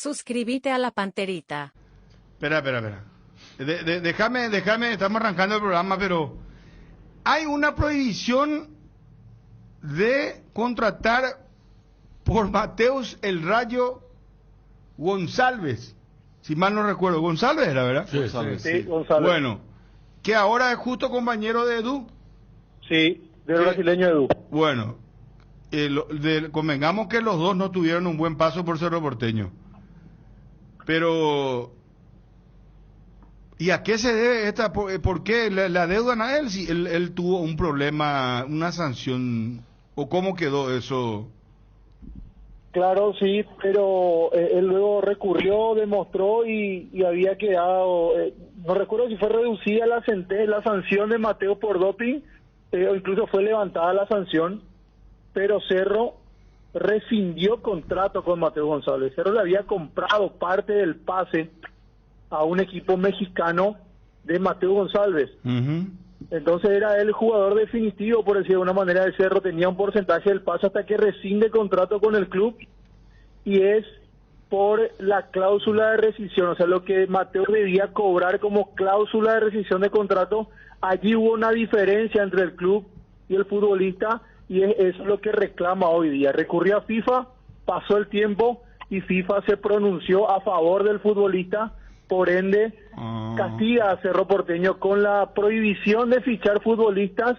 Suscríbete a la Panterita. Espera. Déjame, estamos arrancando el programa, pero hay una prohibición de contratar por Mateus el Rayo González, si mal no recuerdo. González era, ¿verdad? Sí, González. Sí, González. Bueno, que ahora es justo compañero de Edu. Sí, del brasileño Edu. Bueno, convengamos que los dos no tuvieron un buen paso por Cerro Porteño. Pero, ¿y a qué se debe esta? ¿Por qué la deudan a él si él tuvo un problema, una sanción? ¿O cómo quedó eso? Claro, sí, pero él luego recurrió, demostró y había quedado, no recuerdo si fue reducida la sanción de Mateo por doping, o incluso fue levantada la sanción, pero Cerro rescindió contrato con Mateo González. Cerro le había comprado parte del pase a un equipo mexicano de Mateo González. Entonces era él el jugador definitivo, por decir de una manera, de Cerro. Tenía un porcentaje del pase hasta que rescinde contrato con el club, y es por la cláusula de rescisión, o sea, lo que Mateo debía cobrar como cláusula de rescisión de contrato. Allí hubo una diferencia entre el club y el futbolista, y es lo que reclama hoy día. Recurrió a FIFA, pasó el tiempo y FIFA se pronunció a favor del futbolista, por ende castiga a Cerro Porteño con la prohibición de fichar futbolistas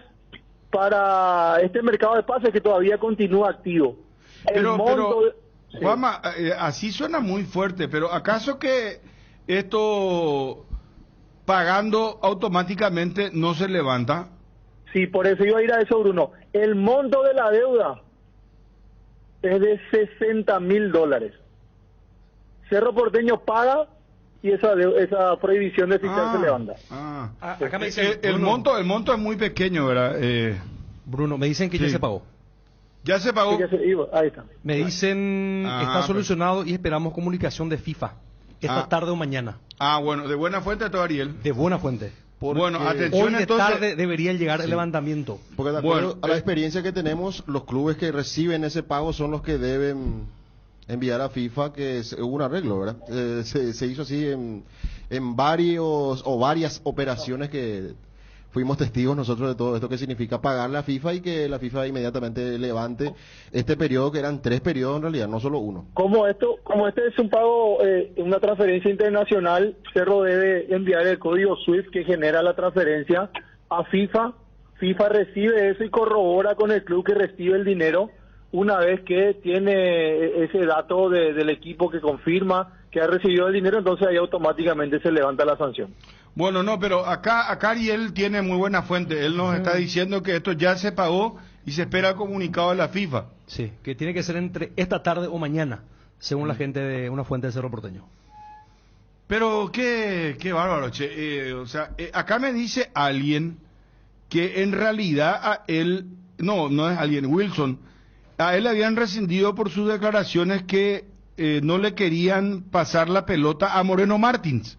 para este mercado de pases que todavía continúa activo. Pero Juanma, así suena muy fuerte, pero ¿acaso que esto pagando automáticamente no se levanta? Sí, por eso iba a ir a eso, Bruno. El monto de la deuda es de $60.000. Cerro Porteño paga y esa prohibición de fichar se levanta. Acá me dicen, el monto es muy pequeño, ¿verdad? Bruno, me dicen que ya se pagó. ¿Ya se pagó? Sí, ahí está. Me dicen está solucionado y esperamos comunicación de FIFA esta tarde o mañana. Bueno, de buena fuente todo, Ariel. De buena fuente. Bueno, atención, hoy de entonces, tarde debería llegar el levantamiento. Porque de acuerdo a la experiencia que tenemos, los clubes que reciben ese pago son los que deben enviar a FIFA, que hubo un arreglo, ¿verdad? Se hizo así en varias operaciones que fuimos testigos nosotros de todo esto, que significa pagarle a FIFA y que la FIFA inmediatamente levante este periodo, que eran 3 periodos en realidad, no solo uno. Como este es un pago, una transferencia internacional, Cerro debe enviar el código SWIFT que genera la transferencia a FIFA. FIFA recibe eso y corrobora con el club que recibe el dinero. Una vez que tiene ese dato del equipo que confirma que ha recibido el dinero, entonces ahí automáticamente se levanta la sanción. Bueno, no, pero acá Ariel tiene muy buena fuente. Él nos está diciendo que esto ya se pagó y se espera el comunicado de la FIFA. Sí, que tiene que ser entre esta tarde o mañana, según la gente de una fuente de Cerro Porteño. Pero qué bárbaro, che. O sea, acá me dice alguien que en realidad a él, no es alguien, Wilson, a él le habían rescindido por sus declaraciones que no le querían pasar la pelota a Moreno Martins.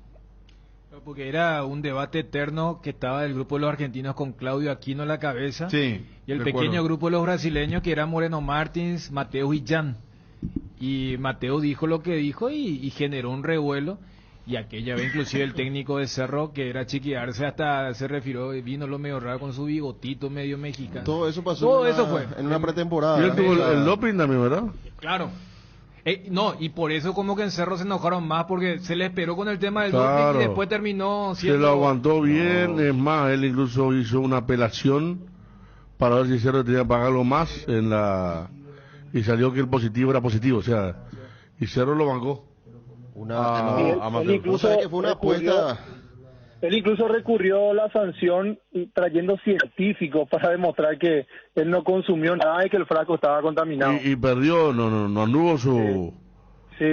Porque era un debate eterno que estaba el grupo de los argentinos con Claudio Aquino a la cabeza, sí, y el pequeño grupo de los brasileños que era Moreno Martins, Mateo y Jan. Y Mateo dijo lo que dijo y generó un revuelo, y aquella vez inclusive el técnico de Cerro, que era Chiqui Arce, hasta se refirió, vino lo medio raro con su bigotito medio mexicano. Todo eso pasó fue en una pretemporada. Y él tuvo el doping también, ¿verdad? Claro. No, y por eso como que en Cerro se enojaron más, porque se le esperó con el tema del doping y después terminó siendo... Se lo aguantó bien, es más, él incluso hizo una apelación para ver si Cerro tenía que pagarlo más y salió que el positivo era positivo, o sea, y Cerro lo bancó. Incluso que fue una apuesta. Él incluso recurrió a la sanción trayendo científicos para demostrar que él no consumió nada y que el frasco estaba contaminado. Y perdió, no anduvo su... Sí,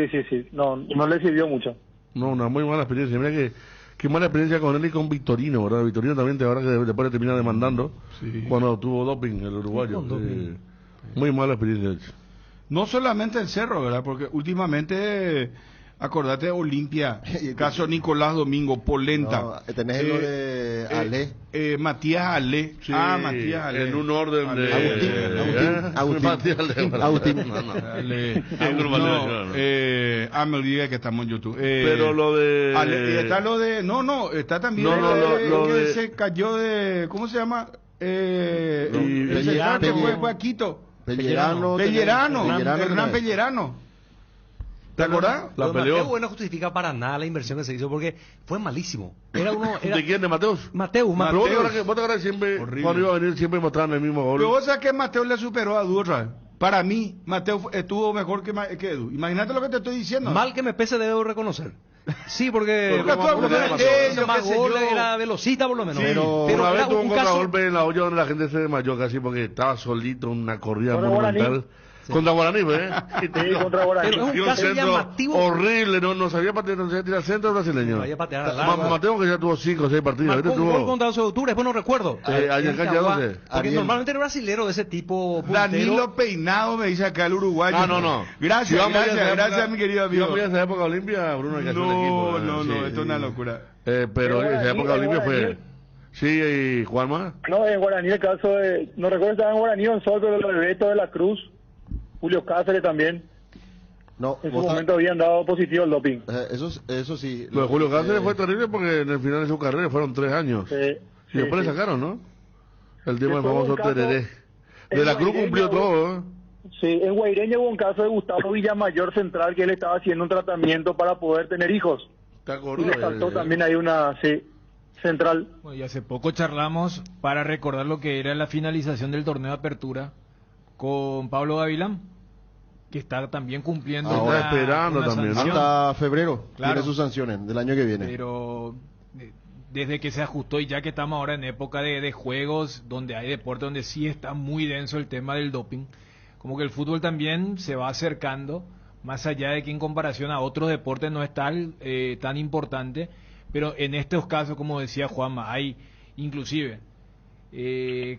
no le sirvió mucho. No, una muy mala experiencia. Mira qué mala experiencia con él y con Victorino, ¿verdad? Victorino también, ahora que después le termina demandando, cuando tuvo doping el uruguayo. Muy mala experiencia. No solamente el Cerro, ¿verdad? Porque últimamente Acordate de Olimpia, caso Nicolás Domingo, Polenta. No, tenés lo de Ale. Matías Ale. Sí, Matías Ale. en un orden de... Agustín. Matías Ale. Agustín. Ale. No, me olvidé que estamos en YouTube. pero lo de... Ale, y está lo de... No, está también lo que de... se cayó de... ¿Cómo se llama? Pellerano. Que fue a Quito. Pellerano. Hernán Pellerano. ¿Te acordás? La Lo de peleó. Mateo no justifica para nada la inversión que se hizo porque fue malísimo. Era uno... ¿De quién? ¿De Mateus? Mateo. Pero vos te acuerdas que siempre, Horrible. cuando iba a venir, siempre mostraban el mismo gol. Pero vos sabés que Mateo le superó a Edu otra vez. Para mí, Mateo estuvo mejor que Edu. Imagínate lo que te estoy diciendo. Mal que me pese debo reconocer. Sí, porque... Porque todo el mundo era hizo más goles, era velocista por lo menos. Sí, pero Una vez era tuvo un un caso... contragolpe en la olla donde la gente se desmayó casi porque estaba solito, una corrida Contra monumental. Guaraní. Contra Guaraní, ¿eh? Sí, contra Guaraní. Pero es Y un un caso centro llamativo. horrible, no sabía patear, no sabía tirar centro brasileño. No sabía patear a largo. Mateo que ya tuvo 5 o 6 partidos. Marcó Este un gol tuvo... contra Octubre, después no recuerdo. ayer acá ya 12. Porque Ariel. normalmente el brasilero de ese tipo puntero, Danilo Peinado me dice acá el uruguayo. Ah, no. Gracias, Si vamos a esa época- gracias mi querido amigo. Si vamos a esa época Olimpia, Bruno, hay que hacer un equipo. No, sí. esto es una locura. Pero esa época en Olimpia fue... Guaraní. Sí, y Juanma. No, en Guaraní el caso de... No recuerdo si estaba en Guaraní o en Sol, pero lo de Beto de la Cruz, Julio Cáceres también. No, En su vos momento habían dado positivo el doping. eso sí. Lo de Julio Cáceres fue terrible porque en el final de su carrera fueron 3 años. Y después le sacaron, ¿no? El tema del Después hubo famoso un caso Tereré. De en la Cruz Guaireña, cumplió todo, ¿eh? Sí, en Guaireña hubo un caso de Gustavo Villamayor Central que él estaba haciendo un tratamiento para poder tener hijos. ¿Te Y acuerdas? le faltó también ahí una, central. Bueno, y hace poco charlamos para recordar lo que era la finalización del torneo de apertura con Pablo Gavilán, que está también cumpliendo Ahora esperando también, ¿no? sanción. Hasta febrero Claro. tiene sus sanciones del año que viene. Pero desde que se ajustó y ya que estamos ahora en época de juegos donde hay deporte donde sí está muy denso el tema del doping, como que el fútbol también se va acercando, más allá de que en comparación a otros deportes no es tan importante, pero en estos casos, como decía Juanma, hay inclusive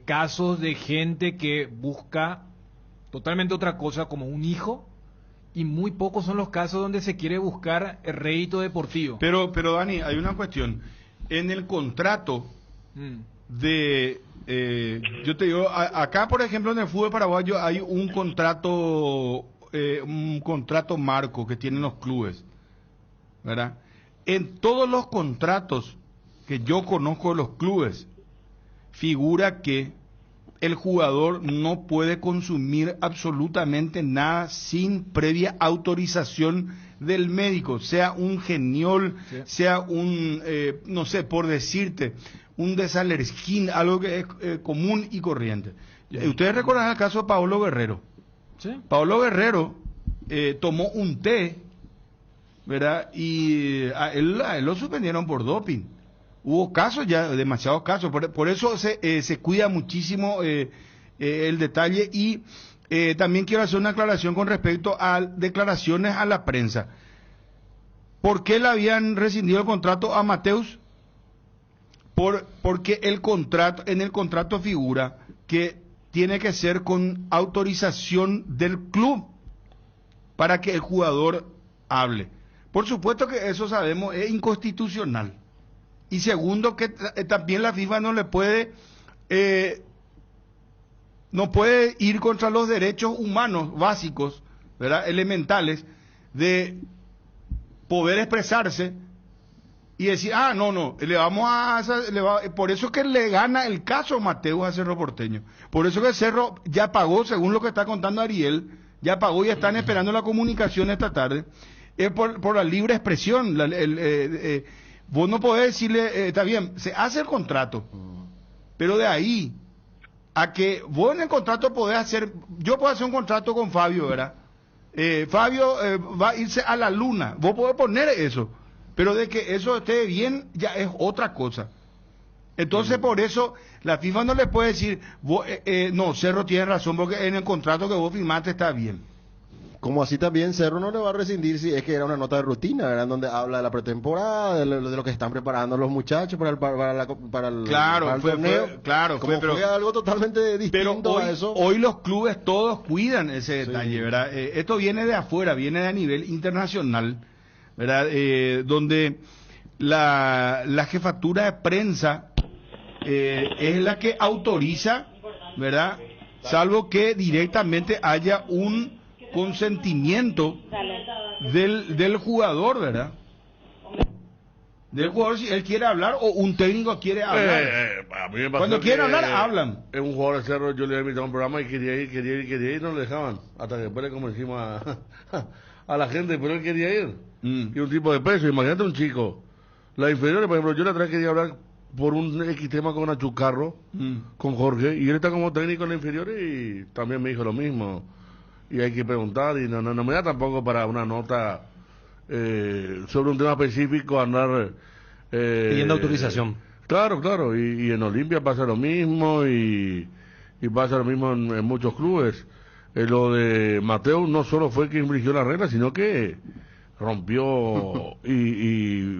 casos de gente que busca totalmente otra cosa como un hijo, y muy pocos son los casos donde se quiere buscar el rédito deportivo. Pero Dani, hay una cuestión. En el contrato de... yo te digo, acá por ejemplo en el fútbol paraguayo hay un contrato marco que tienen los clubes, ¿verdad? En todos los contratos que yo conozco de los clubes figura que el jugador no puede consumir absolutamente nada sin previa autorización del médico, sea un geniol, sea un, no sé, por decirte, un desalergín, algo que es común y corriente. Ustedes recuerdan el caso de Paolo Guerrero. ¿Sí? Paolo Guerrero tomó un té, ¿verdad? Y a él lo suspendieron por doping. Hubo casos ya, demasiados casos, por eso se cuida muchísimo el detalle. Y también quiero hacer una aclaración con respecto a declaraciones a la prensa. ¿Por qué le habían rescindido el contrato a Mateus? Porque en el contrato figura que tiene que ser con autorización del club para que el jugador hable. Por supuesto que eso sabemos es inconstitucional. Y segundo, que también la FIFA no le puede ir contra los derechos humanos básicos, ¿verdad? Elementales, de poder expresarse y decir, no, por eso que le gana el caso Mateo a Cerro Porteño. Por eso que Cerro ya pagó, según lo que está contando Ariel, ya pagó y están esperando la comunicación esta tarde. Es por la libre expresión. Vos no podés decirle, está bien, se hace el contrato, pero de ahí a que vos en el contrato podés hacer, yo puedo hacer un contrato con Fabio, ¿verdad? Fabio va a irse a la luna, vos podés poner eso, pero de que eso esté bien ya es otra cosa. Entonces por eso la FIFA no le puede decir, no, Cerro tiene razón porque en el contrato que vos firmaste está bien. Como así también Cerro no le va a rescindir si es que era una nota de rutina, ¿verdad? Donde habla de la pretemporada, de lo que están preparando los muchachos para el torneo. Fue algo totalmente distinto pero a eso. Hoy los clubes todos cuidan ese detalle, ¿verdad? Esto viene de afuera, viene de a nivel internacional, ¿verdad? Donde la jefatura de prensa es la que autoriza, ¿verdad? Salvo que directamente haya un consentimiento del jugador, ¿verdad? Del jugador, si él quiere hablar o un técnico quiere hablar. A mí me pasó Cuando quieren que, hablar, hablan. Es un jugador de Cerro, yo le había invitado a un programa y quería ir, y no le dejaban. Hasta que después le convencimos a la gente, pero él quería ir. Y un tipo de peso, imagínate un chico. Las inferiores, por ejemplo, yo la otra vez quería hablar por un X tema con Achucarro, con Jorge, y él está como técnico en la inferiores y también me dijo lo mismo. Y hay que preguntar, y no me da tampoco para una nota sobre un tema específico andar pidiendo autorización. Claro, y en Olimpia pasa lo mismo y pasa lo mismo en muchos clubes. Lo de Mateo no solo fue que infringió la regla, sino que rompió y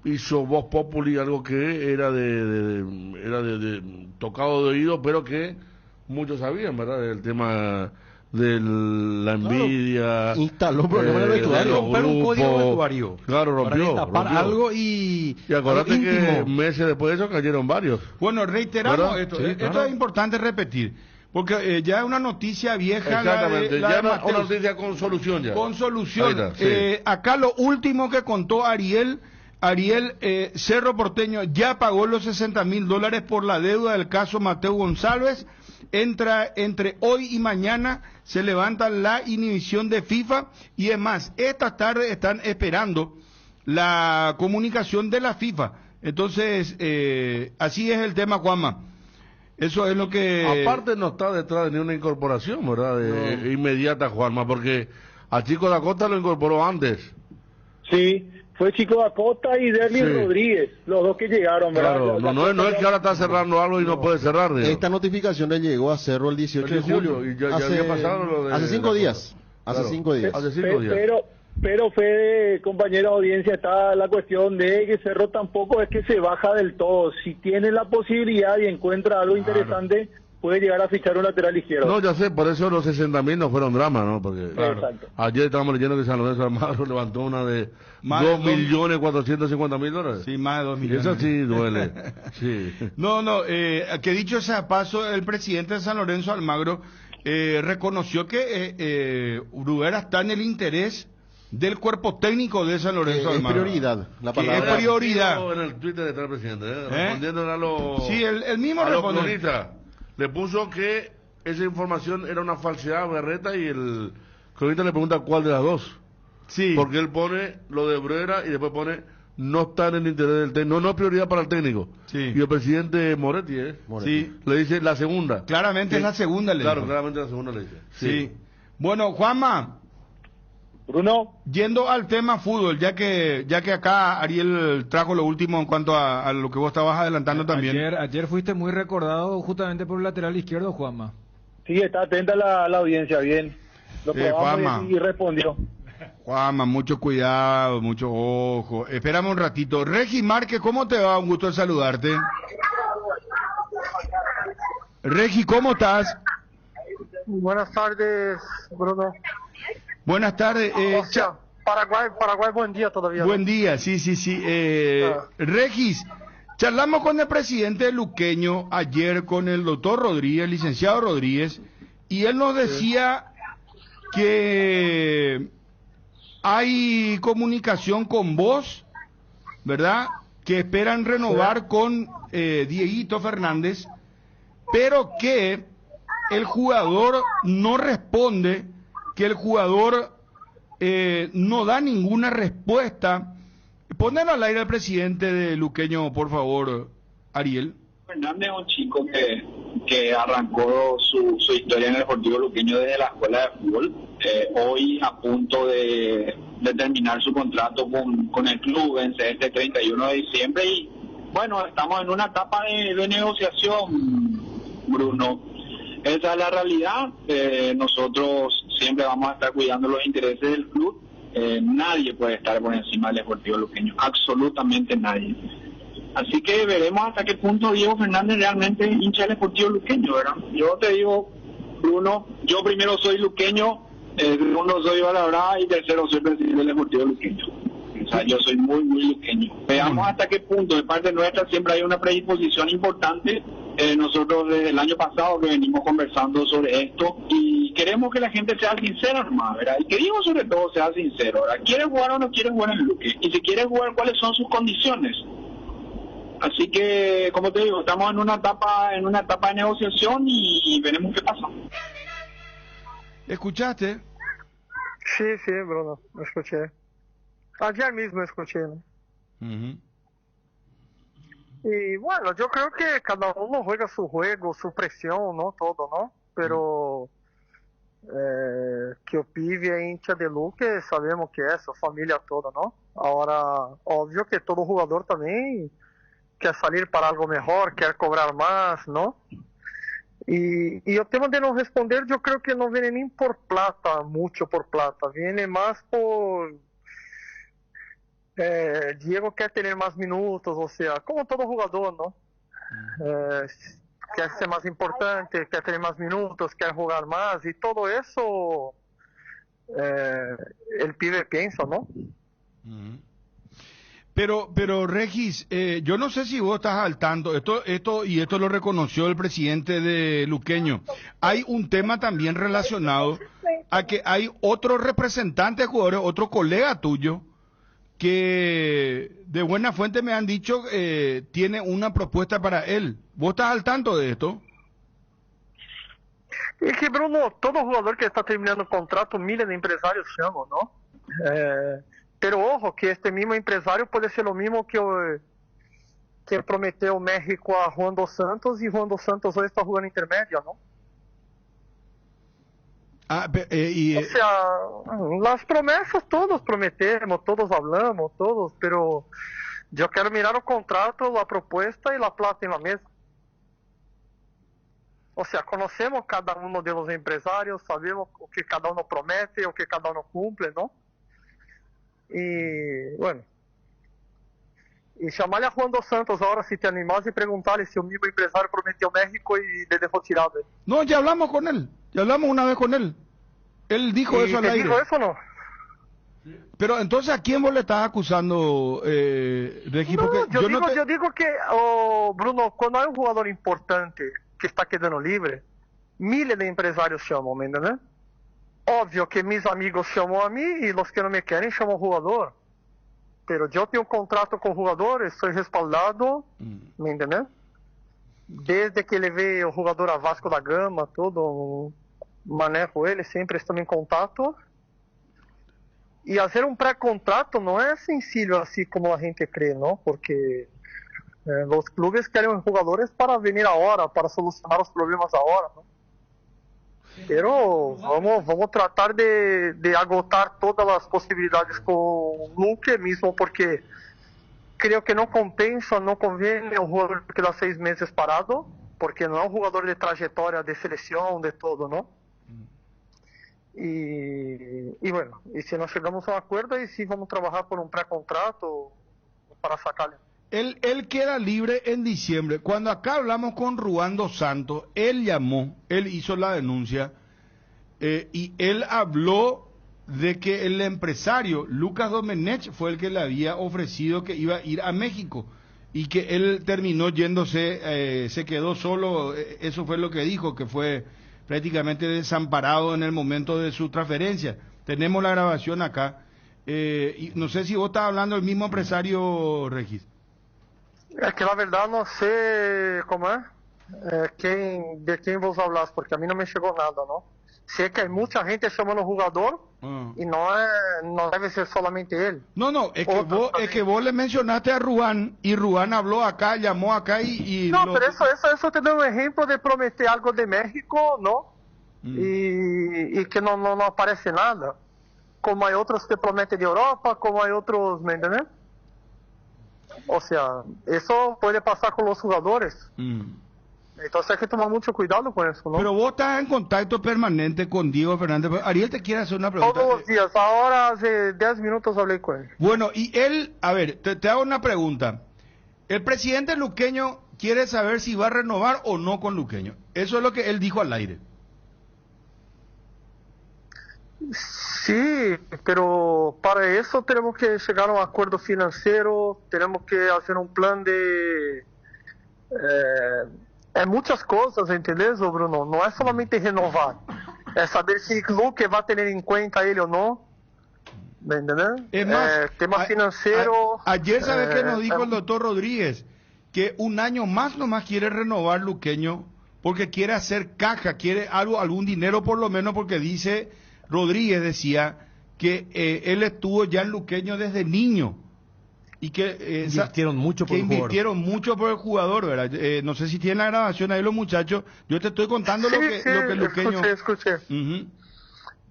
hizo voz populi, algo que era de tocado de oído, pero que muchos sabían, ¿verdad? El tema de la envidia. Instaló problemas en el vestuario. Romper un código vestuario. Claro, rompió. Algo y acordate que meses después de eso cayeron varios. Bueno, reiteramos ¿verdad? esto. Sí, Esto claro. es importante repetir. Porque ya es una noticia vieja. Exactamente, la ya de una Mateus. noticia con solución ya. Con solución. Ahí está, sí. Acá lo último que contó Ariel, Cerro Porteño ya pagó los $60,000 por la deuda del caso Mateo González. Entre hoy y mañana se levanta la inhibición de FIFA y es más, esta tarde están esperando la comunicación de la FIFA. Entonces, así es el tema, Juanma. Eso es lo que... Aparte no está detrás de ni una incorporación, ¿verdad? Inmediata, Juanma, porque a Chico da Costa lo incorporó antes. Sí, fue Chico da Costa y Derly Sí. Rodríguez, los dos que llegaron, ¿verdad? Claro, no es que ahora está cerrando algo y no puede cerrar. Digo. Esta notificación le llegó a Cerro el 18 de julio. Y ya había pasado lo de... hace 5 días. Hace Claro. 5 días. Hace 5 días. Pero Fede, compañero de audiencia, está la cuestión de que Cerro tampoco es que se baja del todo. Si tiene la posibilidad y encuentra algo interesante, puede llegar a fichar un lateral izquierdo. No, ya sé, por eso los 60,000 no fueron drama, ¿no? Porque Exacto. ayer estábamos leyendo que San Lorenzo Almagro levantó una de Más de 2.450.000 Sí, más de 2 Y millones. eso sí duele. Sí. No, que dicho sea paso, el presidente de San Lorenzo Almagro reconoció que Bruguera está en el interés del cuerpo técnico de San Lorenzo Es Almagro. prioridad. La Que palabra. es prioridad. En el Twitter está el presidente, respondiéndole a los... Sí, el mismo a los responde. cronistas. Le puso que esa información era una falsedad, berreta, y el cronista le pregunta cuál de las dos. Sí. Porque él pone lo de Bruguera y después pone no está en el interés del técnico, no es prioridad para el técnico. Sí. Y el presidente Moretti, Sí. le dice la segunda. Claramente es la segunda, le Claro, dijo. claramente la segunda le dice. Sí. Bueno, Juanma, Bruno, yendo al tema fútbol, ya que acá Ariel trajo lo último en cuanto a lo que vos estabas adelantando también. Ayer fuiste muy recordado justamente por el lateral izquierdo, Juanma. sí, está atenta la audiencia, bien. Lo probamos Juanma. y respondió. Juanma, mucho cuidado, mucho ojo. Espérame un ratito. Regi Márquez, ¿cómo te va? Un gusto de saludarte. Regi, ¿cómo estás? Buenas tardes, Bruno. Buenas tardes. O sea, Paraguay, buen día todavía. Buen día, sí. Regis, charlamos con el presidente luqueño ayer con el doctor Rodríguez, licenciado Rodríguez, y él nos decía que hay comunicación con vos, ¿verdad? Que esperan renovar con Dieguito Fernández, pero que el jugador no responde, que el jugador no da ninguna respuesta. Poner al aire al presidente de luqueño, por favor, Ariel. Fernández es un chico que arrancó su historia en el Deportivo Luqueño desde la escuela de fútbol. Hoy a punto de terminar su contrato con el club, vence este 31 de diciembre y bueno, estamos en una etapa de negociación, Bruno. Esa es la realidad. Nosotros siempre vamos a estar cuidando los intereses del club. Nadie puede estar por encima del Deportivo Luqueño, absolutamente nadie. Así que veremos hasta qué punto Diego Fernández realmente hincha el Deportivo Luqueño, ¿verdad? Yo te digo, Bruno, yo primero soy luqueño Segundo soy Balabrá y tercero soy presidente del Deportivo Luqueño. O sea, yo soy muy, muy luqueño. Veamos hasta qué punto, de parte nuestra siempre hay una predisposición importante. Nosotros desde el año pasado que venimos conversando sobre esto y queremos que la gente sea sincera nomás, ¿verdad? Y que digo sobre todo sea sincero, ¿verdad? ¿Quiere jugar o no quiere jugar en Luque? Y si quiere jugar, ¿cuáles son sus condiciones? Así que, como te digo, estamos en una etapa de negociación y veremos qué pasa. ¿Escuchaste? Sí, sí, Bruno, escuché. Ayer mismo escuché, ¿no? Uh-huh. Y bueno, yo creo que cada uno juega su juego, su presión, ¿no? Todo, ¿no? Pero que o pibe é hincha de Luque, sabemos que é, sua família toda, ¿no? Ahora, óbvio que todo jugador também quer salir para algo mejor, quer cobrar más, ¿no? Y el tema de no responder, yo creo que no viene ni por plata, mucho por plata, viene más por... Diego quer ter mais minutos, ou seja, como todo jogador, não? Quer ser mais importante, quer ter mais minutos, quer jogar mais, e todo isso el pibe piensa, ¿no? Uh-huh. Pero Regis, yo no sé si vos estás al tanto, esto lo reconoció el presidente de Luqueño. Hay un tema también relacionado a que hay otro representante de jugadores, otro colega tuyo, que de buena fuente me han dicho tiene una propuesta para él. ¿Vos estás al tanto de esto? Es que, Bruno, todo jugador que está terminando contrato, miles de empresarios chamam, ¿no? Pero ojo, que este mismo empresário pode ser o mesmo que prometeu México a Juan dos Santos, e Juan dos Santos hoje está jogando intermédia, ¿no? O sea, las promessas todos prometemos, todos hablamos, todos, pero yo quero mirar o contrato, a proposta e a plata em la mesa. O sea, conhecemos cada um de los empresários, sabemos o que cada um promete, o que cada um cumple, ¿no? E, bueno, e chamarle a Juan dos Santos ahora si te animas y preguntarle si el mismo empresario prometió México y le dejó tirado. No, ya hablamos con él, ya hablamos una vez con él. Él dijo eso al aire. ¿Dijo eso o no? Pero entonces, ¿a quién vos le estás acusando, Regi? No, yo digo que, Bruno, cuando hay un jugador importante que está quedando libre, miles de empresarios chamam, ¿me entiendes? Óbvio que mis amigos chamam a mí y los que no me quieren chamam al jugador. Pero yo tengo un contrato con jugadores, estoy respaldado, ¿me entiendes? Desde que levei o jugador a Vasco da Gama, todo, manejo ele, sempre estamos em contato. E fazer um pré-contrato não é sencillo assim como a gente crê, não? Porque os clubes querem jogadores para vir agora, para solucionar os problemas agora, não? Pero vamos tratar de agotar todas as possibilidades com o Luque mesmo, porque creio que não compensa, não convém um jogador que dá 6 meses parado, porque não é um jogador de trajetória, de seleção, de todo, não? E bueno, e se nós chegamos a um acordo, e se vamos trabalhar por um pré-contrato para sacarle. Él queda libre en diciembre. Cuando acá hablamos con Juan dos Santos, él llamó, él hizo la denuncia y él habló de que el empresario Lucas Domenech fue el que le había ofrecido que iba a ir a México y que él terminó yéndose, se quedó solo. Eso fue lo que dijo, que fue prácticamente desamparado en el momento de su transferencia. Tenemos la grabación acá. Y no sé si vos estás hablando del mismo empresario, Regis. É que na verdade não sei como de quem vos hablas, porque a mim não me chegou nada, não. Sei que há muita gente chamando o jogador e não deve ser solamente ele. No, es que vos le mencionaste a Ruan y Ruan habló acá, llamó acá y no, pero eso te da un ejemplo de prometer algo de México, ¿no? Y que no aparece nada. Como hay otros que prometen de Europa, como hay otros, ¿me entiendes? O sea, eso puede pasar con los jugadores. Entonces hay que tomar mucho cuidado con eso, ¿no? Pero vos estás en contacto permanente con Diego Fernández. Ariel te quiere hacer una pregunta. Todos los días. Ahora hace 10 minutos hablé con él. Bueno, y él, a ver, te hago una pregunta. El presidente Luqueño quiere saber si va a renovar o no con Luqueño. Eso es lo que él dijo al aire. Sí, pero para eso tenemos que llegar a un acuerdo financiero, tenemos que hacer un plan de... muchas cosas, ¿entendés, Bruno? No es solamente renovar, es saber si el club que va a tener en cuenta él o no, ¿me entendés? Es más, tema financiero... ayer, ¿sabes qué nos dijo el doctor Rodríguez? Que un año más nomás quiere renovar Luqueño, porque quiere hacer caja, quiere algún dinero por lo menos, porque dice, Rodríguez decía, que él estuvo ya en Luqueño desde niño. Y que invirtieron mucho por el jugador. Invirtieron mucho por el jugador, ¿verdad? No sé si tienen la grabación ahí los muchachos. Yo te estoy contando lo que Luqueño... Escuché. Uh-huh.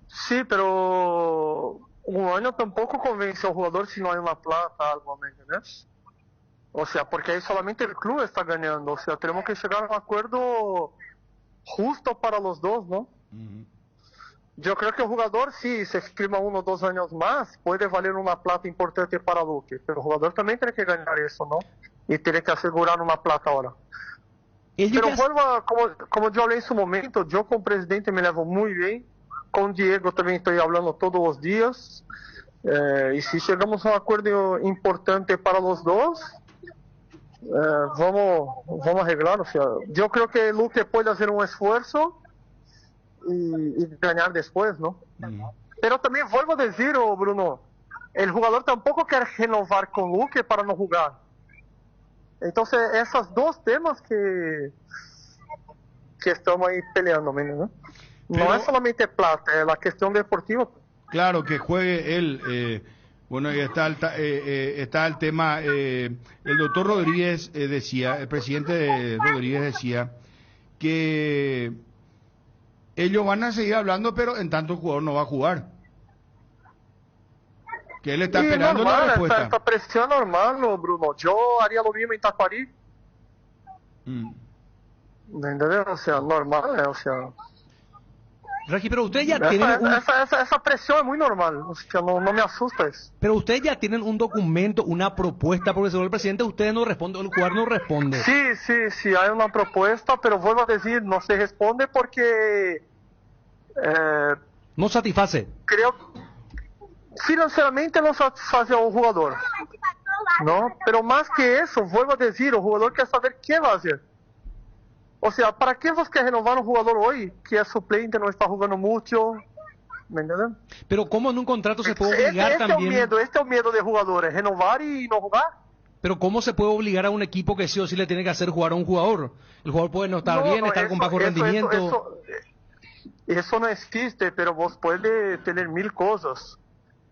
Sí, pero un año tampoco convence al jugador si no hay una plata, algo, ¿me entiendes? O sea, porque ahí solamente el club está ganando. O sea, tenemos que llegar a un acuerdo justo para los dos, ¿no? Uh-huh. Yo creo que el jugador, si se firma 1 o 2 años más, puede valer una plata importante para Luque. Pero el jugador también tiene que ganar eso, ¿no? Y tiene que asegurar una plata ahora. Pero vuelvo a, como yo hablé en su momento, yo con el presidente me llevo muy bien. Con Diego también estoy hablando todos los días. Y si llegamos a un acuerdo importante para los dos, vamos a arreglar. O sea, yo creo que Luque puede hacer un esfuerzo y ganar después, ¿no? Pero también vuelvo a decir, Bruno, el jugador tampoco quiere renovar con Luque para no jugar. Entonces, esos dos temas que estamos ahí peleando, ¿no? Pero, no es solamente plata, es la cuestión deportiva. Claro, que juegue él. Bueno, y está el tema, el doctor Rodríguez decía, el presidente Rodríguez decía que ellos van a seguir hablando, pero en tanto el jugador no va a jugar. Que él está esperando normal, la respuesta. Esta presión normal, Bruno. Yo haría lo mismo en Tacuarí. ¿Entendés? O sea, normal, o sea... Regi, pero ustedes ya tienen esa presión es muy normal, o sea, no me asusta eso. Pero ustedes ya tienen un documento, una propuesta, porque según el presidente ustedes no responden, el jugador no responde. Sí, hay una propuesta, pero vuelvo a decir, no se responde porque... no satisface. Creo financieramente no satisface a un jugador, ¿no? Pero más que eso, vuelvo a decir, el jugador quer saber qué va a hacer. O sea, ¿para qué vos querés renovar un jugador hoy que es suplente, no está jugando mucho? ¿Me entiendes? Pero ¿cómo en un contrato se puede obligar también? Este es el miedo de jugadores, renovar y no jugar. Pero ¿cómo se puede obligar a un equipo que sí o sí le tiene que hacer jugar a un jugador? El jugador puede no estar bien, estar con bajo rendimiento. Eso no existe, pero vos puedes tener 1000 cosas.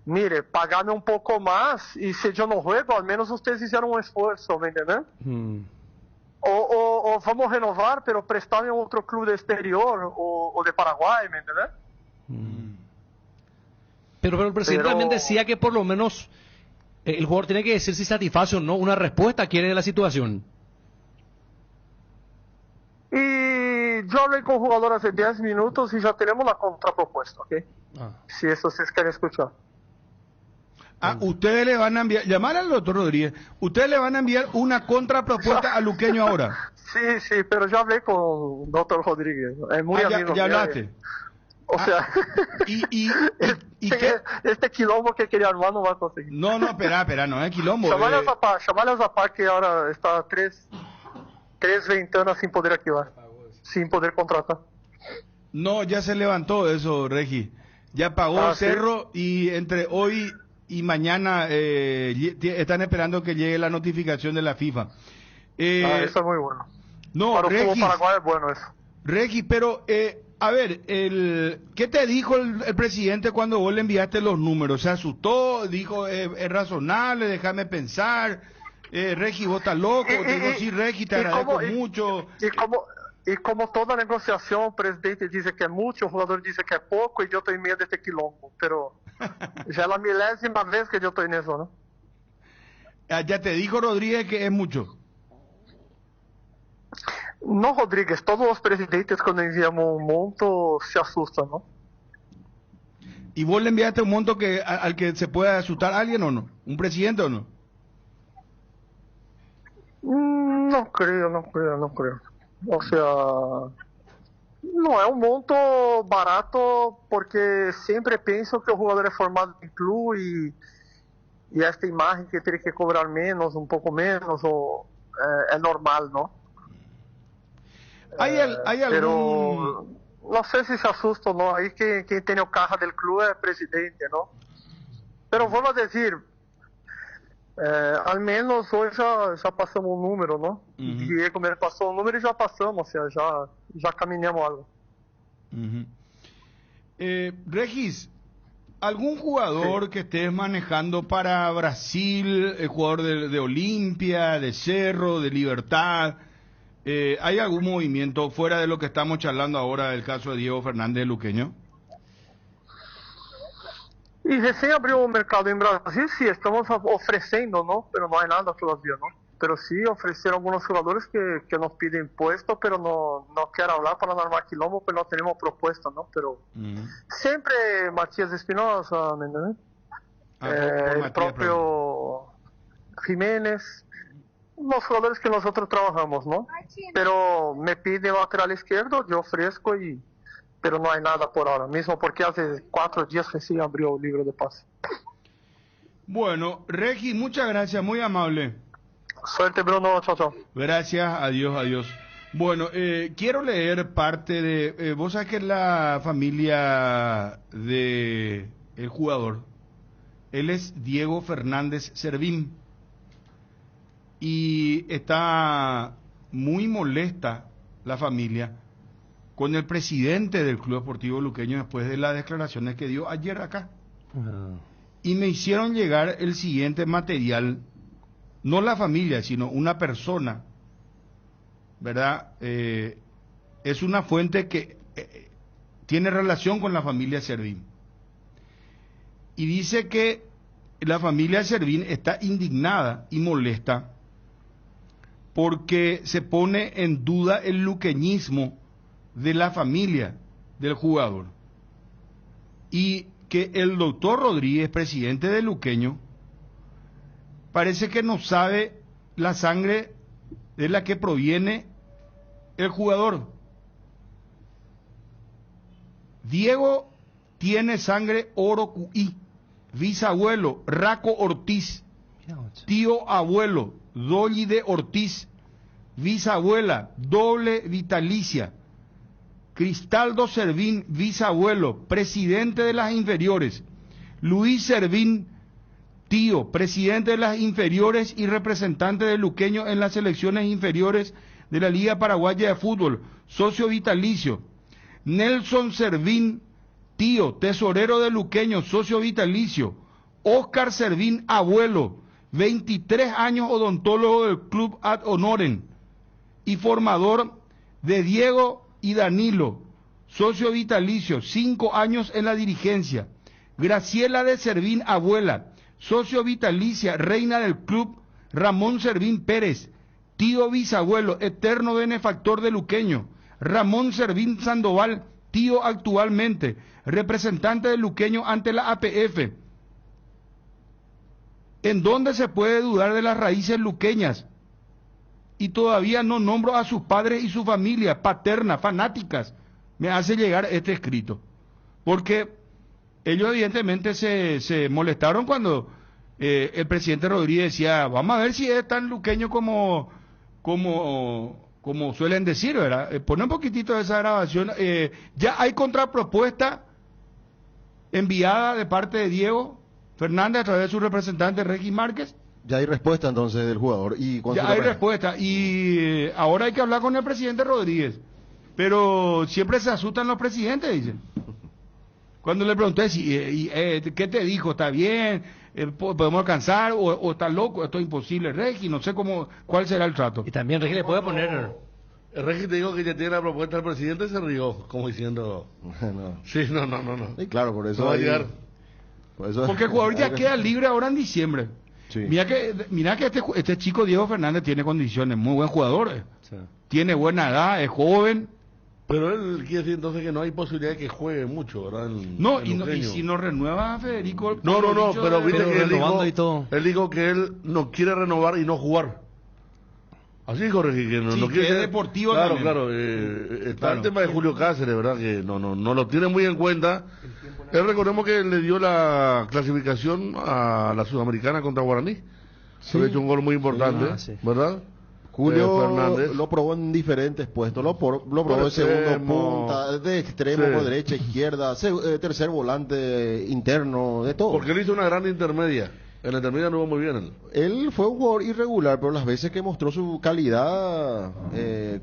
Mire, pagame un poco más y si yo no juego, al menos ustedes hicieron un esfuerzo, ¿me entiendes? O vamos a renovar, pero prestarme a otro club de exterior o de Paraguay, ¿me entiendes? Pero el presidente también decía que por lo menos el jugador tiene que decir si satisface o no, una respuesta quiere de la situación. Y yo hablé con el jugador hace 10 minutos y ya tenemos la contrapropuesta, ¿ok? Si eso se quiere escuchar. Ustedes le van a enviar, llamar al doctor Rodríguez, ustedes le van a enviar una contrapropuesta a Luqueño ahora. Sí, pero ya hablé con el doctor Rodríguez, es muy amigo. ¿Ya hablaste? O sea, este quilombo que quería armar no va a conseguir. No, espera, no es quilombo. Llamale a Zapá que ahora está tres ventanas sin poder activar, sin poder contratar. No, ya se levantó eso, Regi. Ya pagó Cerro y entre hoy y mañana están esperando que llegue la notificación de la FIFA. Eso es muy bueno. No, para Regis, el fútbol paraguayo es bueno eso. Regi, pero a ver, ¿qué te dijo el presidente cuando vos le enviaste los números? ¿Se asustó? ¿Dijo, es razonable? Déjame pensar. Regi, vos estás loco. Te digo, sí, Regi, te agradezco mucho. Y como toda negociación, el presidente dice que es mucho, el jugador dice que es poco, y yo estoy en medio de este quilombo. Pero ya es la 1000ª vez que yo estoy en eso, ¿no? Ya te dijo Rodríguez que es mucho. No, Rodríguez, todos los presidentes cuando enviamos un monto se asustan, ¿no? ¿Y vos le enviaste un monto al que se pueda asustar alguien o no? ¿Un presidente o no? No creo. O sea, Não é um monto barato, porque sempre penso que o jogador é formado em clube e esta imagem que teria que cobrar menos, um pouco menos, é normal, não? ¿Hay algún...? Pero não sei se assusta ou não. Aí quem tem o carro do clube é presidente, não? Pero vou a dizer, al menos hoje já passamos um número, não? Diego me passou um número e já passamos, ou seja, já caminhamos algo. Regis, ¿algún jugador que estés manejando para Brasil, el jugador de Olimpia, de Cerro, de Libertad? ¿Hay algún movimiento fuera de lo que estamos charlando ahora del caso de Diego Fernández Luqueño? E recém abriu o mercado em Brasil, sim, estamos oferecendo, não? Pero não há nada todavía, não? Pero sí ofreceram alguns jogadores que nos piden puesto, pero no quero falar para não armar quilombo, porque não temos propuesta, não? Pero sempre Matias Espinosa, né? O próprio Jiménez, os jogadores que nós trabalhamos, não? Pero me pide lateral esquerdo, eu ofereço pero não há nada por ahora, mesmo porque há 4 dias recién abriu o livro de pase. Bueno, Regis, muchas gracias, muy amable. Suerte, Bruno. Chao, chao. Gracias, adiós, adiós. Bueno, quiero leer parte de... vos sabés que la familia de el jugador, él es Diego Fernández Servín, y está muy molesta la familia con el presidente del Club Deportivo Luqueño después de las declaraciones que dio ayer acá. Y me hicieron llegar el siguiente material, no la familia, sino una persona, ¿verdad? Es una fuente que tiene relación con la familia Servín. Y dice que la familia Servín está indignada y molesta porque se pone en duda el luqueñismo de la familia del jugador. Y que el doctor Rodríguez, presidente de Luqueño, parece que no sabe la sangre de la que proviene el jugador. Diego tiene sangre Orocuí, bisabuelo Raco Ortiz, tío abuelo Dolly de Ortiz, bisabuela doble vitalicia, Cristaldo Servín, bisabuelo, presidente de las inferiores, Luis Servín, tío, presidente de las inferiores y representante de Luqueño en las selecciones inferiores de la Liga Paraguaya de Fútbol, socio vitalicio, Nelson Servín, tío, tesorero de Luqueño, socio vitalicio, Oscar Servín, abuelo, 23 años odontólogo del Club Ad Honorem y formador de Diego y Danilo, socio vitalicio, 5 años en la dirigencia, Graciela de Servín, abuela, socio vitalicia, reina del club, Ramón Servín Pérez, tío bisabuelo, eterno benefactor de Luqueño, Ramón Servín Sandoval, tío actualmente, representante de Luqueño ante la APF. ¿En dónde se puede dudar de las raíces luqueñas? Y todavía no nombro a sus padres y su familia paterna, fanáticas. Me hace llegar este escrito. Porque ellos evidentemente se molestaron cuando el presidente Rodríguez decía, vamos a ver si es tan luqueño como suelen decir, ¿verdad? Pone un poquitito de esa grabación. Ya hay contrapropuesta enviada de parte de Diego Fernández a través de su representante Regis Márquez. Ya hay respuesta entonces del jugador. Ya hay respuesta y ahora hay que hablar con el presidente Rodríguez. Pero siempre se asustan los presidentes, dicen. Cuando le pregunté ¿qué te dijo? ¿Está bien? ¿Podemos alcanzar? ¿O está loco? Esto es imposible, Regis. No sé cuál será el trato. Y también Regis le puede poner... El Regis te dijo que ya tiene la propuesta del presidente, se rió, como diciendo... No. Sí, no. Sí, claro, por eso... No va a llegar. Porque el jugador ya queda libre ahora en diciembre. Sí. Mira que este chico Diego Fernández tiene condiciones, muy buen jugador. Sí. Tiene buena edad, es joven. Pero él quiere decir entonces que no hay posibilidad de que juegue mucho, ¿verdad? Y si no renueva Federico... No, pero viste que él dijo que él no quiere renovar y no jugar. Así corregí, que no, Sí, no que quiere es ser deportivo claro, también. claro. Está Claro. el tema de Julio Cáceres, ¿verdad? Que no lo tiene muy en cuenta. Recordemos que le dio la clasificación a la Sudamericana contra Guaraní. Sí. Ha hecho un gol muy importante, Sí. ¿verdad? Julio Fernández. lo probó en diferentes puestos, lo probó Por de segundo extremo. punta, de extremo, Sí. por derecha, izquierda, tercer volante interno, de todo. Porque él hizo una gran intermedia. En la intermedia no hubo muy bien él. Él fue un jugador irregular, pero las veces que mostró su calidad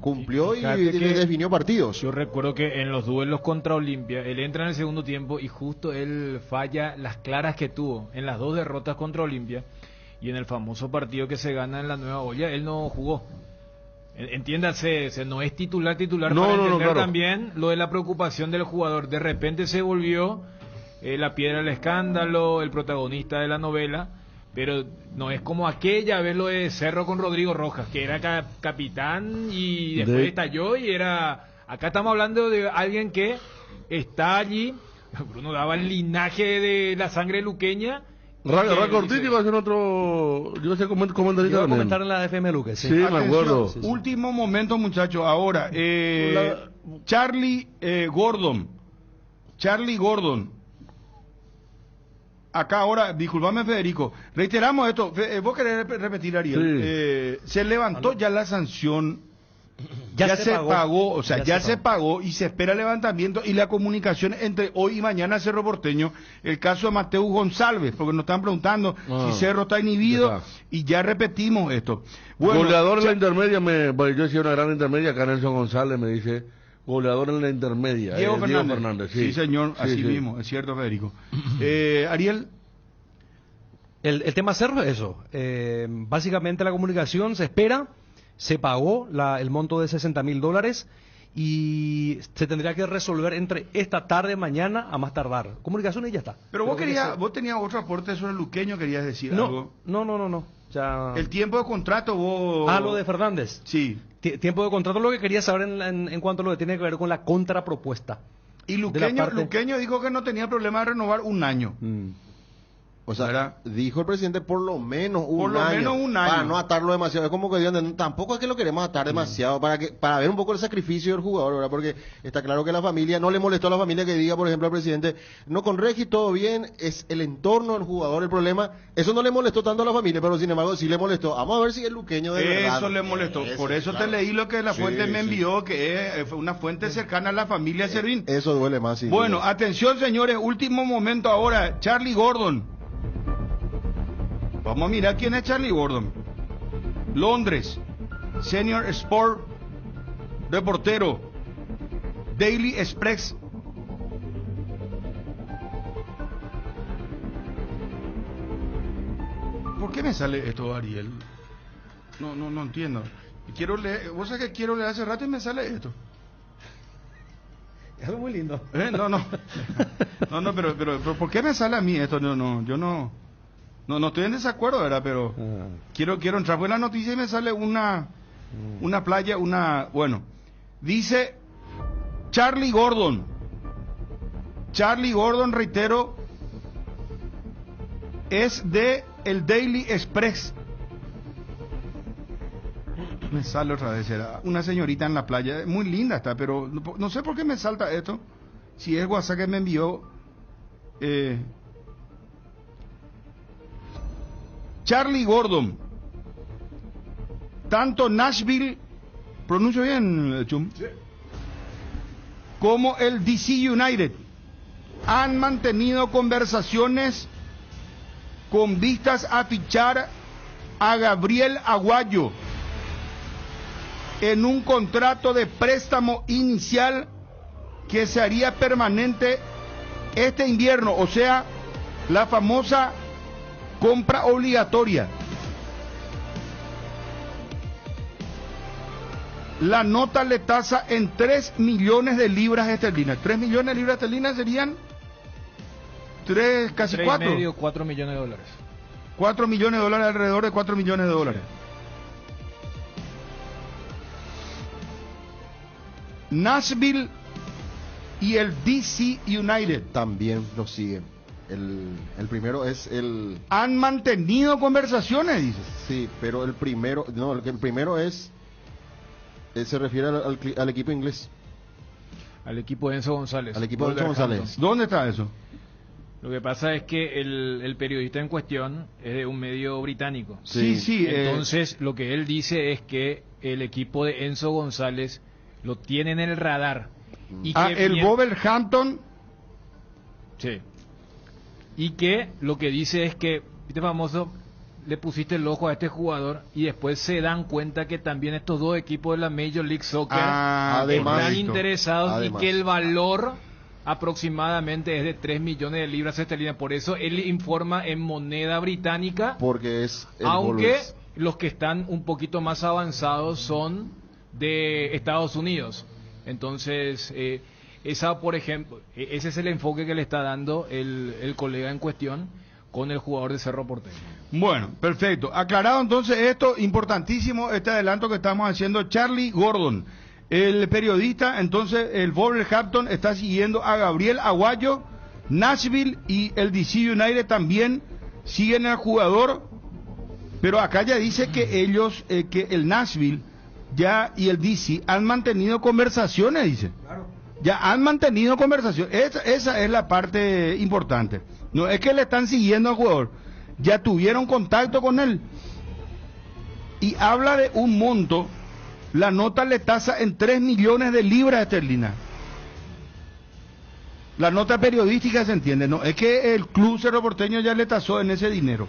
cumplió y Fíjate que definió partidos. Yo recuerdo que en los duelos contra Olimpia, él entra en el segundo tiempo y justo él falla las claras que tuvo en las dos derrotas contra Olimpia y en el famoso partido que se gana en la Nueva Olla, él no jugó. Entiéndase, no es titular No, para no, entender claro. también lo de la preocupación del jugador. De repente se volvió la piedra del escándalo, el protagonista de la novela, pero no es como aquella vez lo de Cerro con Rodrigo Rojas, que era capitán y después estalló y era... Acá estamos hablando de alguien que está allí, Bruno daba el linaje de la sangre luqueña. Rack Ortiz iba a hacer otro... Yo sé comentarista Iba a también. comentar en la FM Luque, sí. Sí, me Atención, acuerdo. Último momento, muchachos. Ahora, Charlie Gordon. Charlie Gordon. Acá ahora, disculpame Federico, reiteramos esto. Vos querés repetir, Ariel. Se levantó ya la sanción. Ya se pagó, o sea, ya se pagó y se espera el levantamiento y la comunicación entre hoy y mañana Cerro Porteño. El caso de Mateo González, porque nos están preguntando si Cerro está inhibido ya está. y ya repetimos esto. Bueno, goleador en la intermedia, pues yo decía una gran intermedia, acá Nelson González me dice, goleador en la intermedia. Diego Fernández. Sí, Sí, señor, Sí, así sí. mismo, es cierto, Federico. Ariel. El tema Cerro es eso. Básicamente la comunicación se espera, se pagó el monto de $60,000 y se tendría que resolver entre esta tarde, mañana, a más tardar. Comunicación y ya está. Pero vos tenías otro aporte sobre el luqueño, querías decir algo. No. Ya... El tiempo de contrato, vos... Lo de Fernández. Sí. Tiempo de contrato, lo que quería saber en cuanto a lo que tiene que ver con la contrapropuesta. Y de la parte- Luqueño dijo que no tenía problema de renovar un año. O sea, ¿verdad? dijo el presidente por lo menos un Por lo menos un año. para no atarlo demasiado. Es como que digan, tampoco es que lo queremos atar demasiado, para ver un poco el sacrificio del jugador, ¿verdad? Porque está claro que la familia, no le molestó a la familia que diga, por ejemplo, al presidente, no, con Regi todo bien, es el entorno del jugador el problema. Eso no le molestó tanto a la familia, pero sin embargo sí le molestó. Vamos a ver si es luqueño de verdad. Eso le molestó. Por eso claro. te leí lo que la Sí, fuente me sí. envió, que fue una fuente cercana a la familia Servín. Eso duele más, sí. Bueno, atención señores, último momento ahora, Charlie Gordon. Vamos a mirar quién es Charlie Gordon. Londres, Senior Sport, reportero, Daily Express. ¿Por qué me sale esto, Ariel? No entiendo. Quiero leer, vos sabés que quiero leer hace rato y me sale esto. Es algo muy lindo. No, pero ¿por qué me sale a mí esto? Yo no estoy en desacuerdo, ¿verdad? Pero quiero entrar en la noticia y me sale una playa, bueno, dice Charlie Gordon, reitero, es de el Daily Express. Me sale otra vez, era una señorita en la playa, muy linda está, pero no sé por qué me salta esto, si es WhatsApp que me envió. Charlie Gordon, tanto Nashville, pronuncio bien, Chum, sí, como el DC United han mantenido conversaciones con vistas a fichar a Gabriel Aguayo en un contrato de préstamo inicial que se haría permanente este invierno, o sea, la famosa compra obligatoria. La nota le tasa en 3 millones de libras esterlinas. 3 millones de libras esterlinas serían casi 4. 4 millones de dólares. 4 millones de dólares, alrededor de 4 millones de dólares. Nashville y el DC United También lo siguen. El primero es el... Han mantenido conversaciones, dice. Sí, pero el primero... No, el primero es... se refiere al equipo inglés. Al equipo de Enzo González. Al equipo de Enzo González. ¿Dónde está eso? Lo que pasa es que el periodista en cuestión es de un medio británico. Sí. Entonces, lo que él dice es que el equipo de Enzo González lo tiene en el radar. Y que el Wolverhampton. Sí. Y que lo que dice es que, viste famoso, le pusiste el ojo a este jugador y después se dan cuenta que también estos dos equipos de la Major League Soccer están interesados y que el valor aproximadamente es de 3 millones de libras esterlinas. Por eso él informa en moneda británica, porque es aunque los que están un poquito más avanzados son de Estados Unidos. Entonces, esa, por ejemplo, ese es el enfoque que le está dando el colega en cuestión con el jugador de Cerro Porteño. Bueno, perfecto. Aclarado entonces esto, importantísimo este adelanto que estamos haciendo. Charlie Gordon, el periodista, entonces el Wolverhampton está siguiendo a Gabriel Aguayo, Nashville y el DC United también siguen al jugador, pero acá ya dice que ellos, que el Nashville ya y el DC han mantenido conversaciones, dice. Claro. Ya han mantenido conversaciones. Esa es la parte importante. No es que le están siguiendo al jugador, ya tuvieron contacto con él. Y habla de un monto, la nota le tasa en 3 millones de libras esterlinas. La nota periodística se entiende, no es que el club Cerro Porteño ya le tasó en ese dinero.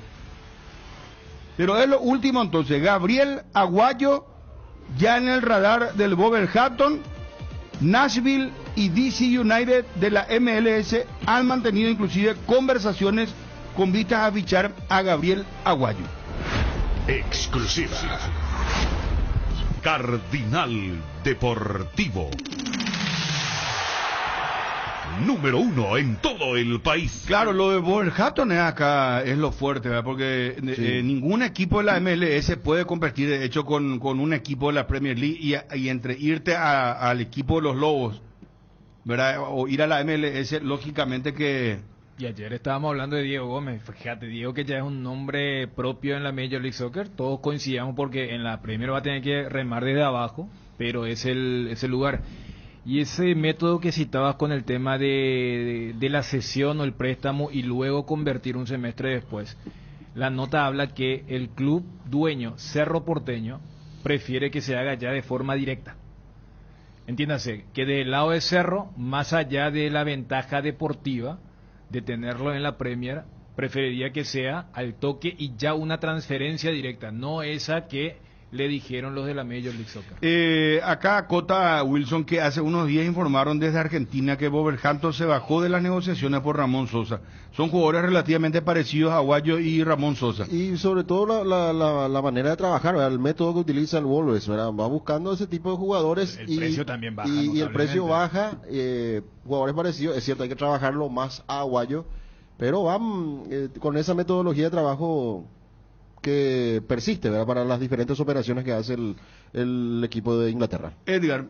Pero es lo último entonces, Gabriel Aguayo ya en el radar del Wolverhampton, Nashville y DC United de la MLS han mantenido inclusive conversaciones con vistas a fichar a Gabriel Aguayo. Exclusiva. Cardinal Deportivo. Número 1 en todo el país. Claro, lo de Wolverhampton acá es lo fuerte, ¿verdad? Porque ningún equipo de la MLS puede competir, de hecho, con un equipo de la Premier League y entre irte al equipo de los Lobos, ¿verdad? O ir a la MLS, lógicamente que... Y ayer estábamos hablando de Diego Gómez. Fíjate, Diego, que ya es un nombre propio en la Major League Soccer. Todos coincidamos porque en la Premier va a tener que remar desde abajo, pero es el lugar. Y ese método que citabas con el tema de la cesión o el préstamo y luego convertir un semestre después, la nota habla que el club dueño, Cerro Porteño, prefiere que se haga ya de forma directa. Entiéndase, que del lado de Cerro, más allá de la ventaja deportiva de tenerlo en la Premier, preferiría que sea al toque y ya una transferencia directa, no esa que le dijeron los de la Major League Soccer. Acá acota Wilson que hace unos días informaron desde Argentina que Wolverhampton se bajó de las negociaciones por Ramón Sosa. Son jugadores relativamente parecidos a Aguayo y Ramón Sosa. Y sobre todo la manera de trabajar, ¿verdad? El método que utiliza el Wolves, ¿verdad? Va buscando ese tipo de jugadores. El precio también baja. Y el precio baja, jugadores parecidos. Es cierto, hay que trabajarlo más a Aguayo, pero van con esa metodología de trabajo que persiste, ¿verdad? Para las diferentes operaciones que hace el equipo de Inglaterra. Edgar.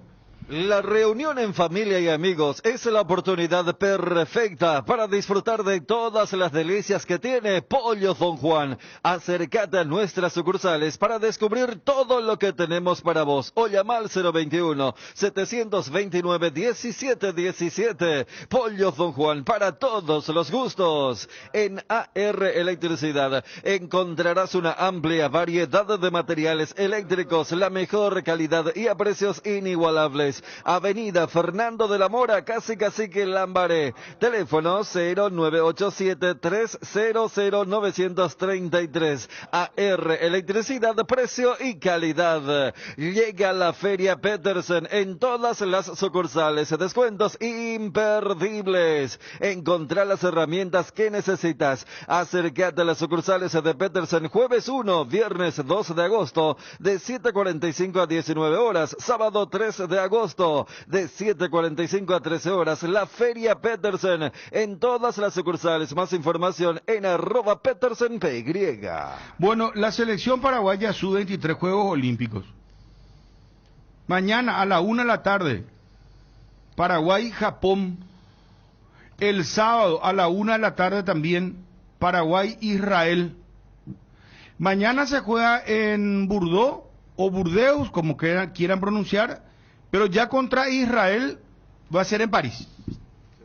La reunión en familia y amigos es la oportunidad perfecta para disfrutar de todas las delicias que tiene Pollo Don Juan. Acércate a nuestras sucursales para descubrir todo lo que tenemos para vos. O llama al 021-729-1717. Pollo Don Juan, para todos los gustos. En AR Electricidad encontrarás una amplia variedad de materiales eléctricos, la mejor calidad y a precios inigualables. Avenida Fernando de la Mora, casi Cacique Lambaré. Teléfono 0987-300-933. AR Electricidad, precio y calidad. Llega la Feria Petersen en todas las sucursales. Descuentos imperdibles. Encontrá las herramientas que necesitas. Acércate a las sucursales de Petersen jueves 1, viernes 2 de agosto de 7:45 a 19 horas. Sábado 3 de agosto de 7:45 a 13 horas, la Feria Petersen en todas las sucursales. Más información en @PetersenPY. Bueno, la selección paraguaya sub-23 Juegos Olímpicos. Mañana a la 1 de la tarde, Paraguay-Japón. El sábado a la 1 de la tarde también, Paraguay-Israel. Mañana se juega en Bordeaux o Burdeos, como quieran pronunciar, pero ya contra Israel va a ser en París.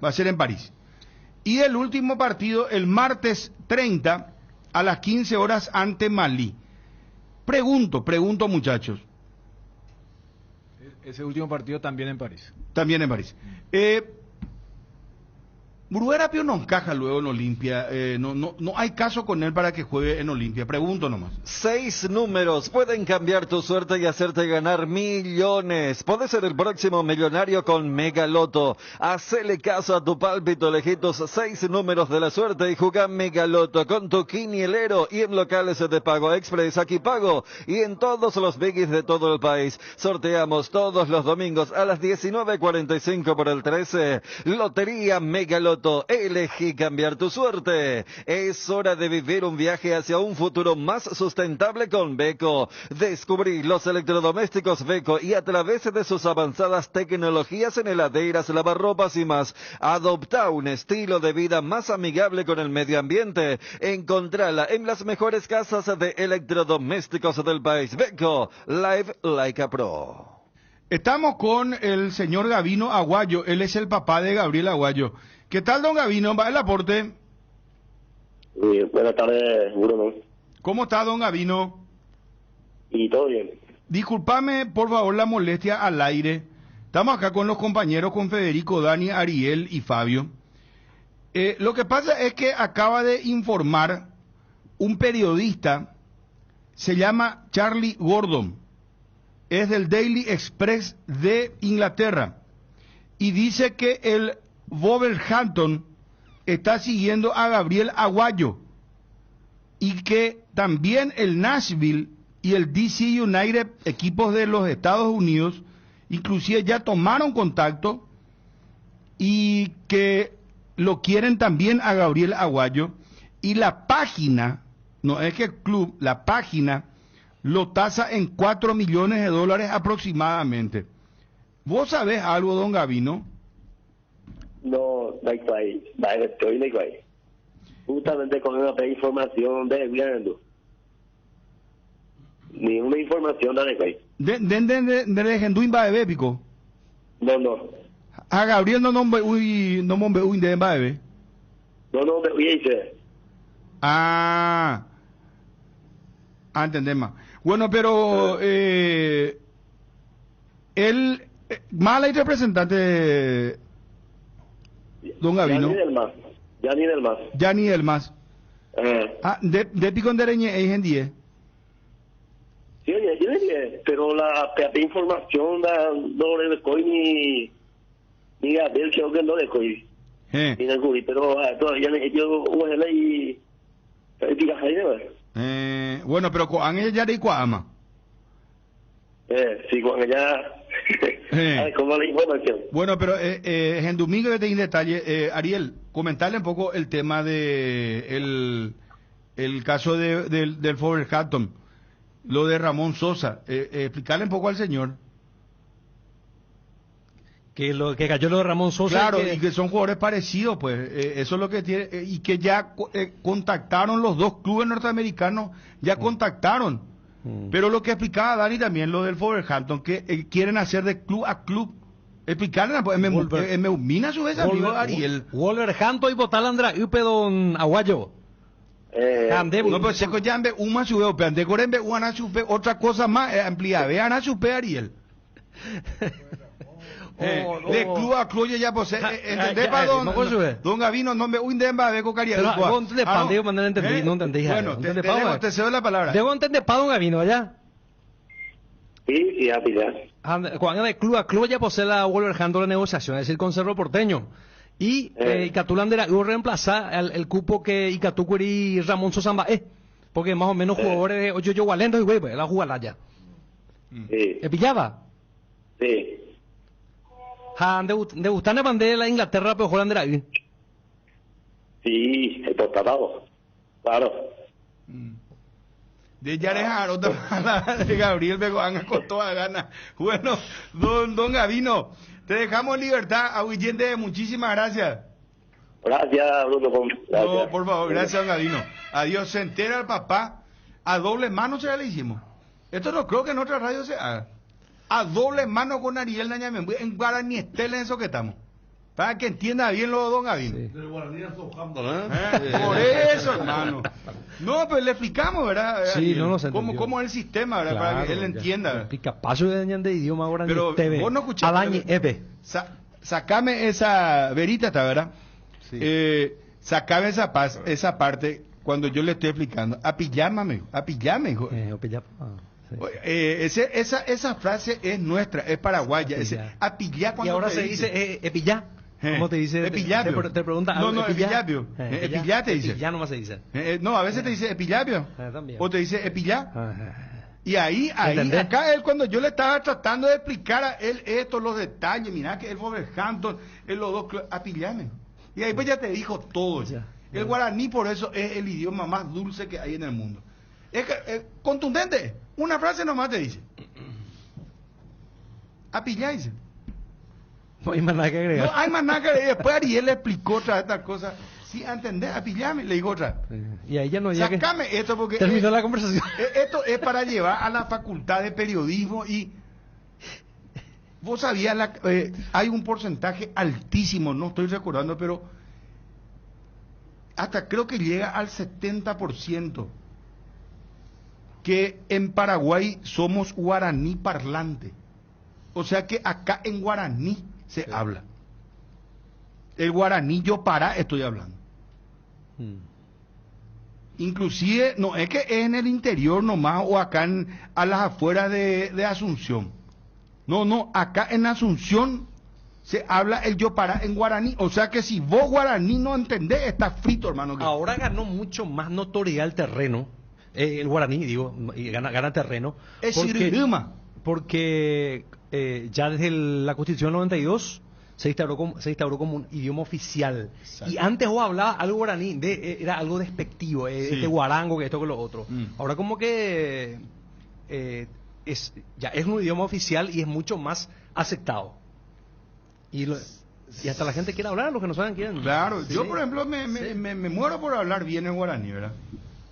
Va a ser en París. Y el último partido el martes 30 a las 15 horas ante Malí. Pregunto muchachos. Ese último partido también en París. También en París. Bruguera no encaja luego en Olimpia. No hay caso con él para que juegue en Olimpia. Pregunto nomás. 6 números pueden cambiar tu suerte y hacerte ganar millones. Puedes ser el próximo millonario con Mega Loto. Hacele caso a tu pálpito, elegí tus 6 números de la suerte y jugá Mega Loto con tu quinielero y en locales de pago express, Aquí Pago y en todos los biggies de todo el país. Sorteamos todos los domingos a las 19:45 por el 13. Lotería Mega Loto. Elegí cambiar tu suerte. Es hora de vivir un viaje hacia un futuro más sustentable con Beko. Descubrí los electrodomésticos Beko y a través de sus avanzadas tecnologías en heladeras, lavarropas y más, adopta un estilo de vida más amigable con el medio ambiente. Encontrala en las mejores casas de electrodomésticos del país. Beko, Live Like a Pro. Estamos con el señor Gavino Aguayo. Él es el papá de Gabriel Aguayo. ¿Qué tal, don Gavino? ¿Va el aporte? Buenas tardes, Bruno. ¿Cómo está, don Gavino? Y todo bien. Disculpame, por favor, la molestia al aire. Estamos acá con los compañeros, con Federico, Dani, Ariel y Fabio. Lo que pasa es que acaba de informar un periodista, se llama Charlie Gordon, es del Daily Express de Inglaterra, y dice que el Wolverhampton está siguiendo a Gabriel Aguayo y que también el Nashville y el DC United, equipos de los Estados Unidos, inclusive ya tomaron contacto y que lo quieren también a Gabriel Aguayo, y la página, no es que el club, la página lo tasa en $4 millones aproximadamente. ¿Vos sabés algo, don Gavino? No, estoy ahí. Justamente con una información de viendo. Ni una información de ahí. De Genduin Baebe, pico. No. A Gabriel no nombre uy de Baebe. No, dice. Entendemos. Bueno, pero él, mala y representante, don Gavino. Yani del Mas. De pico en dereñe es en 10. Sí, pero la información no le doy ni a ver que no le doy. Pero todavía yo voy a leer y bueno, pero con ella ya de Cuama. Sí, con ella. ¿Cómo la información? Bueno, pero en domingo de en detalle, Ariel, comentarle un poco el tema de el caso del Wolverhampton, lo de Ramón Sosa, explicarle un poco al señor. Que cayó lo de Ramón Sosa. Claro, y que son jugadores parecidos, pues, eso es lo que tiene, y que ya contactaron los dos clubes norteamericanos, ya contactaron. Pero lo que explicaba Dani también, lo del Wolverhampton, que quieren hacer de club a club. Explicarle, pues, me humina su vez, amigo Ariel. Wolverhampton y Botalandra, y don Aguayo. No, pero se coñambe una sube, pero ande corembe una sube, otra cosa más amplia, vean a sube, Ariel. De club a club ya pues entendé para don Gavino no me undemba de cocaría pero ¿dónde pandeo mandar entender no entendí bueno te cedo la palabra debo entender para don Gavino allá sí ya pillar cuando de club a club ya posee la Wolverhampton la negociación es decir con Cerro Porteño y Icatulandera iba a reemplazar el cupo que Icatucuri y Ramón Sosamba porque más o menos jugadores yo Walendo y güey pues la jugala ya pillaba sí de gustar la bandera de Inglaterra, pero Holanda era bien. Sí, el tratado. Claro. De ya dejaron de Gabriel Begoana con toda gana. Bueno, don Gavino, te dejamos en libertad. Aguillente, muchísimas gracias. Gracias, Bruno. Gracias. No, por favor, gracias, don Gavino. Adiós, se entera el papá. A doble mano se le hicimos. Esto no creo que en otra radio se haga. A doble mano con Ariel Nañamembú, en Guaraní Estela, en eso que estamos. Para que entienda bien lo de don Gavino. Del Guaraní a Southampton, Por eso, hermano. No, pero le explicamos, ¿verdad? Sí, Ariel, no nos cómo es el sistema, ¿verdad? Claro, para que él entienda. Capaz de idioma Guaraní. Pero TV. vos no escuchaste. Alañi Ebe. Sacame esa verita, ¿verdad? Sí. Sacame esa parte cuando yo le estoy explicando. Apillámame, hijo. Sí. Esa frase es nuestra, es paraguaya. Apillá cuando y ahora te se dice epillá. ¿Cómo te dice? Epillapio. Te pregunta. No, epillapio. Epillá te dice. Epillá nomás se dice. No, a veces te dice epillapio. También. O te dice epillá. Y ahí, acá él, cuando yo le estaba tratando de explicar a él los detalles, mirá que el Wolverhampton, los dos, apillame. Y ahí pues ya te dijo todo. El guaraní por eso es el idioma más dulce que hay en el mundo. Es contundente. Una frase nomás te dice. Apilláis. No hay más nada que agregar. No hay más nada que agregar. Después Ariel le explicó otra vez tal cosa. Sí, ¿entendés? Apillame, le digo otra. Y ahí ya no llega. Sácame esto porque... Terminó la conversación. Esto es para llevar a la facultad de periodismo y... Vos sabías, hay un porcentaje altísimo, no estoy recordando, pero... Hasta creo que llega al 70%. Que en Paraguay somos guaraní parlante. O sea que acá en guaraní se habla. El guaraní yo para estoy hablando. Inclusive, no es que es en el interior nomás o acá a las afueras de Asunción. No, acá en Asunción se habla el yo para en guaraní. O sea que si vos guaraní no entendés, estás frito, hermano. Ahora ganó mucho más notoriedad el terreno. El guaraní, digo, y gana terreno. Es porque ya desde la Constitución del 92 se instauró como un idioma oficial. Exacto. Y antes vos hablabas algo guaraní, era algo despectivo, este guarango, que esto, que lo otro. Ahora como que ya es un idioma oficial y es mucho más aceptado. Y hasta la gente quiere hablar, los que no saben quieren. Claro, yo por ejemplo me muero por hablar bien el guaraní, ¿verdad?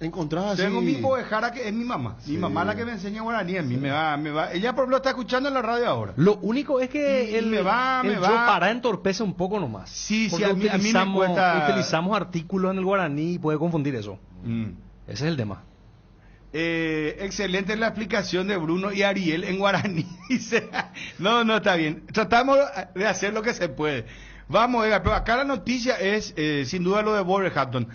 Encontrás Tengo mi povejara que es mi mamá. Mi mamá la que me enseña guaraní. A mí me va. Ella por ejemplo está escuchando en la radio ahora. Lo único es que el yo para entorpece un poco nomás. Sí, a mí me cuesta. Utilizamos artículos en el guaraní y puede confundir eso. Ese es el tema. Excelente la explicación de Bruno y Ariel en guaraní. No, está bien. Tratamos de hacer lo que se puede. Vamos, pero acá la noticia es sin duda lo de Wolverhampton.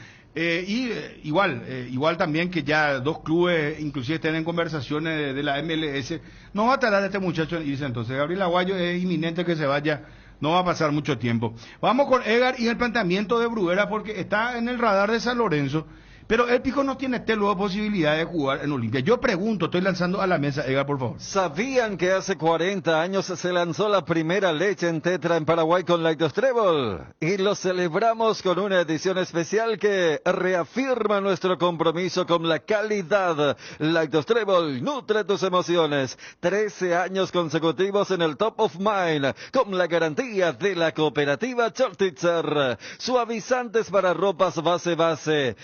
Igual también que ya dos clubes inclusive tienen conversaciones de la MLS. No va a tardar este muchacho en irse entonces. Gabriel Aguayo es inminente que se vaya. No va a pasar mucho tiempo. Vamos con Edgar y el planteamiento de Bruguera porque está en el radar de San Lorenzo. Pero el Pico no tiene luego posibilidad de jugar en Olimpia. Yo pregunto, estoy lanzando a la mesa, Edgar, por favor. ¿Sabían que hace 40 años se lanzó la primera leche en tetra en Paraguay con Lactos Trébol? Y lo celebramos con una edición especial que reafirma nuestro compromiso con la calidad. Lactos Trébol, nutre tus emociones. 13 años consecutivos en el Top of Mind, con la garantía de la cooperativa Chortitzer. Suavizantes para ropas base.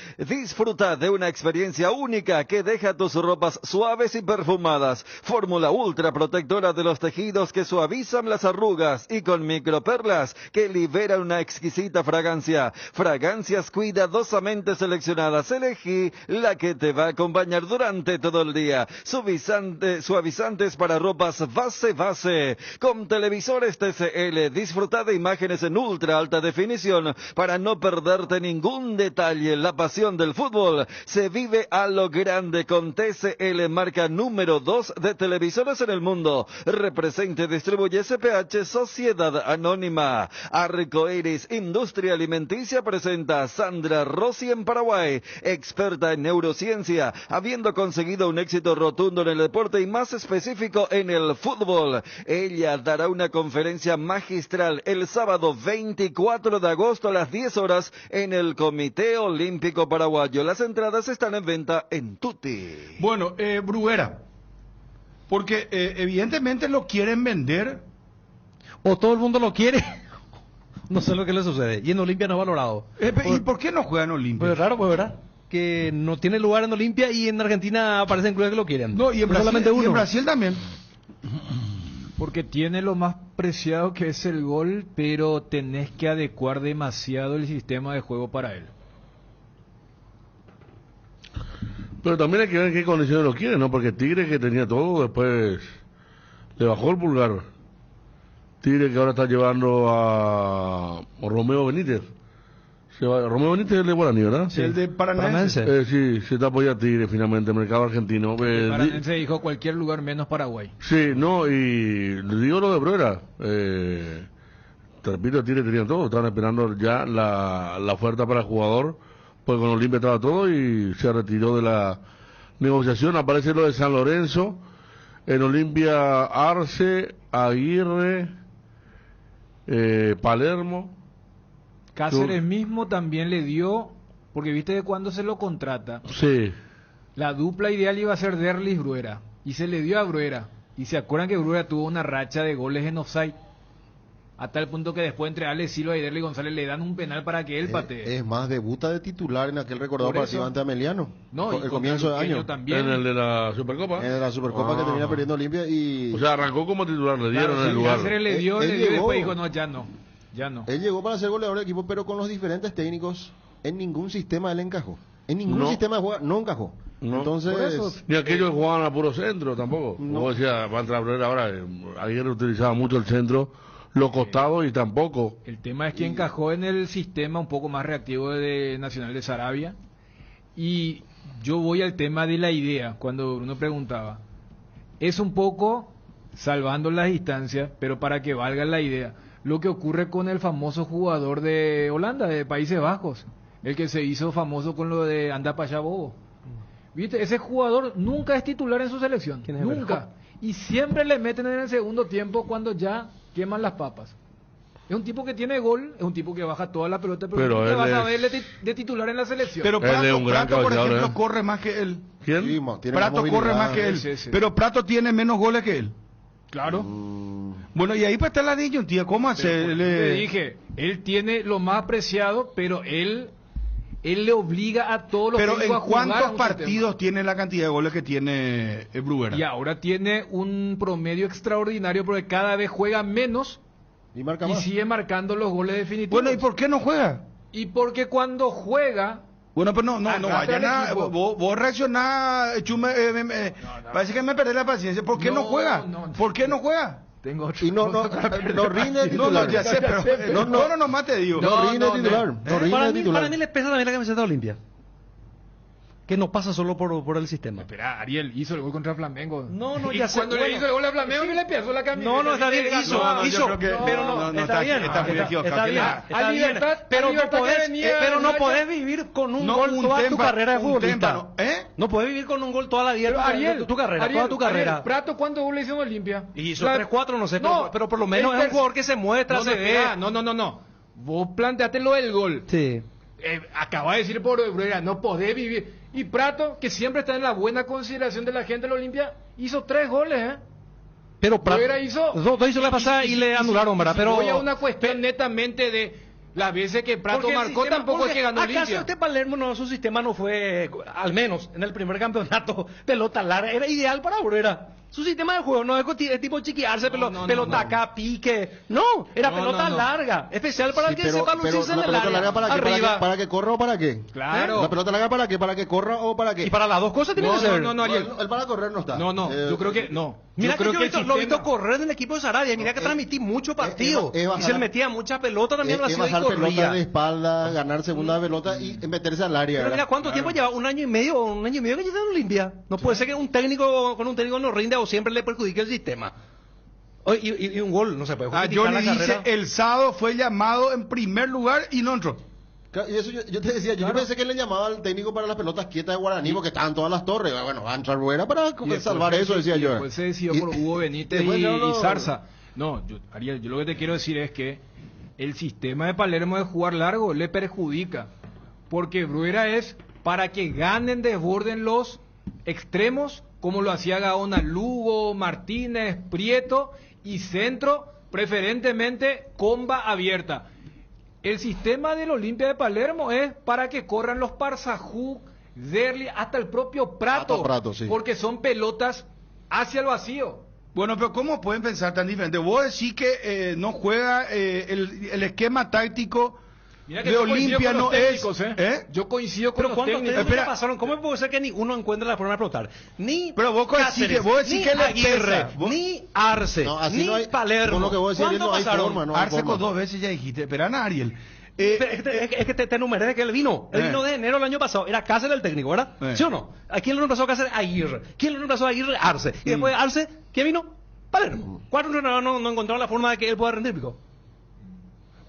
Disfruta de una experiencia única que deja tus ropas suaves y perfumadas. Fórmula ultra protectora de los tejidos que suavizan las arrugas y con microperlas que liberan una exquisita fragancia. Fragancias cuidadosamente seleccionadas. Elegí la que te va a acompañar durante todo el día. Suavizantes para ropas base. Con televisores TCL. Disfruta de imágenes en ultra alta definición para no perderte ningún detalle. La pasión del fútbol se vive a lo grande con TCL, marca número 2 de televisores en el mundo. Representa y distribuye SPH Sociedad Anónima. Arcoiris Industria Alimenticia presenta Sandra Rossi en Paraguay, experta en neurociencia, habiendo conseguido un éxito rotundo en el deporte y más específico en el fútbol. Ella dará una conferencia magistral el sábado 24 de agosto a las 10 horas en el Comité Olímpico Paraguayo. Las entradas están en venta en Tutti. Bueno, Bruguera, porque evidentemente lo quieren vender. O todo el mundo lo quiere, No sé lo que le sucede. Y en Olimpia no es valorado. ¿Y por qué no juega en Olimpia? Pues raro, pues, ¿verdad? Que no tiene lugar en Olimpia y en Argentina aparecen clubes que lo quieren. No, y en Brasil, solamente uno. y en Brasil también. Porque tiene lo más preciado que es el gol, pero tenés que adecuar demasiado el sistema de juego para él. Pero también hay que ver en qué condiciones lo quiere, ¿no? Porque Tigre, que tenía todo, después le bajó el pulgar. Tigre, que ahora está llevando a Romeo Benítez. Romeo Benítez es el de Guaraní, ¿verdad? Sí, el de Paranense. Sí, se está apoyando a Tigre finalmente, el mercado argentino. Paranense dijo cualquier lugar menos Paraguay. Sí, no, y le digo lo de Bruera. Te repito, Tigre tenían todo, estaban esperando ya la oferta para el jugador, pues con Olimpia estaba todo y se retiró de la negociación. Aparece lo de San Lorenzo, en Olimpia Arce, Aguirre, Palermo. Cáceres mismo también le dio, porque viste de cuando se lo contrata. Sí. La dupla ideal iba a ser Derlis Bruera, y se le dio a Bruera. Y se acuerdan que Bruera tuvo una racha de goles en offside, a tal punto que después entre Alex Silva y Derlis González le dan un penal para que él patee. Es más, debuta de titular en aquel recordado partido ante Ameliano. No, el comienzo de año. También. En el de la Supercopa. En el de la Supercopa que termina perdiendo Olimpia y... O sea, arrancó como titular, le dieron el lugar. Cáceres le dio, Él y después dijo, no, ya no. Ya no. Él llegó para ser goleador del equipo, pero con los diferentes técnicos, en ningún sistema él encajó. En ningún sistema de juego no encajó. No. Entonces... Ni aquellos que jugaban a puro centro tampoco. Como decía, va a entrar ahora, ayer utilizaba mucho el centro, los costados y tampoco. El tema es que encajó en el sistema un poco más reactivo de Nacional de Sarabia. Y yo voy al tema de la idea, cuando Bruno preguntaba. Es un poco salvando las distancias, pero para que valga la idea. Lo que ocurre con el famoso jugador de Holanda, de Países Bajos, el que se hizo famoso con lo de anda pa' allá bobo. ¿Viste? Ese jugador nunca es titular en su selección, nunca. Y siempre le meten en el segundo tiempo cuando ya queman las papas. Es un tipo que tiene gol, es un tipo que baja toda la pelota, pero nunca vas a verle de titular en la selección. Pero Prato, por ejemplo, corre más que él. ¿Quién? Sí, Prato corre más que él. Sí. Pero Prato tiene menos goles que él. Claro. Bueno, y ahí pues está la disyuntiva. ¿Cómo hacerle? Te dije, él tiene lo más apreciado, pero él le obliga a todos los Pero técnicos ¿en a jugar cuántos a un partidos sistema. tiene la cantidad de goles que tiene Bruguera? Y ahora tiene un promedio extraordinario porque cada vez juega menos y marca más. Sigue marcando los goles definitivos. Bueno, ¿y por qué no juega? Y porque cuando juega... Bueno, pues no vayan a... Vos reaccionás, Chume, parece que me perdí la paciencia. ¿Por qué no juega? ¿Por qué no juega? Tengo otro. Y no rinde titular. No, ya sé, pero... No, nomás te digo. No rinde titular. No rinde titular. Para mí le pesa también la camiseta de Olimpia. Que no pasa solo por el sistema. Espera, Ariel hizo el gol contra Flamengo. No, y ya sé. cuando le hizo el gol a Flamengo, que le pisó la camiseta. No, está bien, hizo. Pero no, está bien. Está bien. Pero no podés vivir con un gol toda tu carrera de futbolista. No podés vivir con un gol toda la vida de tu carrera, toda tu carrera. Prato, ¿cuántos goles hizo en Olimpia? Hizo 3-4, no sé, pero por lo menos es un jugador que se muestra, se ve. No. Vos planteaste lo del gol. Sí. Acaba de decir por Bruguera, no podés vivir. Y Prato, que siempre está en la buena consideración de la gente de la Olimpia, hizo 3 goles, Pero Prato hizo la pasada y le anularon, ¿verdad? Pero voy a una cuestión netamente de las veces que Prato marcó, tampoco es que ganó Olimpia. ¿Acaso este Palermo su sistema no fue, al menos en el primer campeonato, pelota larga? Era ideal para Bruguera. Su sistema de juego no es tipo chiquearse, pelota acá, pique. No, era pelota larga. Especial para el que sepa lucirse en el área. ¿Para que corra o para qué? Claro. ¿La pelota larga para qué? ¿Para que corra o para qué? Y para las dos cosas tiene que ser. No, Ariel. El para correr no está. Yo creo que no. Mira que yo lo he visto correr en el equipo de Sarabia. Mira que transmití mucho partido. Y se le metía mucha pelota también a la ciudad y bajar corría. pelota de espalda, ganar segunda pelota y meterse al área. Pero mira, ¿cuánto tiempo lleva? ¿Un año y medio que ya está en Olimpia? No puede ser que un técnico no rinde o siempre le perjudique el sistema. Y un gol, no se puede justificar Johnny la carrera. dice, el sábado fue llamado en primer lugar y no entró. Y eso yo te decía, yo pensé que le llamaba al técnico para las pelotas quietas de Guaraní porque estaban todas las torres. Bueno, va a entrar Bruguera para salvar eso, decía yo. Después se decidió por Hugo Benítez y Zarza. No, Ariel, yo lo que te quiero decir es que el sistema de Palermo de jugar largo le perjudica. Porque Bruguera es para que ganen, desborden los extremos, como lo hacía Gaona, Lugo, Martínez, Prieto, y centro, preferentemente comba abierta. El sistema del Olimpia de Palermo es para que corran los Parzahú, Derli, hasta el propio Prato, sí. Porque son pelotas hacia el vacío. Bueno, pero ¿cómo pueden pensar tan diferente? Vos decís que no juega el esquema táctico Mira que de yo coincido Olimpia, con los no técnicos, es... Yo coincido con Pero los ¿cuántos técnicos. técnicos Espera. pasaron? ¿Cómo puede ser que ni uno encuentre la forma de explotar? Ni Pero vos Cáceres, vos decís ni que le Aguirre, pesa. Vos- ni Arce, No, así ni no hay- Palermo. con lo que vos decís, ¿Cuántos no hay pasaron? forma, no hay Arce forma. con 2 veces ya dijiste, espera, Ariel. Es que te enumeré que él vino. Él vino de enero del año pasado. Era Cáceres el técnico, ¿verdad? ¿Sí o no? ¿A quién le reemplazó a Cáceres? Aguirre. ¿Quién le reemplazó a Aguirre? Arce. Y después de Arce, ¿quién vino? Palermo. ¿Cuatro entrenadores no encontraron la forma de que él pueda rendir, pico?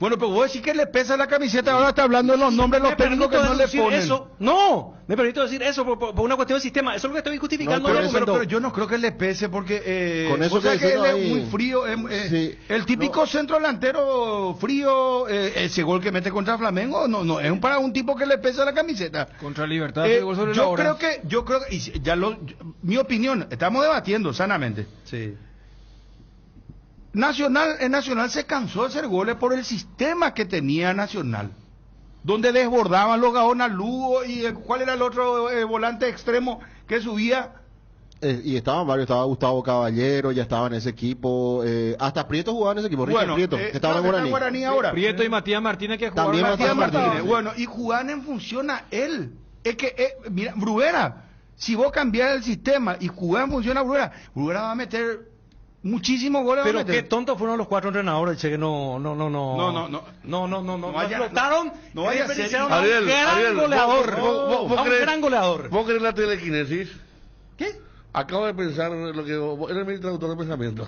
Bueno, pero vos decís que le pesa la camiseta, ahora está hablando de los nombres de los técnicos que no le deducir ponen. eso. No, me permito decir eso por una cuestión de sistema. Eso es lo que estoy justificando No, en el pero momento. yo no creo que le pese porque Con eso vos sabés que que él decís, es no hay- muy frío, Sí. el típico centro delantero frío, ese gol que mete contra Flamengo no es para un tipo que le pesa la camiseta. Contra Libertad, pegó sobre la yo hora. creo que y mi opinión, estamos debatiendo sanamente. Sí. Nacional se cansó de hacer goles por el sistema que tenía Nacional, donde desbordaban los Gaona Lugo y ¿cuál era el otro volante extremo que subía? Y estaban varios, estaba Gustavo Caballero, ya estaba en ese equipo, hasta Prieto jugaba en ese equipo, Richard Bueno, Prieto, que estaba en está en Guaraní. Guaraní ahora. Prieto y Matías Martínez que jugaron. También Matías Matías Martínez. Martínez. Bueno, y jugaban en función a él. Es que, mira, Bruguera, si vos cambias el sistema y jugás en función a Bruguera va a meter muchísimos goles. Pero va a meter. qué tontos fueron los cuatro entrenadores, che, que no explotaron, no vaya a ser. desperdiciaron a un Ariel, gran Ariel, goleador. vos A un crees- gran goleador. ¿Vos crees la telequinesis? ¿Qué? Acabo de pensar lo que eres mi traductor de pensamiento.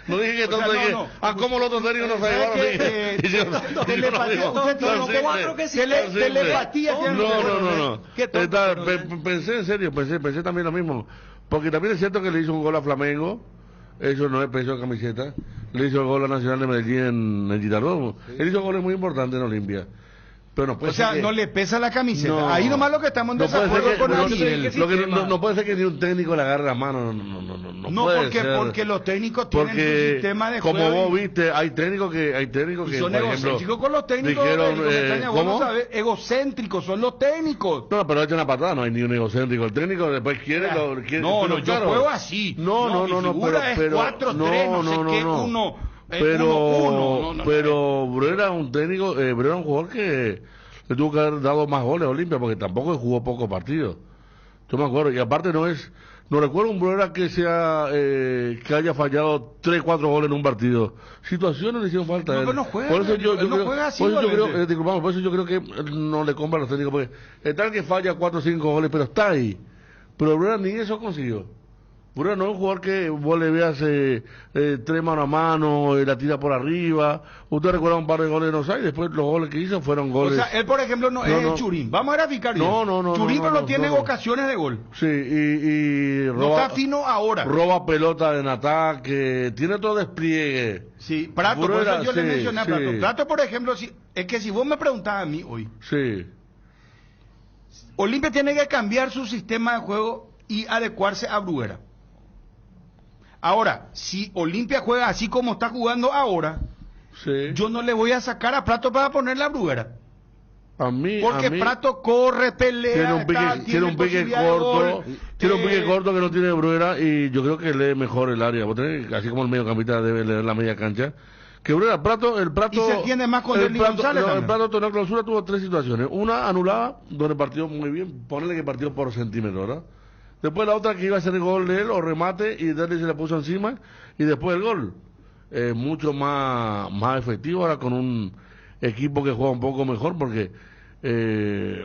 No dije que O sea, tonto, dije, no. ¿cómo los tontos no se ¿Sabes qué? llevaron? Telepatía, usted tiene Tan simple, cuatro que sí, tan simple. telepatía tiene. No. Qué tonto, Está- pero- Pensé en serio, pensé también lo mismo. Porque también es cierto que le hizo un gol a Flamengo. Eso no es peso de camiseta. Le hizo el gol a Nacional de Medellín en el Girardot. Él hizo goles muy importantes en Olimpia. Pero no puede O sea, ser que- no le pesa la camiseta. No. Ahí nomás lo que estamos en No puede desacuerdo ser que- con no, Ariel. lo que no puede ser que ni un técnico le agarre la mano. No puede porque, ser. porque los técnicos tienen su sistema de como juego. vos viste, hay técnicos que Y son por ejemplo, egocéntricos con los técnicos. dijeron, Federico, me extraña, vos no ¿cómo? sabés, egocéntricos son los técnicos. No, pero echa una patada, no hay ni un egocéntrico. El técnico después quiere quiere. No, pero yo claro. juego así. No, mi figura es 4-3, no sé qué, uno. Pero Bruera era un técnico, Bruera era un jugador que le tuvo que haber dado más goles a Olimpia porque tampoco jugó pocos partidos. Yo me acuerdo, y aparte no recuerdo un Bruera que que haya fallado 3-4 goles en un partido. Situaciones le hicieron falta a él. pero no juega, por eso yo él no creo, juega así, por eso yo creo, igualmente. disculpame, por eso yo creo que no le compra a los técnicos porque es tal que falla 4 o 5 goles, pero está ahí. Pero Bruera ni eso consiguió. Bruera no es un jugador que vos le veas 3 mano a mano, la tira por arriba. Usted recuerda un par de goles de Nosai, después los goles que hizo fueron O goles. sea, él, por ejemplo, no es el Churín. Vamos a graficar bien. Churín no tiene ocasiones de gol. Sí, y No roba, está fino ahora. roba pelota en ataque, tiene todo despliegue. Sí, Prato, por Bruera, eso yo le sí, mencioné a sí. Prato. Prato, por ejemplo, es que si vos me preguntabas a mí hoy, Sí, Olimpia tiene que cambiar su sistema de juego y adecuarse a Bruguera. Ahora, si Olimpia juega así como está jugando ahora, sí. yo no le voy a sacar a Prato para ponerle a Bruguera. A mí, Porque Prato corre, pelea, tiene un pique, tiene un pique posibilidad de corto, gol. tiene un pique corto que no tiene Bruera y yo creo que lee mejor el área. Vos tenés, así como el mediocampista debe leer la media cancha. Que Bruera, el Prato. Y se entiende más con el Derli Prato, González no, el también. Prato en la clausura tuvo 3 situaciones. Una anulada, donde partió muy bien, ponele que partió por centímetros, ¿verdad? Después la otra que iba a ser el gol de él o remate y Derli se le puso encima y después el gol. Mucho más efectivo ahora con un equipo que juega un poco mejor porque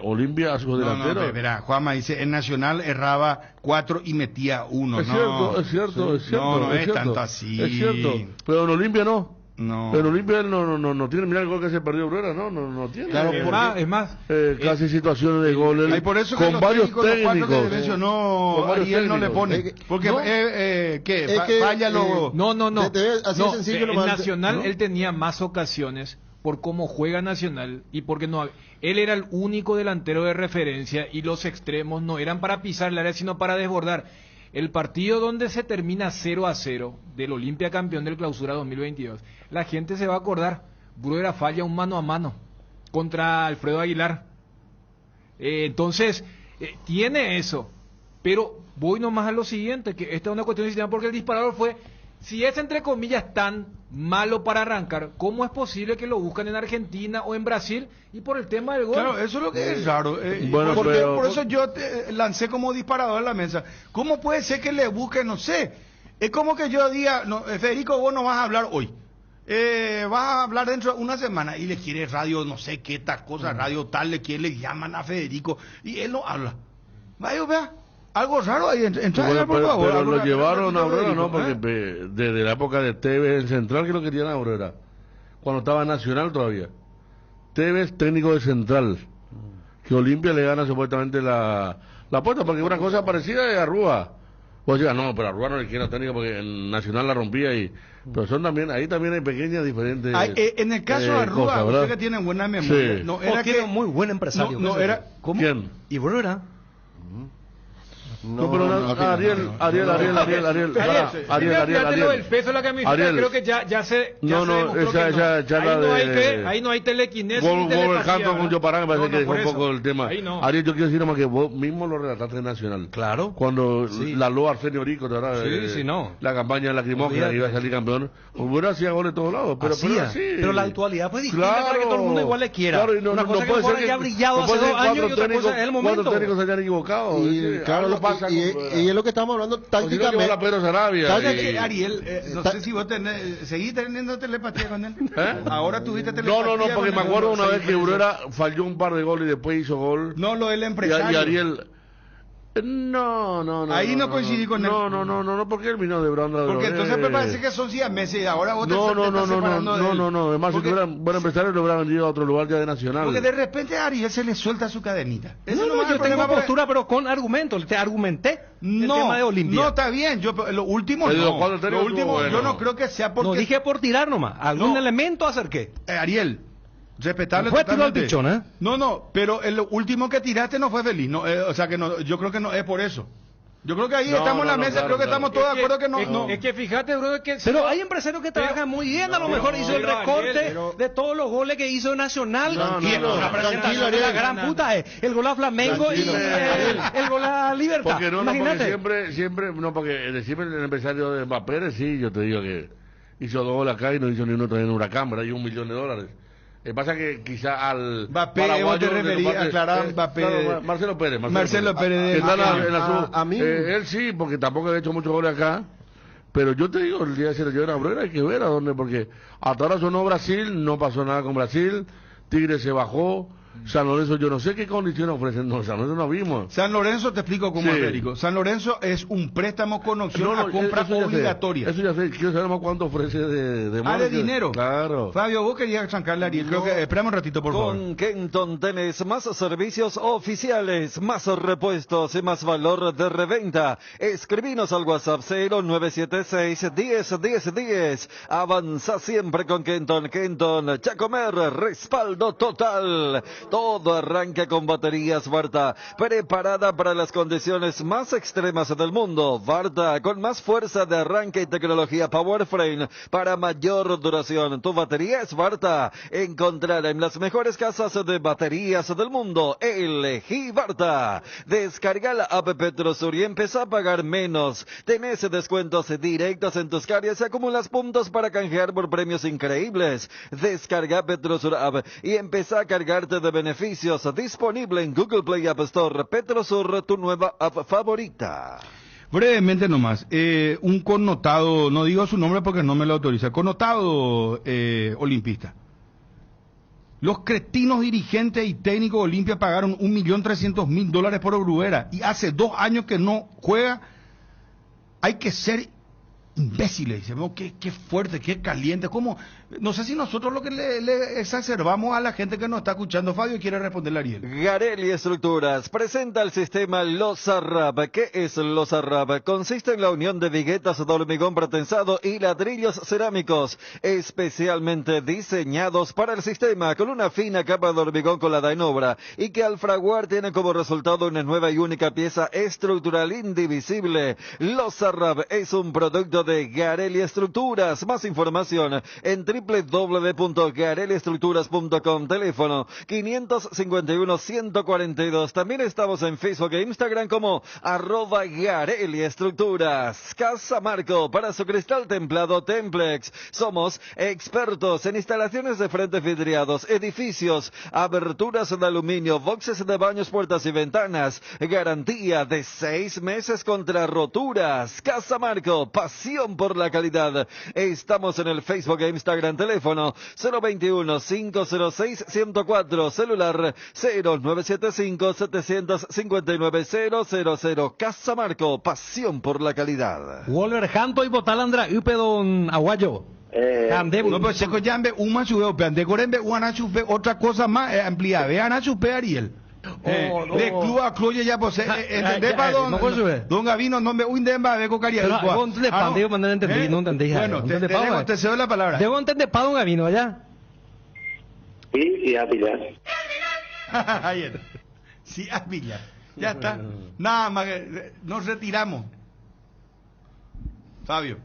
Olimpia a sus delanteros. Verá, Juanma dice, el Nacional erraba 4 y metía 1. Es cierto. No es cierto. tanto así. Es cierto. Pero en Olimpia no. No. En Olimpia no tiene, mira el gol que se perdió Bruera, no tiene. Claro, Es más, casi situaciones de goles Y por eso que con los varios técnicos, los cuatro que técnicos. mencionó, Con varios Ariel no le técnicos. pone. Porque, No. ¿qué? Es que, Falla lo... no. Así de sencillo el nomás, Nacional, ¿no? él tenía más ocasiones por cómo juega Nacional y porque no él era el único delantero de referencia y los extremos no eran para pisar el área sino para desbordar. El partido donde se termina 0-0 del Olimpia campeón del Clausura 2022, la gente se va a acordar Bruera falla un mano a mano contra Alfredo Aguilar. Entonces, tiene eso. Pero voy nomás a lo siguiente, que esta es una cuestión de sistema, porque el disparador fue, si es entre comillas tan malo para arrancar, ¿cómo es posible que lo buscan en Argentina o en Brasil? Y por el tema del gol. Claro, eso es lo que es raro. Bueno, pero- por eso yo lancé como disparador en la mesa. ¿Cómo puede ser que le busquen? No sé. Es como que yo diga, no, Federico, vos no vas a hablar hoy. Vas a hablar dentro de una semana y le quiere radio, no sé qué tal cosa, radio tal, le llaman a Federico y él no habla. Vaya, vea. Algo raro ahí, entra Bueno, por favor. pero algo lo raro, llevaron a Federico, Aurora, ¿no? Porque desde la época de Tevez en Central, que lo querían a Aurora. Cuando estaba Nacional todavía. Tevez, técnico de Central. Que Olimpia le gana supuestamente la apuesta, porque una cosa parecida es Arrúa. O sea, no, pero Arrúa no le quiere a técnico porque en Nacional la rompía y... Pero son también, ahí también hay pequeñas diferentes... en el caso de Arrúa, cosas, usted ¿verdad? que tiene buena memoria, Sí. no era tiene que... un muy buen empresario. No, era... ¿Cómo? ¿Quién? Y Bruera. No, pero Ariel. Fíjate lo del peso de la camiseta, Ariel. creo que ya se No, demostró que esa charla ahí no hay telequinesis ni telepatía, Wolverhampton con ¿verdad? Yoparán, me parece que por fue un eso. poco el tema. Ahí no. Ariel, yo quiero decir nomás que vos mismo lo relataste en Nacional. Claro. Cuando Sí. la loa Arsenio Rico, ¿verdad? Sí, no. La campaña de Lacrimógena, que iba a salir campeón. Hubiera hacía goles de todos lados, pero Hacía, así. pero la actualidad fue distinta Claro. para que todo el mundo igual le quiera. Claro, y no, Una no cosa que puede fuera ser que ha brillado no hace puede ser 2 años y cuatro otra cosa técnicos- es el momento. cuatro técnicos se hayan equivocado. Y claro, algo pasa con- y es lo que estamos hablando O si no, llevó tácticamente. la Pedro Sarabia. Tácticamente, y- Ariel, no sé si vos seguís teniendo telepatía con él. Ahora tuviste telepatía. No, porque con me él. acuerdo una Sí, vez que Urera falló un par de goles y después hizo gol. No, lo del Y empresario. Ariel... No. Ahí no coincidí con él. No, porque él vino de Branda. Porque entonces me parece que son siameses y ahora vos te estás separando de él. No. Además, Porque- si fueran buen empresario, lo hubieran vendido a otro lugar ya de Nacional. Porque de repente a Ariel se le suelta su cadenita. Ese No, nomás es yo el problema, tengo postura, pero con argumentos. Te argumenté el tema de Olimpia. No, está bien. Yo, lo último El de los no. cuatro técnicos Lo último, estuvo yo bueno. no creo que sea porque... No dije por tirar nomás. Algún No. elemento acerqué. Ariel, respetable No fue tiro al totalmente. pichón, ¿eh? No, pero el último que tiraste no fue feliz. No, o sea que no, yo creo que no es por eso. Yo creo que ahí No, estamos en la no, mesa, claro, creo que claro. estamos todos de acuerdo que no. Es que fíjate, bro, que... Pero hay empresarios que trabajan muy bien. A lo mejor hizo el pero, recorte Ariel, de todos los goles que hizo Nacional. No, y no, la no, presentación tranquilo, de la Ariel. gran puta es el gol a Flamengo Tranquilo, y el gol a Libertad. Porque porque Imagínate. siempre, porque siempre el empresario de Mbappé, sí, yo te digo que hizo 2 goles acá y no hizo ni uno todavía en Huracán, ¿verdad? Y $1 millón. Pasa que quizá al Mbappé, paraguayo vos te de referís, parte- aclarar, Mbappé. claro, Marcelo Pérez. Marcelo Pérez de- Que está en la a- sub. a mí- Él sí, porque tampoco ha hecho muchos goles acá. Pero yo te digo, el día que se le lleven a Abrera hay que ver a dónde, porque hasta ahora sonó Brasil, no pasó nada con Brasil, Tigre se bajó, San Lorenzo yo no sé qué condiciones ofrecen, no, San Lorenzo no vimos. San Lorenzo, te explico cómo Sí. es, Federico. San Lorenzo es un préstamo con opción a eso compra ya sé, obligatoria. Eso ya sé, quiero saber más cuánto ofrece de De dinero. Claro. Fabio, vos querías trancarle a Ariel. Creo que, esperame un ratito, por favor. Con Kenton tenés más servicios oficiales, más repuestos y más valor de reventa. Escribinos al WhatsApp 0976-101010. Avanza siempre con Kenton. Kenton, Chacomer, respaldo total. Todo arranca con baterías Varta, preparada para las condiciones más extremas del mundo. Varta, con más fuerza de arranque y tecnología Powerframe para mayor duración. Tu batería es Varta. Encontrarla en las mejores casas de baterías del mundo. Elegí Varta. Descarga la app Petrosur y empezá a pagar menos. Tenés descuentos directos en tus cargas y acumulas puntos para canjear por premios increíbles. Descarga Petrosur app y empezá a cargarte de beneficios. Disponible en Google Play App Store. Petrosur, tu nueva app favorita. Brevemente nomás, un connotado, no digo su nombre porque no me lo autoriza, connotado olimpista. Los cretinos dirigentes y técnicos de Olimpia pagaron $1.300.000 por Bruera y hace 2 años que no juega. Hay que ser imbéciles, dice, "No, qué fuerte, qué caliente, ¿cómo?". No sé si nosotros lo que le exacerbamos a la gente que nos está escuchando. Fabio quiere responderle a Ariel. Garelli Estructuras presenta el sistema Losarrap. ¿Qué es Losarrap? Consiste en la unión de viguetas de hormigón pretensado y ladrillos cerámicos, especialmente diseñados para el sistema, con una fina capa de hormigón colada en obra, y que al fraguar tiene como resultado una nueva y única pieza estructural indivisible. Losarrap es un producto oficio de Garelli Estructuras. Más información en www.garelliestructuras.com. Teléfono 551-142. También estamos en Facebook e Instagram como @Garelli Estructuras. Casa Marco, para su cristal templado Templex. Somos expertos en instalaciones de frentes vidriados, edificios, aberturas de aluminio, boxes de baños, puertas y ventanas. Garantía de 6 meses contra roturas. Casa Marco, pasión por la calidad. Estamos en el Facebook e Instagram. Teléfono 021-506-104. Celular 0975-759-000. Casa Marco, pasión por la calidad. Wolverhampton y Botalandra, Upedon Aguayo. No, pero se coyambe una chube, de corembe una chube, otra cosa más ampliada. Vean a chube Ariel. De club a club ya pues entendé para don Gavino no me un demba de cocaría. No entendí. Bueno, te cedo la palabra. Debo entender para don Gavino allá. Sí, a pillar. Ayer. Sí, a pillar. Ya está. Nada más, nos retiramos. Fabio.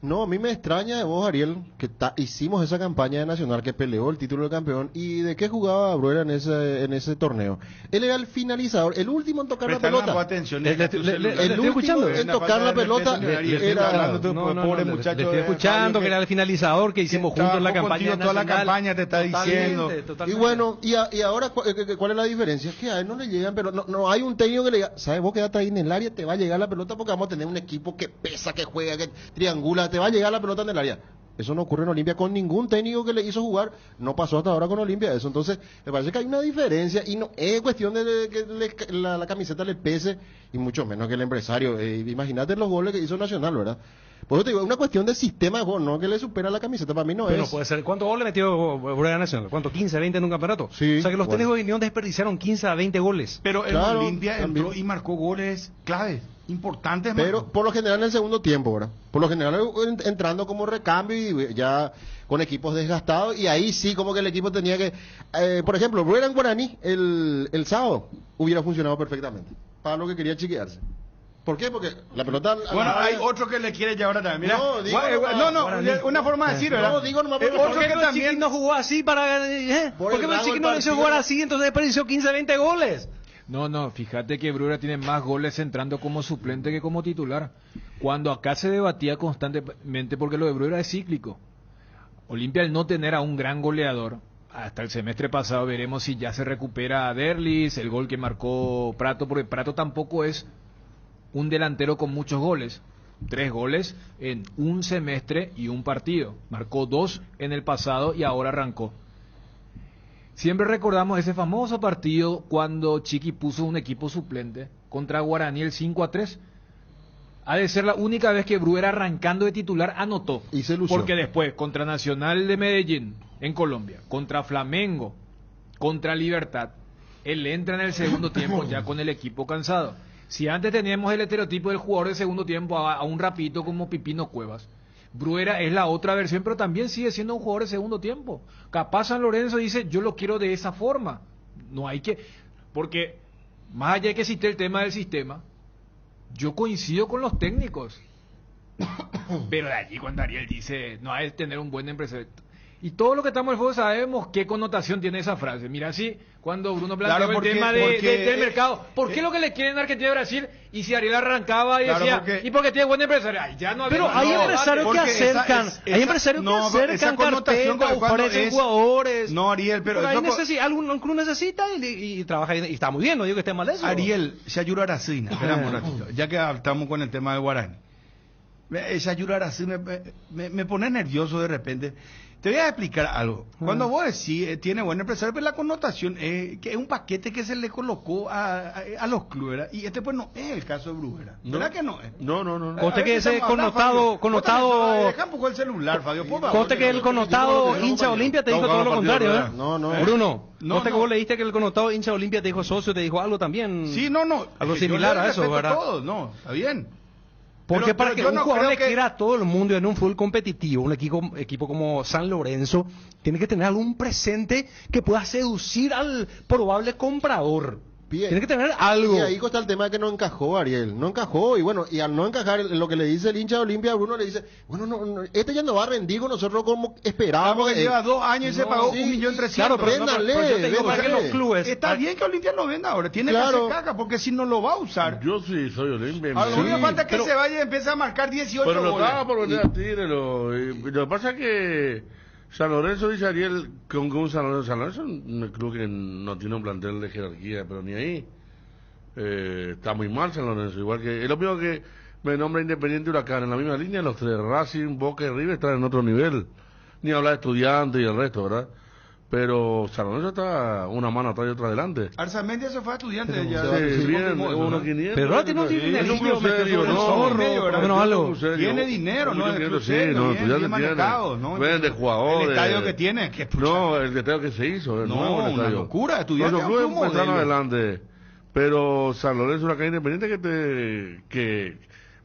No, a mí me extraña de vos, Ariel, que hicimos esa campaña de Nacional que peleó el título de campeón. ¿Y de qué jugaba Bruera en ese torneo? Él era el finalizador, el último en tocar la pelota. Atención, el último en tocar la pelota era... Pobre muchacho. Le estoy escuchando que era el finalizador que hicimos juntos en la campaña toda la campaña te está diciendo. Y bueno, y ahora, ¿cuál es la diferencia? Que a él no le llegan, pero no hay un técnico que le diga, ¿sabes vos quedate ahí en el área? Te va a llegar la pelota porque vamos a tener un equipo que pesa, que juega, que triangula, te va a llegar la pelota en el área. Eso no ocurre en Olimpia con ningún técnico que le hizo jugar, no pasó hasta ahora con Olimpia eso. Entonces, me parece que hay una diferencia y no es cuestión de que la camiseta le pese y mucho menos que el empresario. Imagínate los goles que hizo Nacional, ¿verdad? Por eso te digo, es una cuestión de sistema de juego, no que le supera la camiseta, para mí no pero es. Puede ser, ¿cuántos goles metió Bruera Nacional? ¿Cuánto? 15, 20 en un campeonato. Sí, o sea que los técnicos de Unión desperdiciaron 15 a 20 goles. Pero en Olimpia entró y marcó goles claves, importantes. Pero por lo general en el segundo tiempo, ¿verdad? Por lo general entrando como recambio y ya con equipos desgastados y ahí sí como que el equipo tenía que... por ejemplo, Bruera en Guaraní el sábado hubiera funcionado perfectamente para lo que quería chiquearse. ¿Por qué? Porque la pelota... Bueno, hay otro que le quiere llevar también. Mira, una forma de decir, ¿verdad? No, digo nomás otro que también no jugó así para... ¿Por qué el Chiqui no le hizo jugar así, entonces desperdició 15, 20 goles? No, fíjate que Bruera tiene más goles entrando como suplente que como titular. Cuando acá se debatía constantemente, porque lo de Bruera es cíclico. Olimpia, al no tener a un gran goleador, hasta el semestre pasado veremos si ya se recupera a Derlis, el gol que marcó Prato, porque Prato tampoco es un delantero con muchos goles. 3 goles en un semestre y un partido. Marcó 2 en el pasado y ahora arrancó. Siempre recordamos ese famoso partido cuando Chiqui puso un equipo suplente contra Guaraní el 5-3. Ha de ser la única vez que Bruera arrancando de titular anotó. Y se lució. Porque después, contra Nacional de Medellín, en Colombia, contra Flamengo, contra Libertad, él entra en el segundo tiempo ya con el equipo cansado. Si antes teníamos el estereotipo del jugador de segundo tiempo a un rapidito como Pipino Cuevas, Bruera es la otra versión, pero también sigue siendo un jugador de segundo tiempo. Capaz San Lorenzo dice, yo lo quiero de esa forma. No hay que... Porque, más allá de que existe el tema del sistema, yo coincido con los técnicos. Pero de allí cuando Ariel dice, no hay que tener un buen empresario. Y todo lo que estamos en el juego sabemos qué connotación tiene esa frase. Mira, así, cuando Bruno planteó el tema del mercado, ¿por qué lo que le quieren en Argentina y Brasil? Y si Ariel arrancaba y decía, ¿y porque tiene buen empresario? Ay, ya no había. Pero hay empresarios que acercan, hay empresarios que acercan carpetas, ofrecen jugadores. No, Ariel, pero algún club necesita y trabaja y está muy bien, no digo que esté mal eso. Ariel, Sayuro Aracena, esperamos un ratito, ya que estamos con el tema de Guaraní. Sayuro Aracena me pone nervioso de repente. Te voy a explicar algo. Cuando vos decís tiene buen empresario, pues la connotación es que es un paquete que se le colocó a los clubes, ¿verdad? Y pues no es el caso de Bruera. ¿Verdad que no es? No. Conste que ese connotado... Deja un poco el celular, Fabio. Conste que el connotado hincha Olimpia te dijo todo lo contrario, ¿eh? No. Bruno, conste que vos leíste que el connotado hincha Olimpia te dijo socio, te dijo algo también... Sí, no. Algo similar a eso, ¿verdad? No, está bien. Porque para que un jugador le quiera a todo el mundo en un fútbol competitivo, un equipo como San Lorenzo, tiene que tener algún presente que pueda seducir al probable comprador. Tiene que tener algo. Y ahí está el tema de que no encajó, Ariel. No encajó. Y bueno, y al no encajar, lo que le dice el hincha de Olimpia, Bruno le dice, bueno, no, este ya no va a rendir con nosotros como esperábamos. Porque lleva 2 años y se pagó 1.300.000. Claro, pero véndale, yo te digo para que los clubes... Está bien que Olimpia lo venda ahora. Tiene que hacer caca, porque si no lo va a usar. Yo sí soy Olimpia. A lo único falta es que se vaya y empiece a marcar 18 pero goles. Pero lo estaba por vender a Tigre. Lo que pasa es que San Lorenzo, dice Ariel, con un San Lorenzo es un club que no tiene un plantel de jerarquía, pero ni ahí. Está muy mal San Lorenzo, igual que es lo mismo que me nombra Independiente y Huracán, en la misma línea los tres, Racing, Boca y River están en otro nivel, ni hablar de Estudiantes y el resto, ¿verdad? Pero San Lorenzo está una mano atrás y otra adelante. Arzamendia se fue a Estudiantes ya. Sí, bien, unos 500. Pero ahora tiene un dinerillo, tiene dinero, ¿no? Bien manejado, ¿no? Vende jugadores. El estadio que tiene. No, el estadio que se hizo. No, una locura. Estudiantes es un modelo adelante. Pero San Lorenzo, una calle Independiente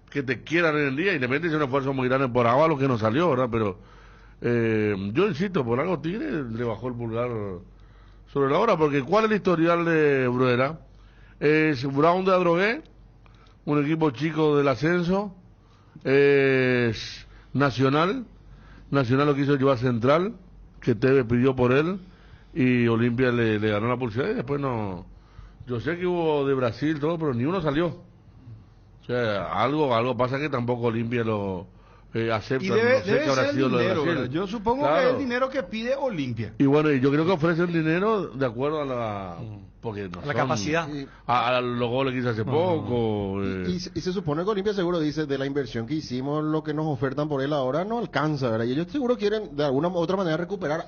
que te quieran en el día, Independiente es un esfuerzo muy grande por ahora lo que no salió, ¿verdad? Pero yo insisto, por algo Tigre le bajó el pulgar sobre la hora, porque ¿cuál es el historial de Bruera? Es Brown de Adrogué, un equipo chico del ascenso, es Nacional lo quiso llevar Central, que Tevez pidió por él, y Olimpia le ganó la pulsera y después no... Yo sé que hubo de Brasil todo, pero ni uno salió. O sea, algo pasa que tampoco Olimpia lo acepta. Y debe, no sé qué habrá sido lo de dinero, Brasil. yo supongo que es el dinero que pide Olimpia. Y bueno, yo creo que ofrecen dinero de acuerdo a la... Porque no a la capacidad. A los goles que hizo hace poco. Y se supone que Olimpia seguro dice, de la inversión que hicimos, lo que nos ofertan por él ahora no alcanza, ¿verdad? Y ellos seguro quieren de alguna u otra manera recuperar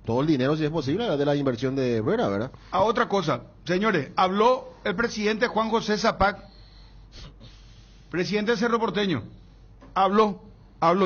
todo el dinero, si es posible, de la inversión de Bruera, ¿verdad? A otra cosa, señores, habló el presidente Juan José Zapac, presidente de Cerro Porteño, habló,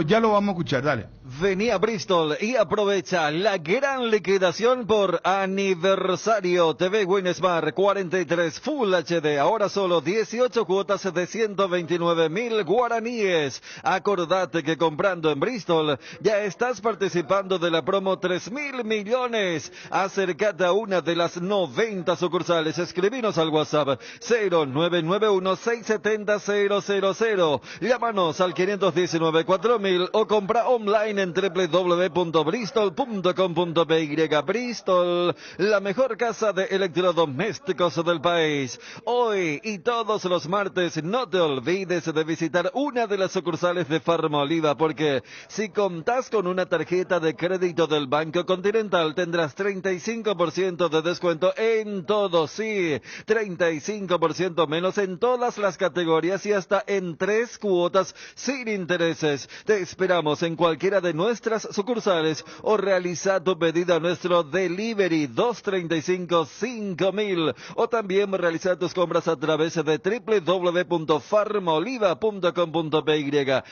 ya lo vamos a escuchar, dale. Vení a Bristol y aprovecha la gran liquidación por aniversario. TV Winsmart 43 Full HD, ahora solo 18 cuotas de 129.000 guaraníes. Acordate que comprando en Bristol ya estás participando de la promo 3.000 millones. Acércate a una de las 90 sucursales. Escribinos al WhatsApp 0991-670-000. Llámanos al 519-4000 o compra online en www.bristol.com.py. Bristol, la mejor casa de electrodomésticos del país. Hoy y todos los martes no te olvides de visitar una de las sucursales de Farmoliva, porque si contás con una tarjeta de crédito del Banco Continental tendrás 35% de descuento en todo, sí, 35% menos en todas las categorías y hasta en 3 cuotas sin intereses. Te esperamos en cualquiera de nuestras sucursales o realiza tu pedido a nuestro delivery 235-5000 o también realiza tus compras a través de www.farmoliva.com.py.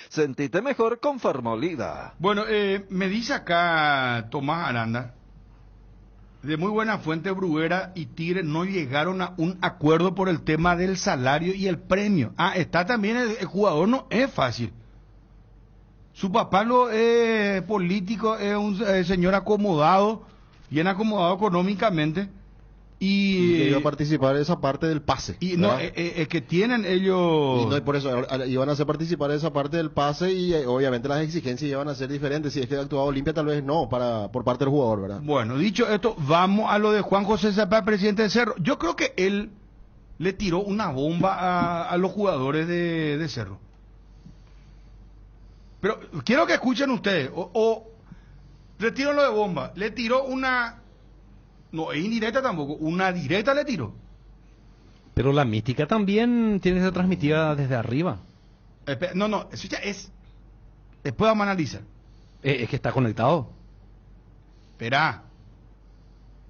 Sentite mejor con Farmoliva. Bueno, me dice acá Tomás Aranda, de muy buena fuente, Bruguera y Tigre no llegaron a un acuerdo por el tema del salario y el premio. Está también el jugador, no es fácil. Su papá es político, es un señor acomodado, bien acomodado económicamente. Y que iba a participar de esa parte del pase. Y no, es que tienen ellos... Y no, y por eso iban a hacer participar de esa parte del pase y obviamente las exigencias iban a ser diferentes. Si es que actuaba Olimpia, tal vez no, por parte del jugador, ¿verdad? Bueno, dicho esto, vamos a lo de Juan José Zapata, presidente de Cerro. Yo creo que él le tiró una bomba a los jugadores de Cerro. Pero quiero que escuchen ustedes, o retiro lo de bomba, le tiró una, no es indirecta tampoco, una directa le tiró. Pero la mística también tiene que ser transmitida desde arriba. No, eso ya es, después vamos a analizar. Es que está conectado. Espera,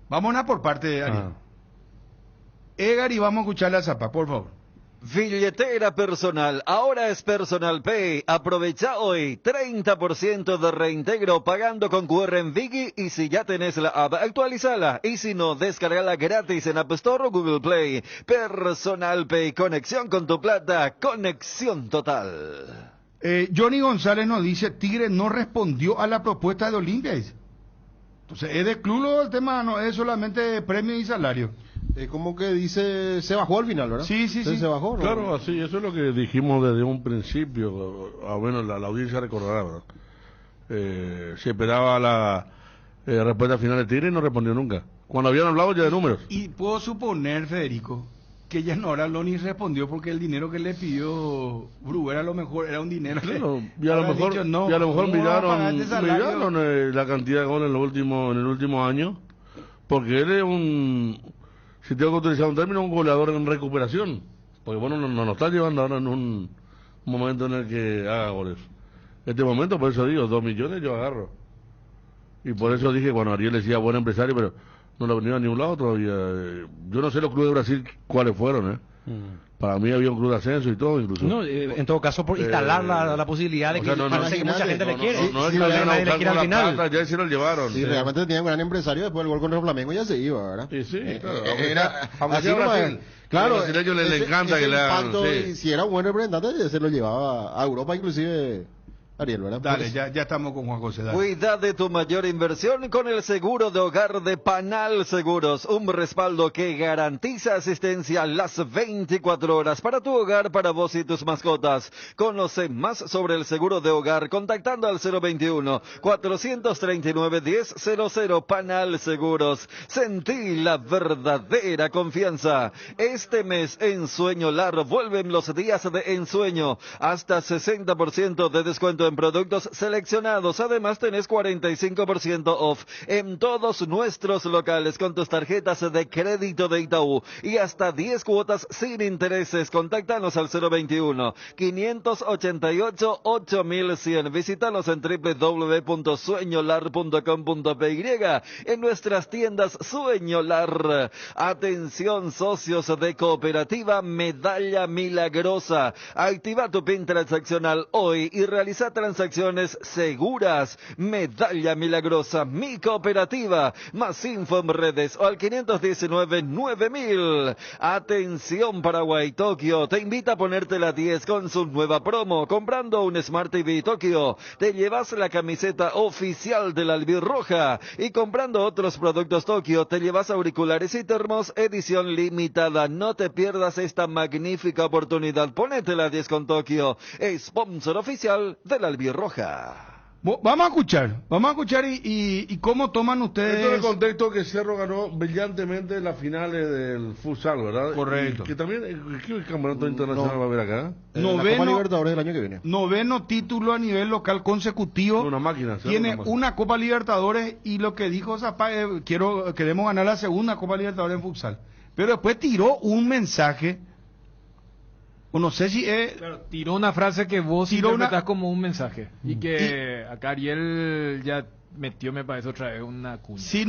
vámonos por parte de Ari. Edgar, y vamos a escucarle a Zapa, por favor. Billetera personal, ahora es Personal Pay. Aprovecha hoy 30% de reintegro pagando con QR en Vigi, y si ya tenés la app, actualizala, y si no, descargala gratis en App Store o Google Play. Personal Pay, conexión con tu plata, conexión total. Johnny González nos dice, Tigre no respondió a la propuesta de Olimpia, dice. Entonces, ¿es de club el tema? No es solamente premio y salario. Es como que dice, se bajó al final, ¿verdad? Sí. Se bajó, ¿no? Claro, así, eso es lo que dijimos desde un principio, a menos la audiencia recordará, ¿verdad? Se esperaba la respuesta final de Tigre y no respondió nunca. Cuando habían hablado ya de números. Y puedo suponer, Federico, que ya no habló ni respondió porque el dinero que le pidió Bruguera a lo mejor era un dinero claro, y a lo mejor, miraron la cantidad de goles en el último año, porque él es si tengo que utilizar un término, un goleador en recuperación, porque bueno, no nos está llevando ahora en un momento en el que haga goles. Este momento, por eso digo, 2 millones yo agarro. Y por eso dije, bueno, Ariel decía buen empresario, pero no lo ha venido a ningún lado todavía. Yo no sé los clubes de Brasil cuáles fueron, Para mí había un club de ascenso y todo, incluso. No, en todo caso, por instalar la posibilidad de que parece que mucha gente le quiere. No es que nadie le quiere al final. Ya se lo llevaron. Sí, realmente tenía un gran empresario, después del gol contra el Flamengo ya se iba, ¿verdad? Sí, claro. Así Brasil. Claro, a los brasileños les encanta que le hagan. Si era un buen representante, se lo llevaba a Europa, inclusive. Ariel, ¿verdad? Dale, ya estamos con Juan José. Dale. Cuida de tu mayor inversión con el seguro de hogar de Panal Seguros, un respaldo que garantiza asistencia las 24 horas para tu hogar, para vos y tus mascotas. Conoce más sobre el seguro de hogar contactando al 021-439-1000. Panal Seguros. Sentí la verdadera confianza. Este mes en Sueño Lar vuelven los días de ensueño, hasta 60% de descuento en productos seleccionados. Además tenés 45% off en todos nuestros locales con tus tarjetas de crédito de Itaú y hasta 10 cuotas sin intereses. Contáctanos al 021-588-8100. Visítanos en www.sueñolar.com.py, en nuestras tiendas Sueño Lar. Atención, socios de Cooperativa Medalla Milagrosa. Activa tu PIN transaccional hoy y realiza transacciones seguras. Medalla Milagrosa, mi cooperativa. Más info en redes o al 519-9000. Atención, Paraguay, Tokio te invita a ponerte la 10 con su nueva promo. Comprando un Smart TV Tokio, te llevas la camiseta oficial de la Albirroja, y comprando otros productos Tokio, te llevas auriculares y termos edición limitada. No te pierdas esta magnífica oportunidad. Ponete la 10 con Tokio, sponsor oficial de la Albirroja. Vamos a escuchar y cómo toman ustedes. Esto es el contexto que Cerro ganó brillantemente las finales del futsal, ¿verdad? Correcto. Y que también, ¿qué campeonato internacional va a haber acá? La Copa Libertadores del año que viene. Noveno título a nivel local consecutivo. Una máquina. Tiene una Copa Libertadores y lo que dijo Zapá, queremos ganar la segunda Copa Libertadores en futsal. Pero después tiró un mensaje. No sé si claro, tiró una frase que vos interpretás como un mensaje. Y que acá Ariel ya metió, me parece, otra vez una cuña. Sí,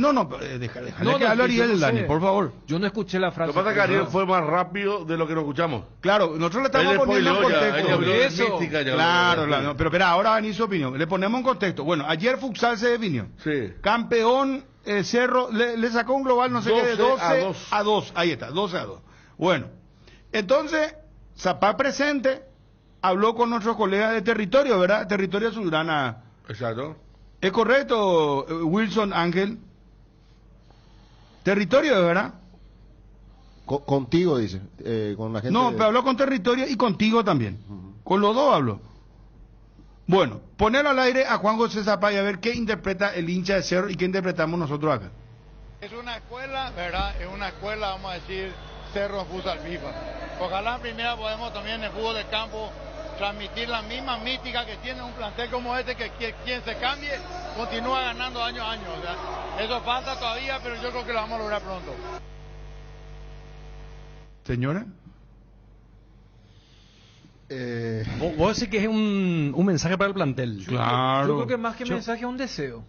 déjale que hable Ariel, Dani, por favor. Yo no escuché la frase. Lo que pasa es que Ariel fue más rápido de lo que nos escuchamos. Claro, nosotros le estamos poniendo en contexto. Eso. Claro, pero espera, ahora va a venir su opinión. Le ponemos en contexto. Bueno, ayer futsal se definió. Sí. Campeón, Cerro, le sacó un global, no sé qué, de 12 a 2. Ahí está, 12 a 2. Bueno, entonces Zapá presente habló con nuestros colegas de territorio, ¿verdad? Territorio Azulgrana. Exacto. ¿Es correcto, Wilson Ángel? Territorio, ¿verdad? Contigo, dice. Con la gente. No, pero habló con territorio y contigo también. Con los dos habló. Bueno, poner al aire a Juan José Zapá y a ver qué interpreta el hincha de Cerro y qué interpretamos nosotros acá. Es una escuela, ¿verdad? Es una escuela, vamos a decir, Cerro Futsal FIFA. Ojalá en primera podemos también en el fútbol de campo transmitir la misma mística que tiene un plantel como este, que quien se cambie continúa ganando año a año. O sea, eso falta todavía, pero yo creo que lo vamos a lograr pronto. Señora. Vos decís que es un mensaje para el plantel. Claro. Yo creo que más que mensaje es un deseo.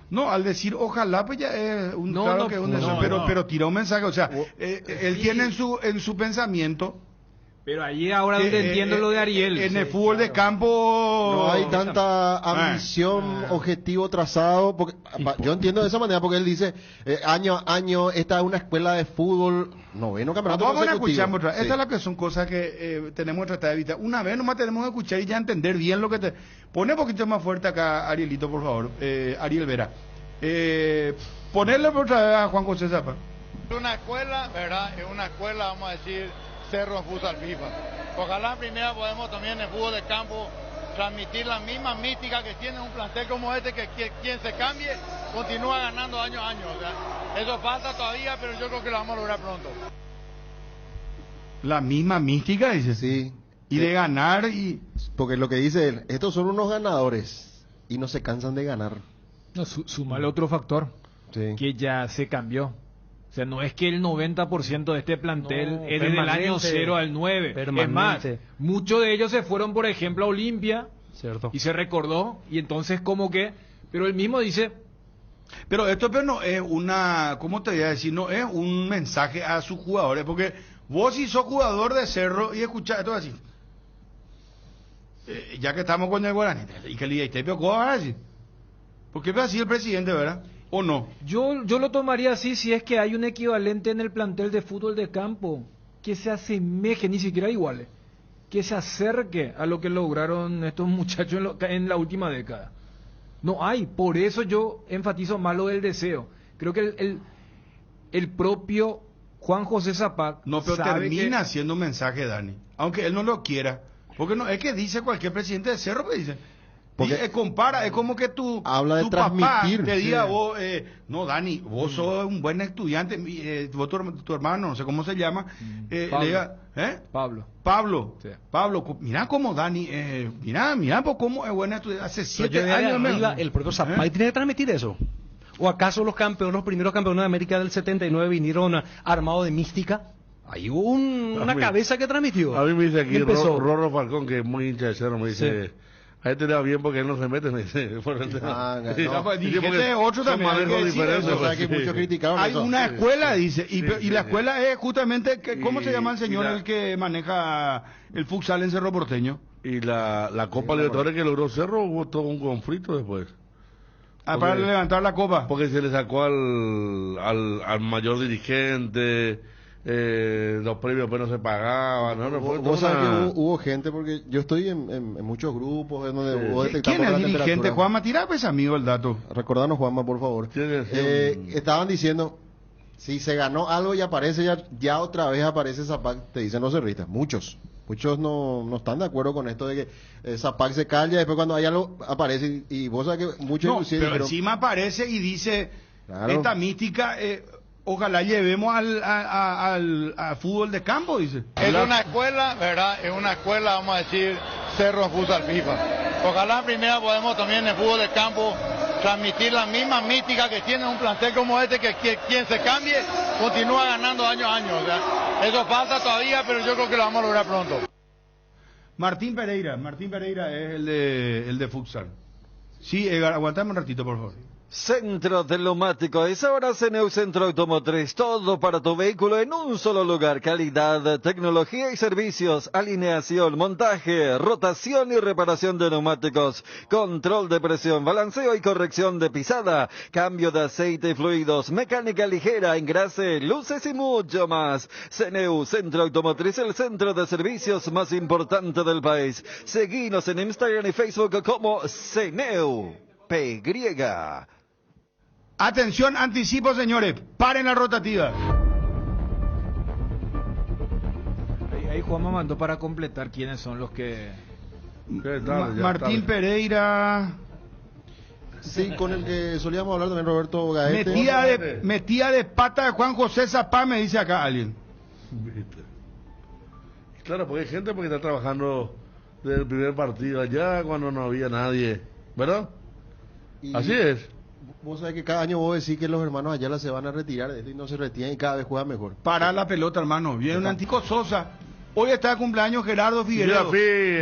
No, al decir ojalá, pues ya es un claro que es un deseo, pero tira un mensaje, o sea, él tiene en su pensamiento. Pero ahí ahora donde entiendo lo de Ariel. En el fútbol de campo no hay tanta ambición, objetivo trazado, porque yo entiendo de esa manera, porque él dice año a año, esta es una escuela de fútbol, noveno campeonato consecutivo. Vamos a escuchar, esta es la que son cosas que tenemos que tratar de evitar. Una vez nomás tenemos que escuchar y ya entender bien lo que te... Pone un poquito más fuerte acá, Arielito, por favor, Ariel Vera. Ponerle otra vez a Juan José Zapá. Es una escuela, ¿verdad? Es una escuela, vamos a decir, Cerro en futsal FIFA. Ojalá en primera podemos también en fútbol de campo transmitir la misma mística que tiene un plantel como este, que quien se cambie continúa ganando año a año. O sea, eso falta todavía, pero yo creo que lo vamos a lograr pronto. La misma mística, dice. Sí. Y de ganar y... Porque lo que dice él, estos son unos ganadores y no se cansan de ganar. No, sumale otro factor, que ya se cambió. O sea, no es que el 90% de este plantel es desde el año 0 al 9. Es más, muchos de ellos se fueron, por ejemplo, a Olimpia. Cierto. Y se recordó. Y entonces como que... Pero él mismo dice... Pero esto no es una... ¿Cómo te voy a decir? No es un mensaje a sus jugadores. Porque vos si sos jugador de Cerro y escuchás esto así... ya que estamos con el Guaraní, y que le te ahora sí. Porque ve así el presidente, ¿verdad? ¿O no? Yo lo tomaría así si es que hay un equivalente en el plantel de fútbol de campo que se asemeje, ni siquiera igual, que se acerque a lo que lograron estos muchachos en la última década. No hay, por eso yo enfatizo más lo del deseo. Creo que el propio Juan José Zapac no, pero termina siendo un mensaje, Dani, aunque él no lo quiera. Porque no es que dice cualquier presidente de Cerro, pues dice, compara, es como que habla de tu papá te diga, sí. vos, no, Dani, vos sos un buen estudiante, vos, tu hermano, no sé cómo se llama, Pablo. le diga, Pablo, sí. Pablo, mira cómo Dani, mira pues cómo es buen estudiante, hace 7 años. El propio Zapac tiene que transmitir eso. ¿O acaso los primeros campeones de América del 79 vinieron armados de mística? Hay una cabeza que transmitió. A mí me dice aquí Rorro Falcón, que es muy hincha de Cerro, me dice, a este le va bien porque él no se mete, me dice. Otro también hay que decir eso, o sea, que muchos criticaron hay eso. una escuela, dice, y la escuela es justamente, ¿cómo se llama el señor el que maneja el futsal en Cerro Porteño? Y la Copa Libertadores que logró Cerro, hubo todo un conflicto después. Para levantar la copa. Porque se le sacó al mayor dirigente... los premios pues no se pagaban, ¿no? Vos sabés que hubo gente, porque yo estoy en muchos grupos en donde vos detectamos. ¿Quién es el dirigente? Juanma, tirá pues amigo el dato. Recordanos, Juanma, por favor. Estaban diciendo, si se ganó algo y aparece ya otra vez aparece Zapac, te dicen los cerristas, muchos no están de acuerdo con esto de que Zapac se calla, después cuando hay algo aparece, y vos sabés que muchos pero encima aparece y dice, claro, esta mística... ojalá llevemos al fútbol de campo, dice. Es una escuela, ¿verdad? Es una escuela, vamos a decir, Cerro en futsal FIFA. Ojalá en primera podemos también en fútbol de campo transmitir la misma mística que tiene un plantel como este, que quien se cambie continúa ganando año a año. O sea, eso falta todavía, pero yo creo que lo vamos a lograr pronto. Martín Pereira es el de futsal. Sí, aguantame un ratito, por favor. Centro de Neumático, es ahora CNEU Centro Automotriz, todo para tu vehículo en un solo lugar, calidad, tecnología y servicios, alineación, montaje, rotación y reparación de neumáticos, control de presión, balanceo y corrección de pisada, cambio de aceite y fluidos, mecánica ligera, engrase, luces y mucho más. CNEU Centro Automotriz, el centro de servicios más importante del país. Seguinos en Instagram y Facebook como CNEU PY. Atención, anticipo, señores, paren la rotativa. Ahí Juanma mandó para completar quiénes son los que... Martín Pereira. Sí, con el que solíamos hablar también Roberto Gaete. Metía de pata de Juan José Zapá, me dice acá alguien. Claro, porque hay gente porque está trabajando desde el primer partido allá cuando no había nadie, ¿verdad? Así es. Vos sabés que cada año vos decís que los hermanos Ayala se van a retirar de esto y no se retiran y cada vez juegan mejor. Para la pelota, hermano. Viene un Antico Sosa. Hoy está de cumpleaños Gerardo Figueredo.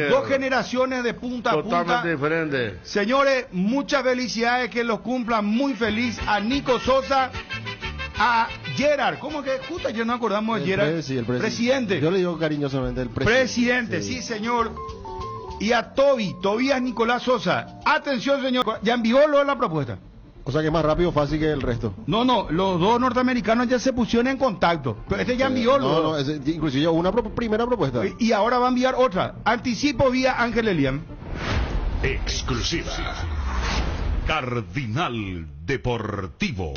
Dos generaciones de punta a punta. Totalmente diferente. Señores, muchas felicidades, que los cumplan muy feliz a Nico Sosa, a Gerard. ¿Cómo que? Justo ayer nos acordamos de Gerard. El presidente. Yo le digo cariñosamente el presidente. Presidente, sí, señor. Y a Tobías Nicolás Sosa. Atención, señor. Ya envió lo de la propuesta. O sea que es más rápido, fácil que el resto. No, los dos norteamericanos ya se pusieron en contacto. Pero este ya envió inclusive una primera propuesta. Y ahora va a enviar otra. Anticipo vía Ángel Elian. Exclusiva. Cardinal Deportivo.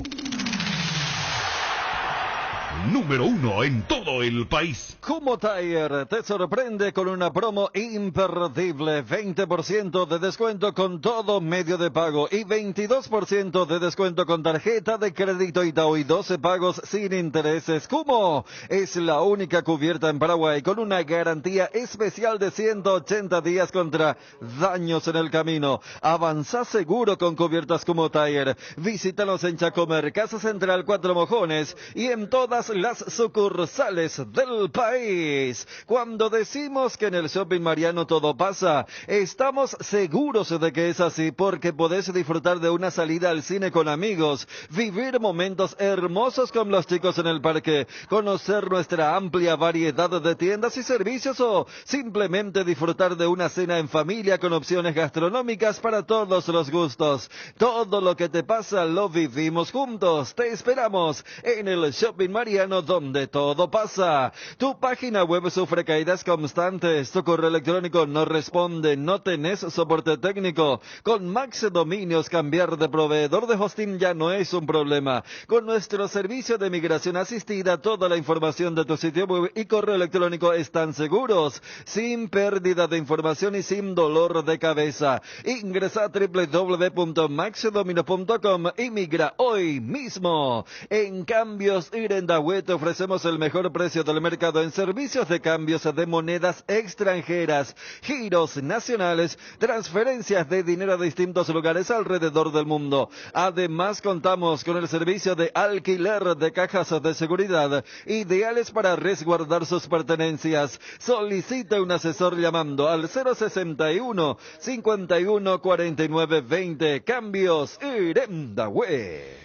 número 1 en todo el país. Kumho Tire te sorprende con una promo imperdible. 20% de descuento con todo medio de pago y 22% de descuento con tarjeta de crédito Itaú y 12 pagos sin intereses. Kumho es la única cubierta en Paraguay con una garantía especial de 180 días contra daños en el camino. Avanza seguro con cubiertas Kumho Tire. Visítanos en Chacomer, Casa Central 4 Mojones y en todas las sucursales del país. Cuando decimos que en el Shopping Mariano todo pasa, estamos seguros de que es así, porque podés disfrutar de una salida al cine con amigos, vivir momentos hermosos con los chicos en el parque, conocer nuestra amplia variedad de tiendas y servicios o simplemente disfrutar de una cena en familia con opciones gastronómicas para todos los gustos. Todo lo que te pasa lo vivimos juntos. Te esperamos en el Shopping Mariano, donde todo pasa. Tu página web sufre caídas constantes, tu correo electrónico no responde, no tenés soporte técnico. Con Max Dominios, cambiar de proveedor de hosting ya no es un problema. Con nuestro servicio de migración asistida, toda la información de tu sitio web y correo electrónico están seguros, sin pérdida de información y sin dolor de cabeza. Ingresa a www.maxdominios.com y migra hoy mismo. En Cambios Irendahue te ofrecemos el mejor precio del mercado en servicios de cambios de monedas extranjeras, giros nacionales, transferencias de dinero a distintos lugares alrededor del mundo. Además, contamos con el servicio de alquiler de cajas de seguridad, ideales para resguardar sus pertenencias. Solicita un asesor llamando al 061 51 49 20. Cambios Irendahue.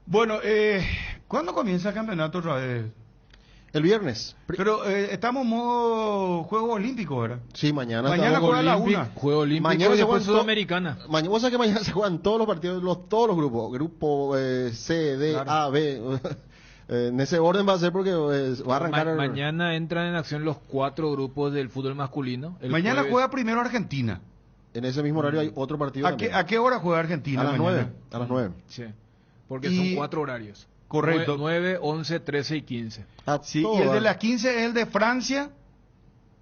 Bueno, ¿cuándo comienza el campeonato otra vez? El viernes. Pero estamos en modo Juego Olímpico, ¿verdad? Sí, mañana. Mañana juega a la 1. Juego Olímpico Mañana y se después juegan Sudamericana. Vos sabés que mañana se juegan todos los partidos, todos los grupos. Grupo C, D, Claro. A, B. En ese orden va a ser porque va a arrancar... Mañana entran en acción los 4 grupos del fútbol masculino. Mañana juega primero Argentina. En ese mismo horario hay otro partido ¿A qué hora juega Argentina? A las mañana? 9. A las 9. Sí, porque son 4 horarios. Correcto. 9, 11, 13 y 15. Sí, y el de las 15 es el de Francia,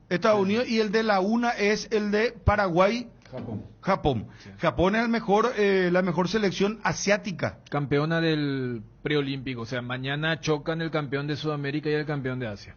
Estados Unidos, y el de la 1 es el de Paraguay, Japón. Sí. Japón es la mejor selección asiática. Campeona del preolímpico, o sea, mañana chocan el campeón de Sudamérica y el campeón de Asia.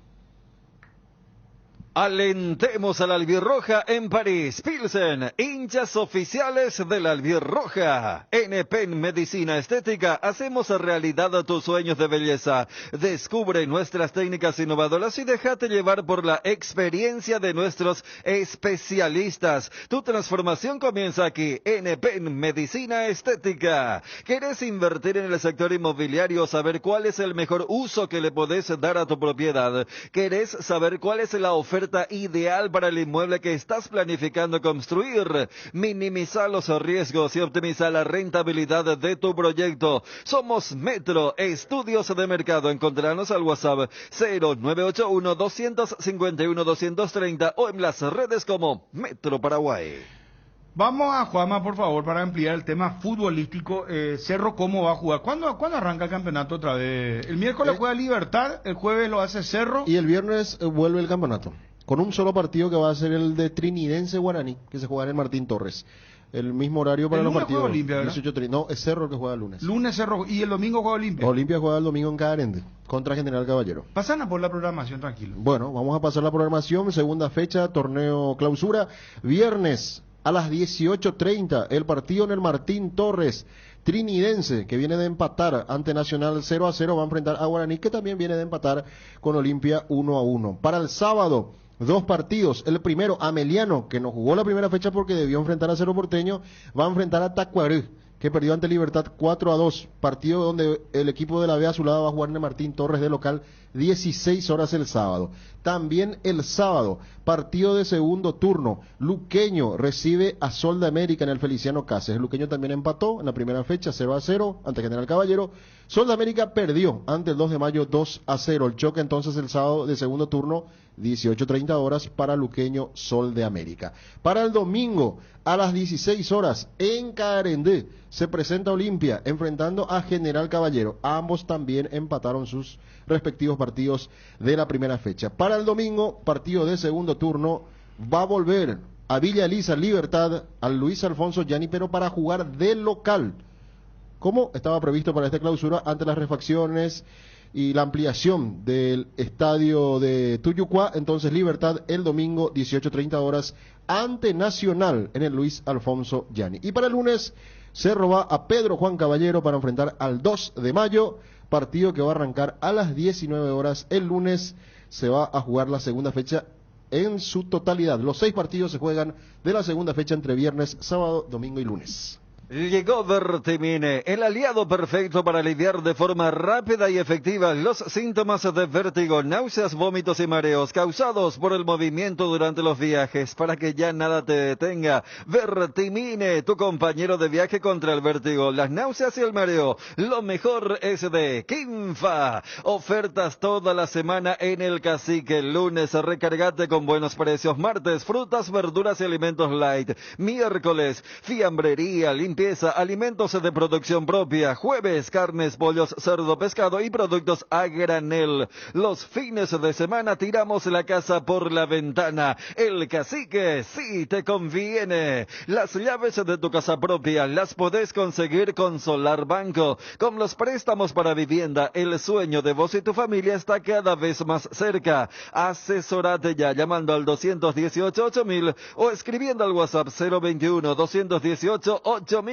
Alentemos a la albirroja en París. Pilsen, hinchas oficiales de la albirroja. En Pen Medicina Estética hacemos realidad tus sueños de belleza. Descubre nuestras técnicas innovadoras y déjate llevar por la experiencia de nuestros especialistas. Tu transformación comienza aquí, en Pen Medicina Estética. ¿Querés invertir en el sector inmobiliario o saber cuál es el mejor uso que le podés dar a tu propiedad? ¿Querés saber cuál es la oferta ideal para el inmueble que estás planificando construir? Minimiza los riesgos y optimiza la rentabilidad de tu proyecto. Somos Metro Estudios de Mercado. Encontranos al WhatsApp 0981 251 230 o en las redes como Metro Paraguay. Vamos a Juanma, por favor, para ampliar el tema futbolístico. Cerro, ¿cómo va a jugar? ¿Cuándo arranca el campeonato otra vez? El miércoles juega Libertad, el jueves lo hace Cerro. Y el viernes vuelve el campeonato, con un solo partido que va a ser el de Trinidense Guaraní, que se juega en Martín Torres. El mismo horario para los partidos. Olimpia, 18:30. No, es Cerro el que juega el lunes. Lunes Cerro, y el domingo juega Olimpia. Olimpia juega el domingo en Caderende, contra General Caballero. Pasan a por la programación, tranquilo. Bueno, vamos a pasar la programación. Segunda fecha, torneo clausura. Viernes a las 18:30, el partido en el Martín Torres. Trinidense, que viene de empatar ante Nacional 0-0, va a enfrentar a Guaraní, que también viene de empatar con Olimpia 1-1. Para el sábado, 2 partidos. El primero, Ameliano, que no jugó la primera fecha porque debió enfrentar a Cerro Porteño, va a enfrentar a Tacuaré, que perdió ante Libertad 4-2. Partido donde el equipo de la B Azulada va a jugar en el Martín Torres de local, 16 horas el sábado. También el sábado, partido de segundo turno. Luqueño recibe a Sol de América en el Feliciano Cáceres. Luqueño también empató en la primera fecha 0-0 ante General Caballero. Sol de América perdió ante el 2 de mayo 2-0. El choque entonces el sábado de segundo turno 18:30 horas para Luqueño Sol de América. Para el domingo, a las 16 horas, en Carendé, se presenta Olimpia enfrentando a General Caballero. Ambos también empataron sus respectivos partidos de la primera fecha. Para el domingo, partido de segundo turno, va a volver a Villa Elisa Libertad, al Luis Alfonso Gianni, pero para jugar de local, como estaba previsto para esta clausura, ante las refacciones y la ampliación del estadio de Tuyucuá. Entonces Libertad el domingo 18:30 horas ante Nacional en el Luis Alfonso Gianni. Y para el lunes Cerro va a Pedro Juan Caballero para enfrentar al 2 de mayo, partido que va a arrancar a las 19 horas. El lunes se va a jugar la segunda fecha en su totalidad. Los 6 partidos se juegan de la segunda fecha entre viernes, sábado, domingo y lunes. Llegó Vertimine, el aliado perfecto para aliviar de forma rápida y efectiva los síntomas de vértigo, náuseas, vómitos y mareos causados por el movimiento durante los viajes, para que ya nada te detenga. Vertimine, tu compañero de viaje contra el vértigo, las náuseas y el mareo. Lo mejor es de Kinfa. Ofertas toda la semana en el Cacique. Lunes, recargate con buenos precios. Martes, frutas, verduras y alimentos light. Miércoles, fiambrería, limpieza, alimentos de producción propia. Jueves, carnes, pollos, cerdo, pescado y productos a granel. Los fines de semana tiramos la casa por la ventana. El Cacique sí te conviene. Las llaves de tu casa propia las podés conseguir con Solar Banco. Con los préstamos para vivienda, el sueño de vos y tu familia está cada vez más cerca. Asesorate ya llamando al 218-8000 o escribiendo al WhatsApp 021-218-8000.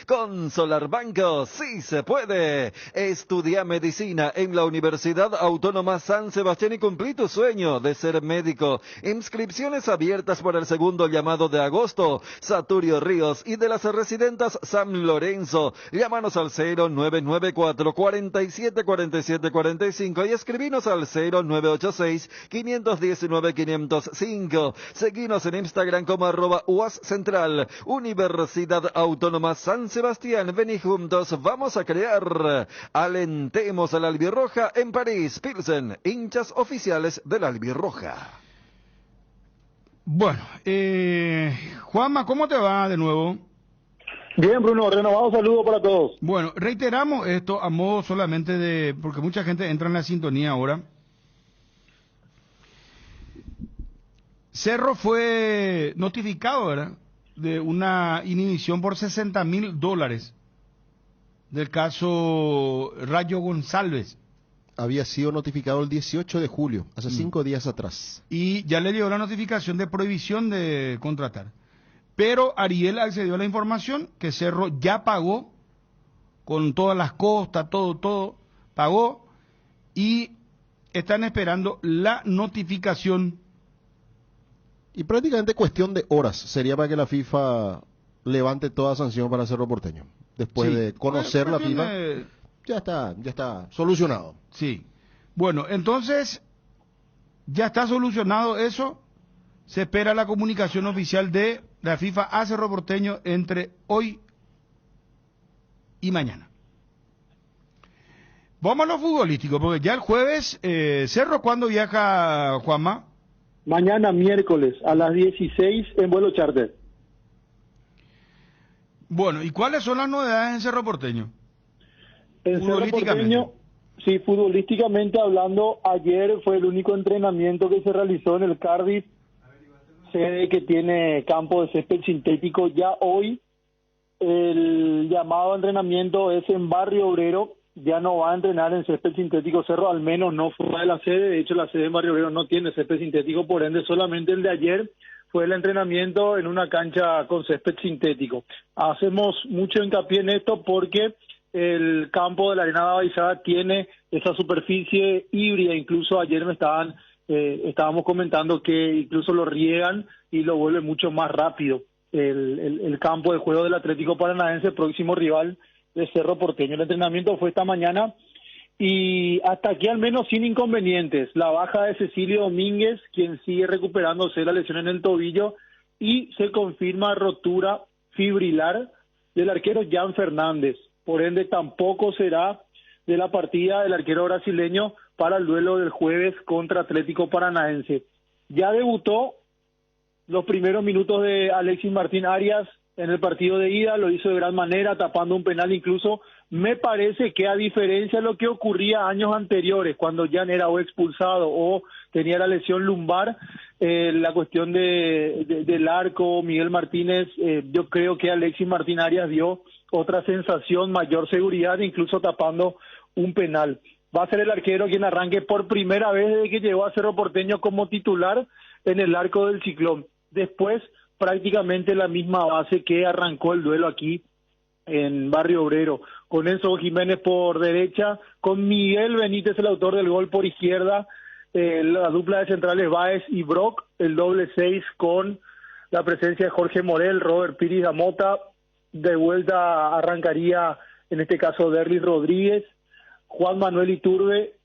Con Solar Banco sí se puede. Estudia medicina en la Universidad Autónoma San Sebastián y cumplí tu sueño de ser médico. Inscripciones abiertas para el segundo llamado de agosto. Saturio Ríos y de las residentas San Lorenzo. Llámanos al 0994 47 47 45 y escribinos al 0986 519 505. Seguinos en Instagram como @UASCentral. Universidad Autónoma San Sebastián. Vení juntos, vamos a crear. Alentemos a la albirroja en París. Pilsen, hinchas oficiales de la albirroja. Bueno, Juanma, ¿cómo te va de nuevo? Bien, Bruno, renovado saludo para todos. Bueno, reiteramos esto a modo solamente de, porque mucha gente entra en la sintonía ahora. Cerro fue notificado, ¿verdad?, de una inhibición por $60,000 del caso Rayo González. Había sido notificado el 18 de julio, hace 5 días atrás. Y ya le llegó la notificación de prohibición de contratar. Pero Ariel accedió a la información que Cerro ya pagó, con todas las costas, todo pagó, y están esperando la notificación. Y prácticamente cuestión de horas sería para que la FIFA levante toda sanción para Cerro Porteño. Después de conocer la FIFA, ya está solucionado. Sí. Bueno, entonces, ya está solucionado eso. Se espera la comunicación oficial de la FIFA a Cerro Porteño entre hoy y mañana. Vamos a lo futbolístico, porque ya el jueves, Cerro, ¿cuándo viaja, Juanma? Mañana miércoles a las 16 en vuelo charter. Bueno, ¿y cuáles son las novedades en Cerro Porteño? En Cerro Porteño, sí, futbolísticamente hablando, ayer fue el único entrenamiento que se realizó en el Cardiff, sede que tiene campo de césped sintético. Ya hoy el llamado a entrenamiento es en Barrio Obrero. Ya no va a entrenar en césped sintético Cerro, al menos no fuera de la sede. De hecho, la sede en Barrio Obrero no tiene césped sintético, por ende solamente el de ayer fue el entrenamiento en una cancha con césped sintético. Hacemos mucho hincapié en esto porque el campo de la Arena Baizada tiene esa superficie híbrida. Incluso ayer estábamos comentando que incluso lo riegan y lo vuelve mucho más rápido el campo de juego del Atlético Paranaense, próximo rival de Cerro Porteño. El entrenamiento fue esta mañana y hasta aquí al menos sin inconvenientes. La baja de Cecilio Domínguez, quien sigue recuperándose de la lesión en el tobillo, y se confirma rotura fibrilar del arquero Jan Fernández. Por ende, tampoco será de la partida del arquero brasileño para el duelo del jueves contra Atlético Paranaense. Ya debutó los primeros minutos de Alexis Martín Arias en el partido de ida, lo hizo de gran manera, tapando un penal incluso. Me parece que a diferencia de lo que ocurría años anteriores, cuando Jan era o expulsado o tenía la lesión lumbar, la cuestión del arco, Miguel Martínez, yo creo que Alexis Martín Arias dio otra sensación, mayor seguridad, incluso tapando un penal. Va a ser el arquero quien arranque por primera vez desde que llegó a Cerro Porteño como titular en el arco del Ciclón. Después, prácticamente la misma base que arrancó el duelo aquí en Barrio Obrero, con Enzo Jiménez por derecha, con Miguel Benítez, el autor del gol, por izquierda, la dupla de centrales Báez y Brock, el doble 6 con la presencia de Jorge Morel, Robert Piris Damota, de vuelta arrancaría en este caso Derlis Rodríguez, Juan Manuel Iturbe,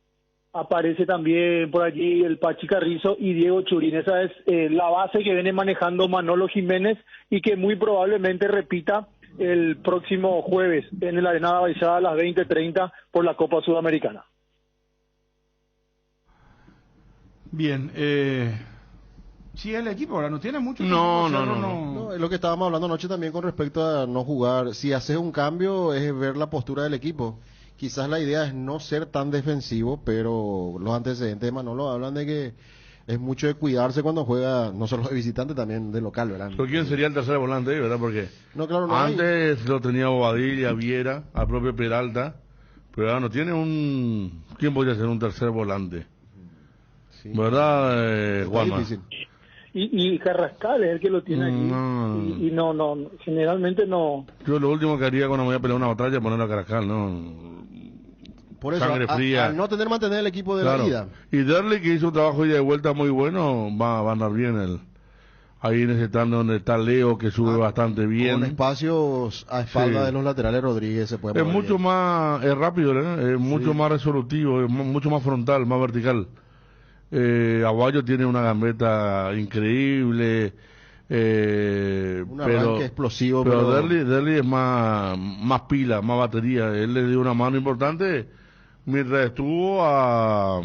aparece también por allí el Pachi Carrizo y Diego Churín. Esa es la base que viene manejando Manolo Jiménez y que muy probablemente repita el próximo jueves en el Arenada Baixada a las 20:30 por la Copa Sudamericana. Bien, sí, el equipo ahora no tiene mucho. No, es lo que estábamos hablando anoche también con respecto a no jugar. Si haces un cambio es ver la postura del equipo. Quizás la idea es no ser tan defensivo, pero los antecedentes de Manolo hablan de que es mucho de cuidarse cuando juega, no solo de visitante, también de local, ¿verdad? ¿Pero quién sería el tercer volante ahí, verdad? Porque no, claro, no antes lo tenía Bobadilla, Viera, al propio Peralta, pero ahora no tiene un... ¿Quién podría ser un tercer volante? Sí. ¿Verdad, Juanma? Y Carrascal es el que lo tiene aquí. Y no, generalmente no. Yo lo último que haría cuando me voy a pelear una batalla es ponerlo a Carrascal, ¿no? Por eso, sangre fría. Al no mantener el equipo de la ida. Y Derli, que hizo un trabajo ida de vuelta muy bueno, va a andar bien ahí en ese stand donde está Leo, que sube bastante bien. Con espacios a espalda de los laterales, Rodríguez se puede mover. Es mucho bien. más, es rápido, ¿eh? Es mucho más resolutivo, es mucho más frontal, más vertical. Aguayo tiene una gambeta increíble, un arranque explosivo, pero Derli es más pila, más batería. Él le dio una mano importante mientras estuvo a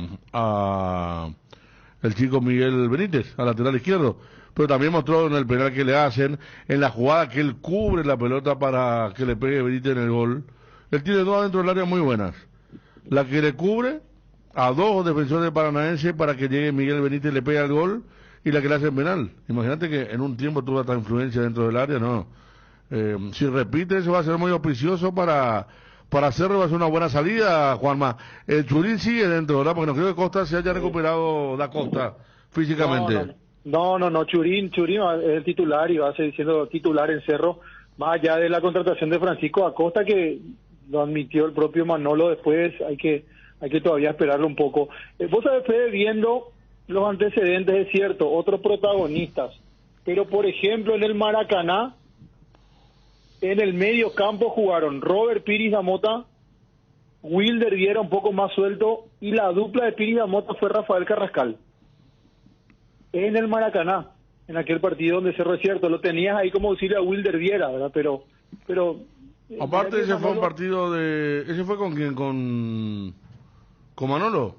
el chico Miguel Benítez, al lateral izquierdo, pero también mostró en el penal que le hacen, en la jugada que él cubre la pelota para que le pegue Benítez en el gol. Él tiene dos adentro del área muy buenas, la que le cubre a dos defensores paranaenses para que llegue Miguel Benítez y le pegue el gol, y la que le hace penal. Imagínate que en un tiempo tuvo tanta influencia dentro del área, ¿no? Si repite, eso va a ser muy auspicioso para Cerro, va a ser una buena salida, Juanma. El Churín sigue dentro, ¿verdad? Porque no creo que Costa se haya recuperado da Costa físicamente. No, Churín es el titular y va a seguir siendo titular en Cerro, más allá de la contratación de Francisco Acosta, que lo admitió el propio Manolo. Después hay que todavía esperarlo un poco. Vos sabés, Fede, viendo los antecedentes, es cierto, otros protagonistas, pero por ejemplo en el Maracaná, en el medio campo jugaron Robert Piris Damota, Wilder Viera un poco más suelto, y la dupla de Piris Damota fue Rafael Carrascal. En el Maracaná, en aquel partido donde Cerro, es cierto, lo tenías ahí como auxilio a Wilder Viera, ¿verdad? Pero aparte ese fue un partido ¿ese fue con quién? ¿Con Manolo?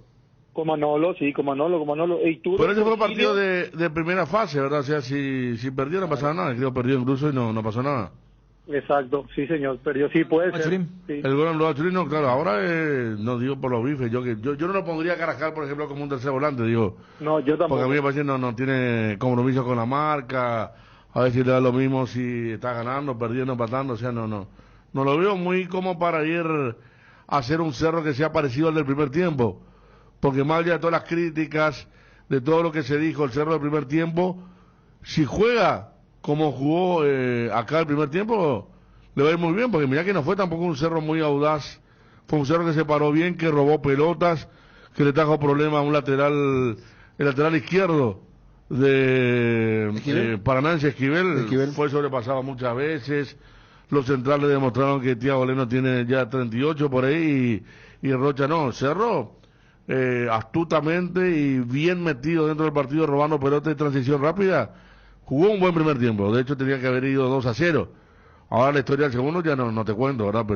Con Manolo. Pero ese fue un partido de primera fase, ¿verdad? O sea, si perdió no pasaba nada. Creo que perdió incluso y no pasó nada. Exacto, sí señor, perdió, sí puede ser. Sí. El gol anulado a Churín, no, claro, ahora no digo por los bifes, yo no lo pondría a Carrascal, por ejemplo, como un tercer volante, digo. No, yo tampoco. Porque a mí me parece no tiene compromiso con la marca, a ver si le da lo mismo si está ganando, perdiendo, empatando, o sea, no lo veo muy como para ir a hacer un Cerro que sea parecido al del primer tiempo, porque más allá de todas las críticas, de todo lo que se dijo, el Cerro del primer tiempo, si juega como jugó acá el primer tiempo, le va a ir muy bien, porque mira que no fue tampoco un Cerro muy audaz, fue un Cerro que se paró bien, que robó pelotas, que le trajo problemas a un lateral, el lateral izquierdo de Paranaense, Esquivel fue sobrepasado muchas veces. Los centrales demostraron que Thiago Leno tiene ya 38 por ahí y Rocha no. Cerro astutamente y bien metido dentro del partido, robando pelota de transición rápida, jugó un buen primer tiempo. De hecho tenía que haber ido 2-0. Ahora la historia del segundo ya no te cuento, ¿verdad?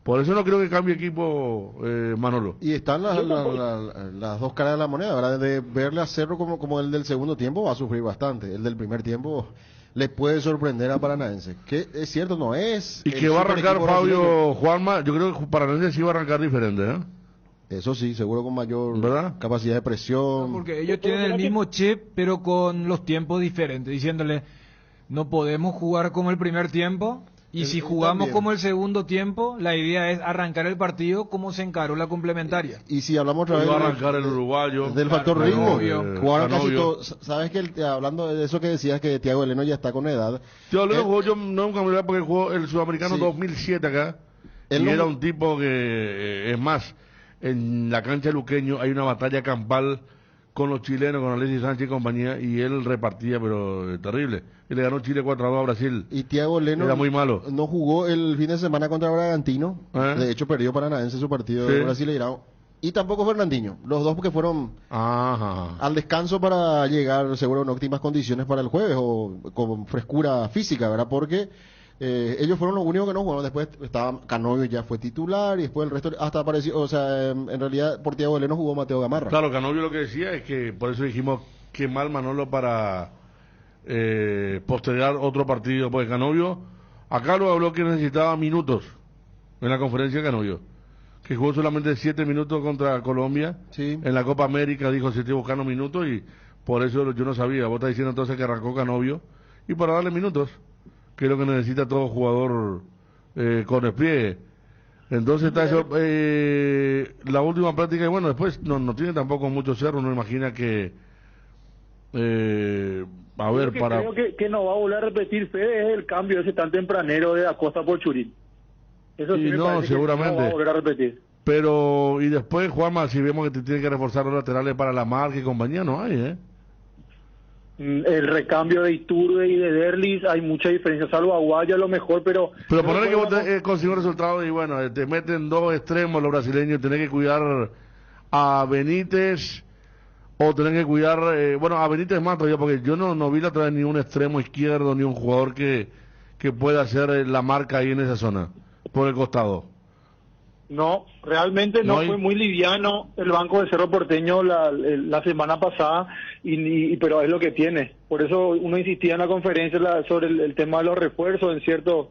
Por eso no creo que cambie equipo Manolo. Y están las dos caras de la moneda, ¿verdad? De verle a Cerro como el del segundo tiempo va a sufrir bastante. El del primer tiempo le puede sorprender a Paranaense. Que es cierto, no es. Y que va a arrancar Fabio Juanma, yo creo que Paranaense sí va a arrancar diferente, ¿eh? Eso sí, seguro con mayor capacidad de presión. Porque ellos tienen el mismo chip, pero con los tiempos diferentes, diciéndole, no podemos jugar como el primer tiempo, y si jugamos también como el segundo tiempo, la idea es arrancar el partido como se encaró la complementaria. Y si hablamos otra vez va a arrancar el uruguayo del factor ritmo, jugaron casi Canovio. todos. Sabes que hablando de eso que decías que Thiago Heleno ya está con edad. Yo nunca me olvidé porque jugó el sudamericano 2007 acá, y era un tipo que, es más, en la cancha de Luqueño hay una batalla campal con los chilenos, con Alexis Sánchez y compañía, y él repartía, pero terrible. Y le ganó Chile 4-2 a Brasil. Y Thiago Heleno era muy malo. No jugó el fin de semana contra Bragantino. De hecho, perdió Paranaense su partido de Brasileirao. Y tampoco Fernandinho. Los dos porque fueron al descanso para llegar seguro en óptimas condiciones para el jueves o con frescura física, ¿verdad? Porque ellos fueron los únicos que no jugaron. Después estaba Canovio, ya fue titular, y después el resto hasta apareció. O sea, en realidad por Thiago Heleno jugó Mateo Gamarra. Claro, Canovio lo que decía es que por eso dijimos que mal Manolo para postergar otro partido, porque Canovio acá lo habló que necesitaba minutos en la conferencia de Canovio, que jugó solamente 7 minutos contra Colombia en la Copa América, dijo se estoy buscando minutos, y por eso yo no sabía. Vos estás diciendo entonces que arrancó Canovio y para darle minutos, que es lo que necesita todo jugador con despliegue. Entonces está eso, la última práctica, y bueno, después no tiene tampoco mucho cerro, uno imagina que a ver, creo que no va a volver a repetir, Fede, es el cambio ese tan tempranero de Acosta por Churín. Eso sí, no, seguramente. Que no va a volver a repetir. Pero, y después, Juanma, si vemos que te tiene que reforzar los laterales para la marca y compañía, no hay, ¿eh? El recambio de Iturbe y de Derlis, hay mucha diferencia, salvo Aguayo a lo mejor, pero ponerle que vos consigues un resultado y bueno, te meten dos extremos los brasileños, tenés que cuidar a Benítez o tenés que cuidar, bueno, a Benítez más todavía, porque yo no vi la otra vez ni un extremo izquierdo ni un jugador que pueda hacer la marca ahí en esa zona, por el costado. No, realmente no fue muy liviano el banco de Cerro Porteño la semana pasada, pero es lo que tiene. Por eso uno insistía en la conferencia sobre el tema de los refuerzos en ciertos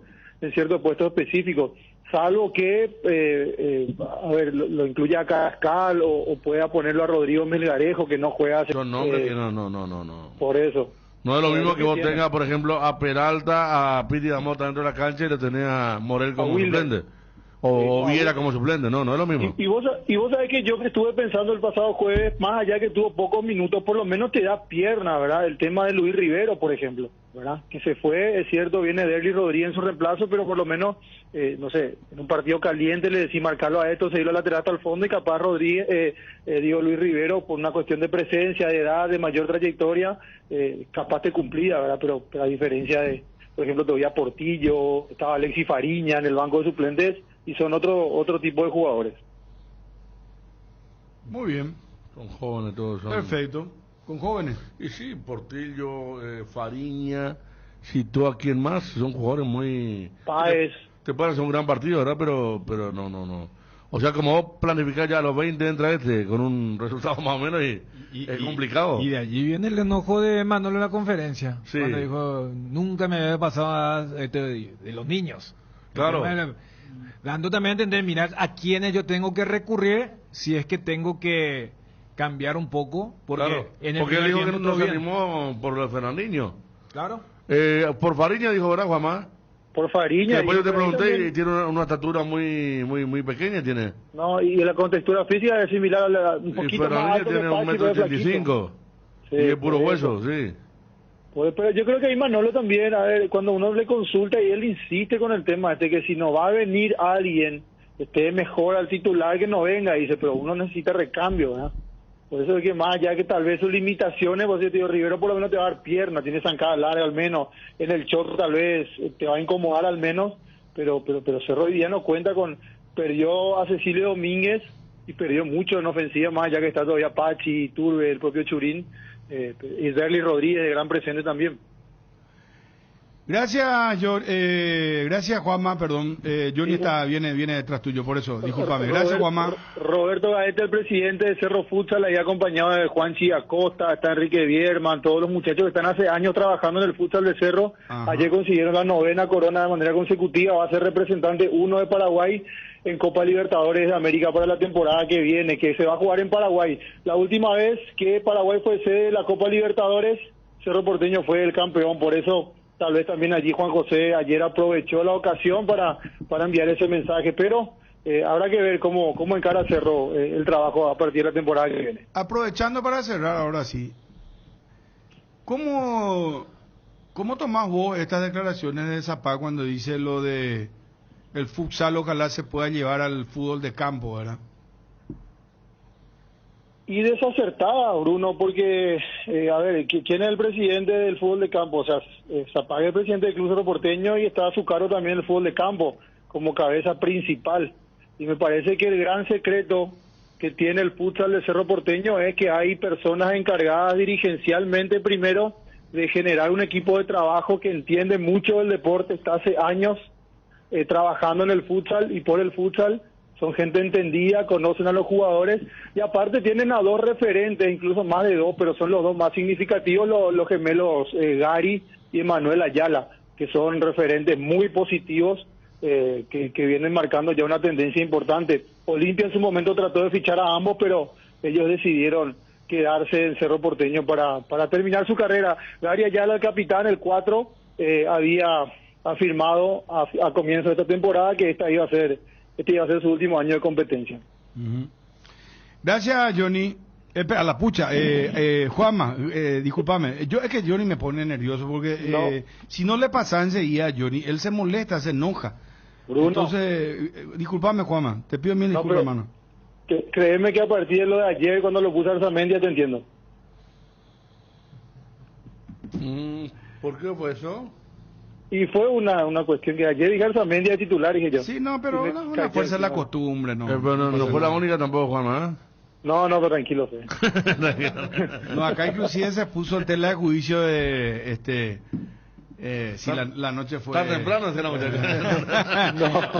puestos específicos. Salvo que, a ver, lo incluya a Carrascal o pueda ponerlo a Rodrigo Melgarejo, que no juega. No. Por eso. No es lo mismo que vos tengas, por ejemplo, a Peralta, a Piti Damota dentro de la cancha y le tenés a Morel como suplente. O Viera como suplente, no es lo mismo. Y vos sabés que yo que estuve pensando el pasado jueves, más allá que tuvo pocos minutos, por lo menos te da pierna, ¿verdad? El tema de Luis Rivero, por ejemplo, ¿verdad? Que se fue, es cierto, viene Derly Rodríguez en su reemplazo, pero por lo menos, no sé, en un partido caliente le decís marcarlo a esto, seguirlo lateral hasta el fondo y capaz Luis Rivero, por una cuestión de presencia, de edad, de mayor trayectoria, capaz te cumplía, ¿verdad? Pero a diferencia de, por ejemplo, todavía Portillo, estaba Alexis Fariña en el banco de suplentes, y son otro tipo de jugadores. Muy bien. Son jóvenes todos. Perfecto. Con jóvenes. Y sí, Portillo, Fariña, citó a quien más, son jugadores muy... Páez. Te pueden hacer un gran partido, ¿verdad? Pero no. O sea, como vos planificás ya a los 20 entra con un resultado más o menos y es complicado. Y de allí viene el enojo de Manolo en la conferencia. Sí. Cuando dijo, nunca me había pasado de los niños. Claro. Dando también a entender, mirad a quiénes yo tengo que recurrir si es que tengo que cambiar un poco. Porque él dijo que no se animó por lo de Fernandinho. Claro. Por Fariña dijo, ¿verdad, Juanma? Por Fariña. Después yo te pregunté y tiene una estatura muy pequeña, tiene. No, y la contextura física es similar a un poquito más alto. Y Fernandinho tiene 1,85 m. Sí, y es puro hueso, sí. Pues, pero yo creo que ahí Manolo también, a ver, cuando uno le consulta y él insiste con el tema que si no va a venir alguien esté mejor al titular que no venga, dice, pero uno necesita recambio, ¿verdad? Por eso es que más allá que tal vez sus limitaciones, pues yo te digo, Rivero por lo menos te va a dar pierna, tiene zancada larga al menos, en el short tal vez te va a incomodar al menos, pero Cerro hoy día no cuenta con, perdió a Cecilio Domínguez y perdió mucho en ofensiva, más allá que está todavía Pachi, Turbe, el propio Churín, y Derly Rodríguez de gran presente también. Gracias, gracias Juanma, perdón. Johnny viene detrás tuyo, por eso, discúlpame. Gracias, Juanma. Roberto Gaete, el presidente de Cerro Futsal, ahí acompañado de Juanchi Acosta, está Enrique Bierman, todos los muchachos que están hace años trabajando en el futsal de Cerro. Ajá. Ayer consiguieron la 9ª corona de manera consecutiva, va a ser representante 1 de Paraguay en Copa Libertadores de América para la temporada que viene, que se va a jugar en Paraguay. La última vez que Paraguay fue sede de la Copa Libertadores, Cerro Porteño fue el campeón, por eso tal vez también allí Juan José ayer aprovechó la ocasión para enviar ese mensaje, pero habrá que ver cómo encara Cerro el trabajo a partir de la temporada que viene. Aprovechando para cerrar ahora sí, ¿cómo tomás vos estas declaraciones de Zapá cuando dice lo de el futsal ojalá se pueda llevar al fútbol de campo, verdad? Y desacertada, Bruno, porque, a ver, ¿quién es el presidente del fútbol de campo? O sea, Zapag es el presidente del Club Cerro Porteño y está a su cargo también el fútbol de campo como cabeza principal. Y me parece que el gran secreto que tiene el futsal de Cerro Porteño es que hay personas encargadas dirigencialmente primero de generar un equipo de trabajo que entiende mucho del deporte, está hace años trabajando en el futsal y por el futsal. Son gente entendida, conocen a los jugadores y aparte tienen a 2 referentes, incluso más de 2, pero son los 2 más significativos, los gemelos Gary y Emanuel Ayala, que son referentes muy positivos que vienen marcando ya una tendencia importante. Olimpia en su momento trató de fichar a ambos, pero ellos decidieron quedarse en Cerro Porteño para terminar su carrera. Gary Ayala, el capitán, el 4, había afirmado a comienzo de esta temporada que este iba a ser su último año de competencia. Gracias, Johnny. A la pucha, Juanma, discúlpame. Es que Johnny me pone nervioso porque si no le pasa enseguida a Johnny, él se molesta, se enoja. Bruno. Entonces, discúlpame, Juanma, te pido mil disculpas, hermano. Créeme que a partir de lo de ayer, cuando lo puse a Arzamendia, te entiendo. ¿Por qué fue eso? Y fue una cuestión que ayer dije Arzamendia de titular, dije yo. Sí, no, pero una fuerza es la costumbre, ¿no? Pero no fue la única tampoco, Juanma, ¿eh? No, pero tranquilo, sí. No, acá inclusive se puso en tela de juicio de si la noche fue... Está temprano, se no.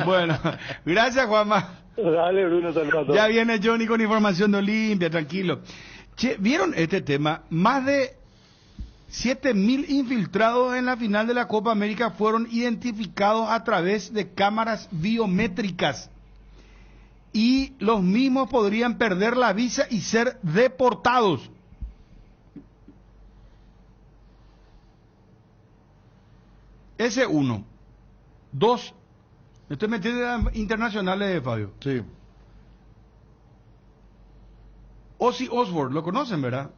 Bueno, gracias, Juanma. Dale, Bruno, saludos a todos. Ya viene Johnny con información de Olimpia, tranquilo. Che, ¿vieron este tema? Más de 7.000 infiltrados en la final de la Copa América fueron identificados a través de cámaras biométricas. Y los mismos podrían perder la visa y ser deportados. Ese 1. 2. Me estoy metiendo en internacionales, Fabio. Sí. Ozzy Osbourne, lo conocen, ¿verdad?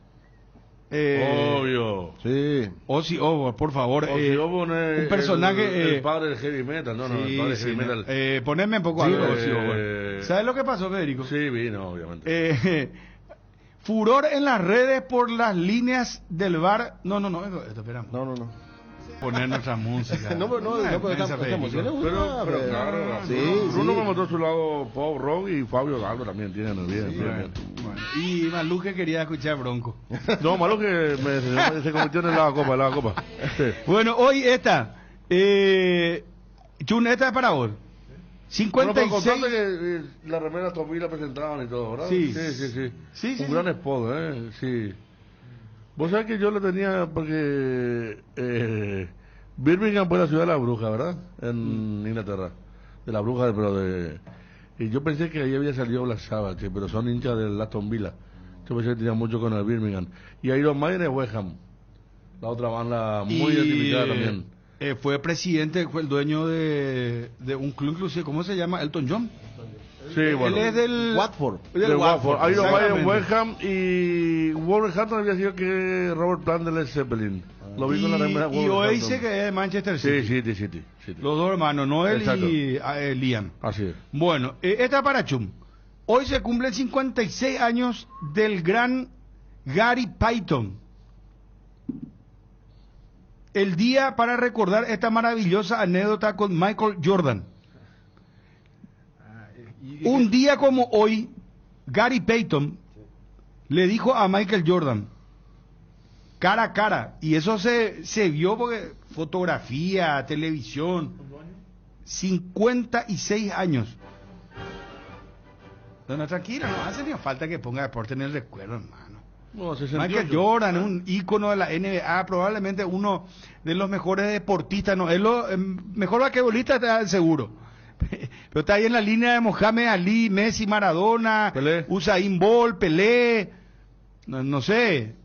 Obvio. Sí. Ozzy Osbourne, por favor. Ozzy Osbourne es un personaje... el padre del heavy metal, no, sí, el padre del sí, heavy metal. Poneme un poco algo, Ozzy Osbourne. ¿Sabes lo que pasó, Federico? Sí, vino, obviamente. Furor en las redes por las líneas del bar... No, esperamos. No. Poner nuestra música. No, pero esta música le gusta. Pero claro, sí, Bruno me mostró su lado pop rock y Fabio algo también tiene bien. Bueno. Y Malú que quería escuchar Bronco. No, Malú que se convirtió en el lavacopa. Sí. Bueno, hoy esta. Chun, esta es para vos. 56. Bueno, contando que la remera Tommy la presentaban y todo, ¿verdad? Sí. Un gran spot, sí. Vos sabés que yo le tenía, porque Birmingham fue la ciudad de la bruja, ¿verdad? En Inglaterra. De la bruja, y yo pensé que ahí había salido Black Sabbath, pero son hinchas del Aston Villa. Yo pensé que tenía mucho con el Birmingham. Y Iron Maiden es West Ham, la otra banda muy identificada también. Fue presidente, fue el dueño de un club inclusive, ¿cómo se llama? Elton John. Sí, bueno. Él es del Watford. Del Watford. Iron Maiden, West Ham y Wolverhampton había sido que Robert Plant de Led Zeppelin. Lo vi con la remera. Y Oasis que es de Manchester City. Sí. Los dos hermanos, Noel y Liam. Así es. Bueno, esta para Chum. Hoy se cumplen 56 años del gran Gary Payton. El día para recordar esta maravillosa anécdota con Michael Jordan. Un día como hoy, Gary Payton le dijo a Michael Jordan, cara a cara, y eso se vio porque fotografía, televisión. 56 años. No, tranquilo, no hace ni falta que ponga deporte en el recuerdo, hermano. No, 68. Michael Jordan, un ícono de la NBA, probablemente uno de los mejores deportistas, no, es lo mejor basquetbolista, está seguro. Pero está ahí en la línea de Mohamed Ali, Messi, Maradona, Pelé. Usain Bolt, Pelé, no sé.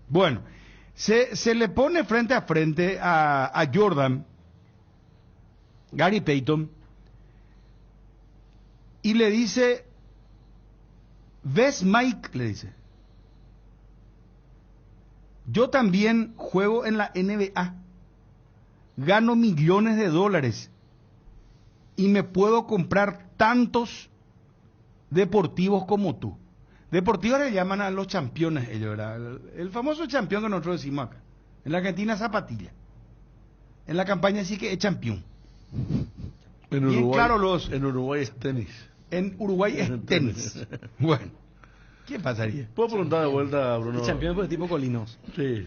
Bueno, se le pone frente a frente a Jordan, Gary Payton, y le dice, ¿ves, Mike? Le dice, yo también juego en la NBA, gano millones de dólares y me puedo comprar tantos deportivos como tú. Deportivos le llaman a los campeones ellos, ¿verdad? El famoso campeón que nosotros decimos acá. En la Argentina, zapatilla. En la campaña sí que es campeón. En Bien Uruguay, claro en Uruguay es tenis. En Uruguay es tenis. Bueno, ¿qué pasaría? ¿Puedo preguntar de vuelta, Bruno? El campeón fue tipo Colinos. Sí.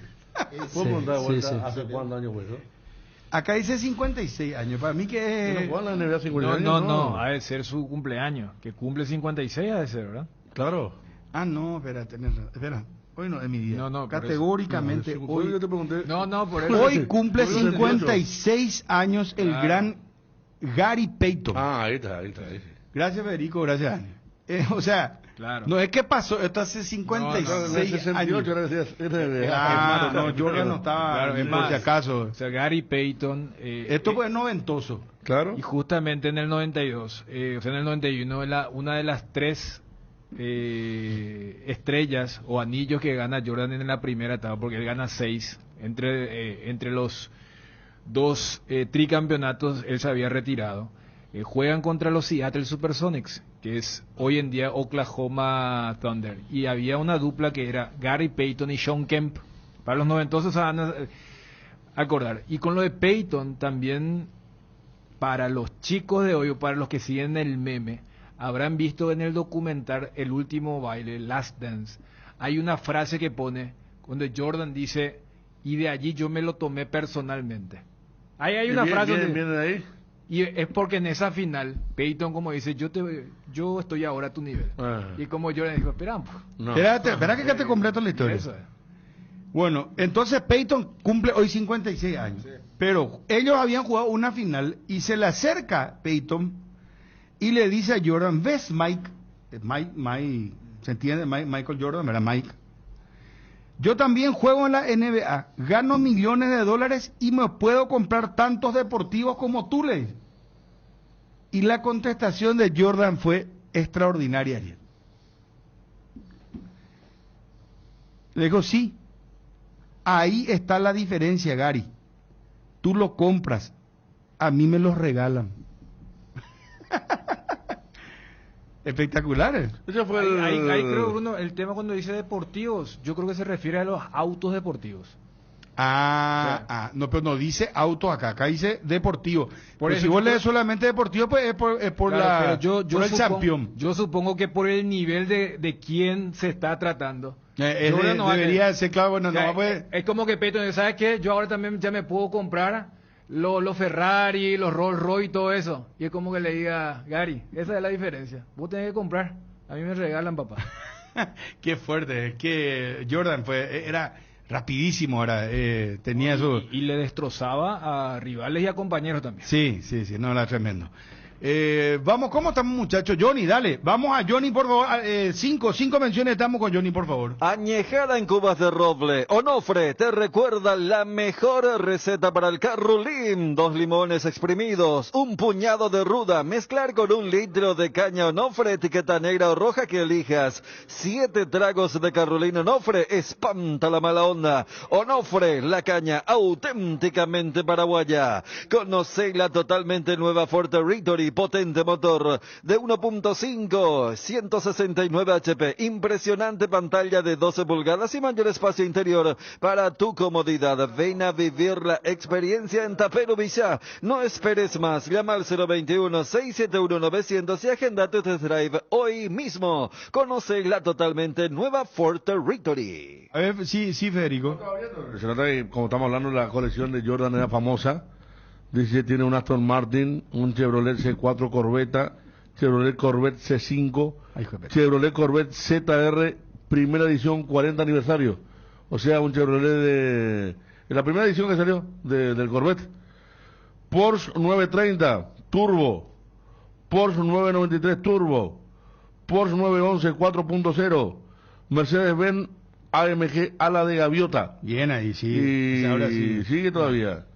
¿Puedo preguntar de vuelta hace cuántos años fue eso? Acá dice 56 años. Para mí que es... ¿No juega en la NBA 56 No, años? no, ha de ser su cumpleaños. Que cumple 56 ha de ser, ¿verdad? Claro. Ah, no, espera. Hoy no es mi día. No, categóricamente No, hoy. yo te pregunté. No, por eso. Hoy cumple 56 años el gran Gary Payton. Ah, ahí está. Gracias, Federico, gracias, Dani. O sea, Claro. no es que pasó, esto hace 56 años. Claro, no, Jordan no estaba, Claro, es por más, si acaso. O sea, Gary Payton. Esto fue noventoso. Claro. Y justamente en el 92, o sea, en el 91, una de las tres estrellas o anillos que gana Jordan en la primera etapa, porque él gana 6 entre los dos tricampeonatos. Él se había retirado. Juegan contra los Seattle Supersonics, que es hoy en día Oklahoma Thunder, y había una dupla que era Gary Payton y Shawn Kemp. Para los noventosos se van a acordar. Y con lo de Payton también, para los chicos de hoy o para los que siguen el meme, habrán visto en el documental El Último Baile, Last Dance, hay una frase que pone, donde Jordan dice, y de allí yo me lo tomé personalmente. Ahí hay una frase ¿Viene de ahí? y es porque en esa final Payton como dice, yo estoy ahora a tu nivel. Y como Jordan dijo, espera que te completo la historia. Eso es. Bueno, entonces Payton cumple hoy 56 años. Sí. Pero ellos habían jugado una final y se le acerca Payton y le dice a Jordan, ¿ves, Mike? Mike, ¿se entiende? Michael Jordan, ¿verdad? Mike. Yo también juego en la NBA, gano millones de dólares y me puedo comprar tantos deportivos como tú, le dices. Y la contestación de Jordan fue extraordinaria ayer. Le digo, sí, ahí está la diferencia, Gary. Tú lo compras, a mí me los regalan. Espectaculares. Ese fue Ahí creo, Bruno, el tema cuando dice deportivos, yo creo que se refiere a los autos deportivos. No, pero no dice autos acá dice deportivo. Pero eso, si vos lees solamente deportivo, pues es por el campeón. Yo supongo que por el nivel de quién se está tratando. Debería ser claro, bueno, no pues. Es como que Peyton, ¿sabes qué? Yo ahora también ya me puedo comprar los Ferrari, los Rolls Royce y todo eso. Y es como que le diga, Gary, esa es la diferencia. Vos tenés que comprar. A mí me regalan, papá. Qué fuerte. Es que Jordan era rapidísimo ahora. Tenía su... Y le destrozaba a rivales y a compañeros también. Sí, no, era tremendo. Vamos, ¿cómo estamos, muchachos? Johnny, dale. Vamos a Johnny, por favor. Cinco menciones estamos con Johnny, por favor. Añejada en cubas de roble. Onofre te recuerda la mejor receta para el Carrulín. 2 limones exprimidos, un puñado de ruda, mezclar con 1 litro de caña Onofre, etiqueta negra o roja que elijas. 7 tragos de Carrulín Onofre, espanta la mala onda. Onofre, la caña auténticamente paraguaya. Conoce la totalmente nueva Forte Victory potente motor de 1.5, 169 HP, impresionante pantalla de 12 pulgadas y mayor espacio interior para tu comodidad. Ven a vivir la experiencia en Tapero Villa. No esperes más, llama al 021-671-900 y agenda tu test drive hoy mismo. Conoce la totalmente nueva Ford Territory. A ver, sí, Federico. Se nota que, como estamos hablando, la colección de Jordan era famosa. Dice, tiene un Aston Martin, un Chevrolet C4 Corvette, Chevrolet Corvette C5, Chevrolet Corvette ZR, primera edición, 40 aniversario. O sea, un Chevrolet de la primera edición que salió del Corvette. Porsche 930 Turbo, Porsche 993 Turbo, Porsche 911 4.0, Mercedes-Benz AMG ala de gaviota. Bien ahí, sí. Y Ahora sí. sigue todavía.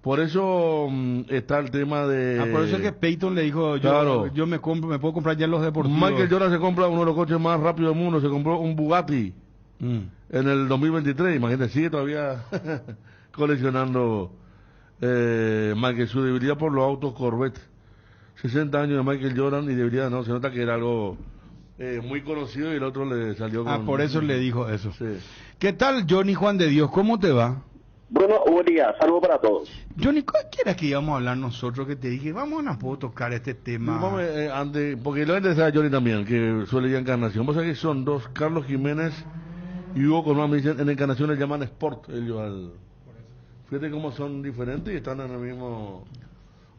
Por eso está el tema de... por eso es que Peyton le dijo, yo me puedo comprar ya los deportivos. Michael Jordan se compra uno de los coches más rápidos del mundo, se compró un Bugatti en el 2023, imagínate, sigue todavía coleccionando Michael, su debilidad por los autos Corvette. 60 años de Michael Jordan y debilidad, no, se nota que era algo muy conocido y el otro le salió con... por eso le dijo eso. Sí. ¿Qué tal, Johnny Juan de Dios? ¿Cómo te va? Bruno, buen día, saludos para todos. Johnny, ¿qué era que íbamos a hablar nosotros? Que te dije, vamos a poder tocar este tema. Vamos, porque lo interesa a Johnny también, que suele ir a Encarnación. Vos sabés que son dos, Carlos Jiménez y Hugo Colmán, me dicen, en Encarnación le llaman Sport. Fíjate cómo son diferentes y están en el mismo...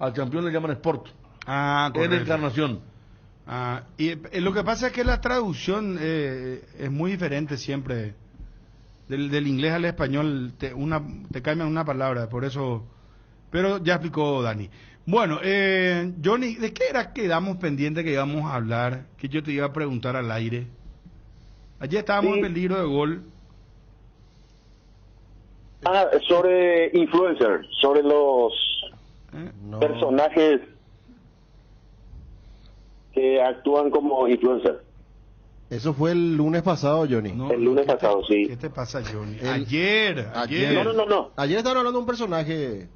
Al campeón le llaman Sport. Correcto. En Encarnación. Y lo que pasa es que la traducción es muy diferente siempre. Del inglés al español te cambian una palabra, por eso... Pero ya explicó Dani. Bueno, Johnny, ¿de qué era que quedamos pendientes que íbamos a hablar? Que yo te iba a preguntar al aire. Ayer estábamos en peligro de gol. Sobre influencers, sobre los personajes que actúan como influencers. Eso fue el lunes pasado, Johnny. El lunes pasado, sí. ¿Qué te pasa, Johnny? Ayer. No. Ayer estaban hablando de un personaje.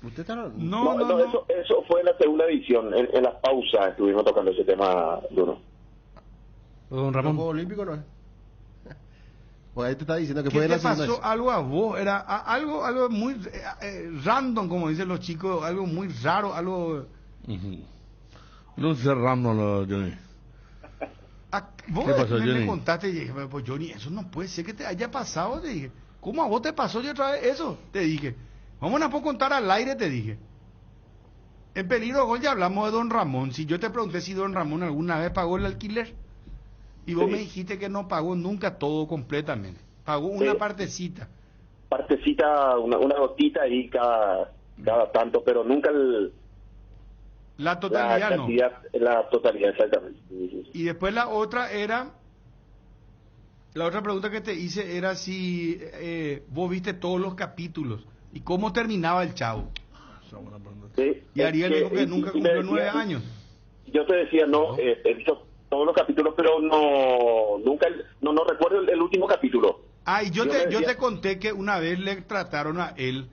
¿Usted está hablando? No. Eso fue en la segunda edición. En las pausas estuvimos tocando ese tema, Bruno. Don Ramón. ¿El Juego Olímpico no es? Pues ahí te está diciendo que ¿Qué fue te la segunda pasó? edición. Algo a vos, era algo muy random, como dicen los chicos, algo muy raro, algo... No cerrando, Johnny. Vos ¿Qué pasó, me Johnny? contaste y dije, pues Johnny, eso no puede ser que te haya pasado, te dije. ¿Cómo a vos te pasó yo otra vez eso? Te dije. Vamos a contar al aire, te dije. En peligro de gol ya hablamos de Don Ramón. Si yo te pregunté si Don Ramón alguna vez pagó el alquiler, y vos me dijiste que no pagó nunca todo completamente. Pagó una partecita. Una gotita ahí cada tanto, pero nunca la totalidad, la totalidad, exactamente. Y después la otra pregunta que te hice era si vos viste todos los capítulos y cómo terminaba el Chavo. Sí, y Ariel dijo que nunca cumplió 9 años. Yo te decía, he visto todos los capítulos, pero no recuerdo el último capítulo. Y yo te conté que una vez le trataron a él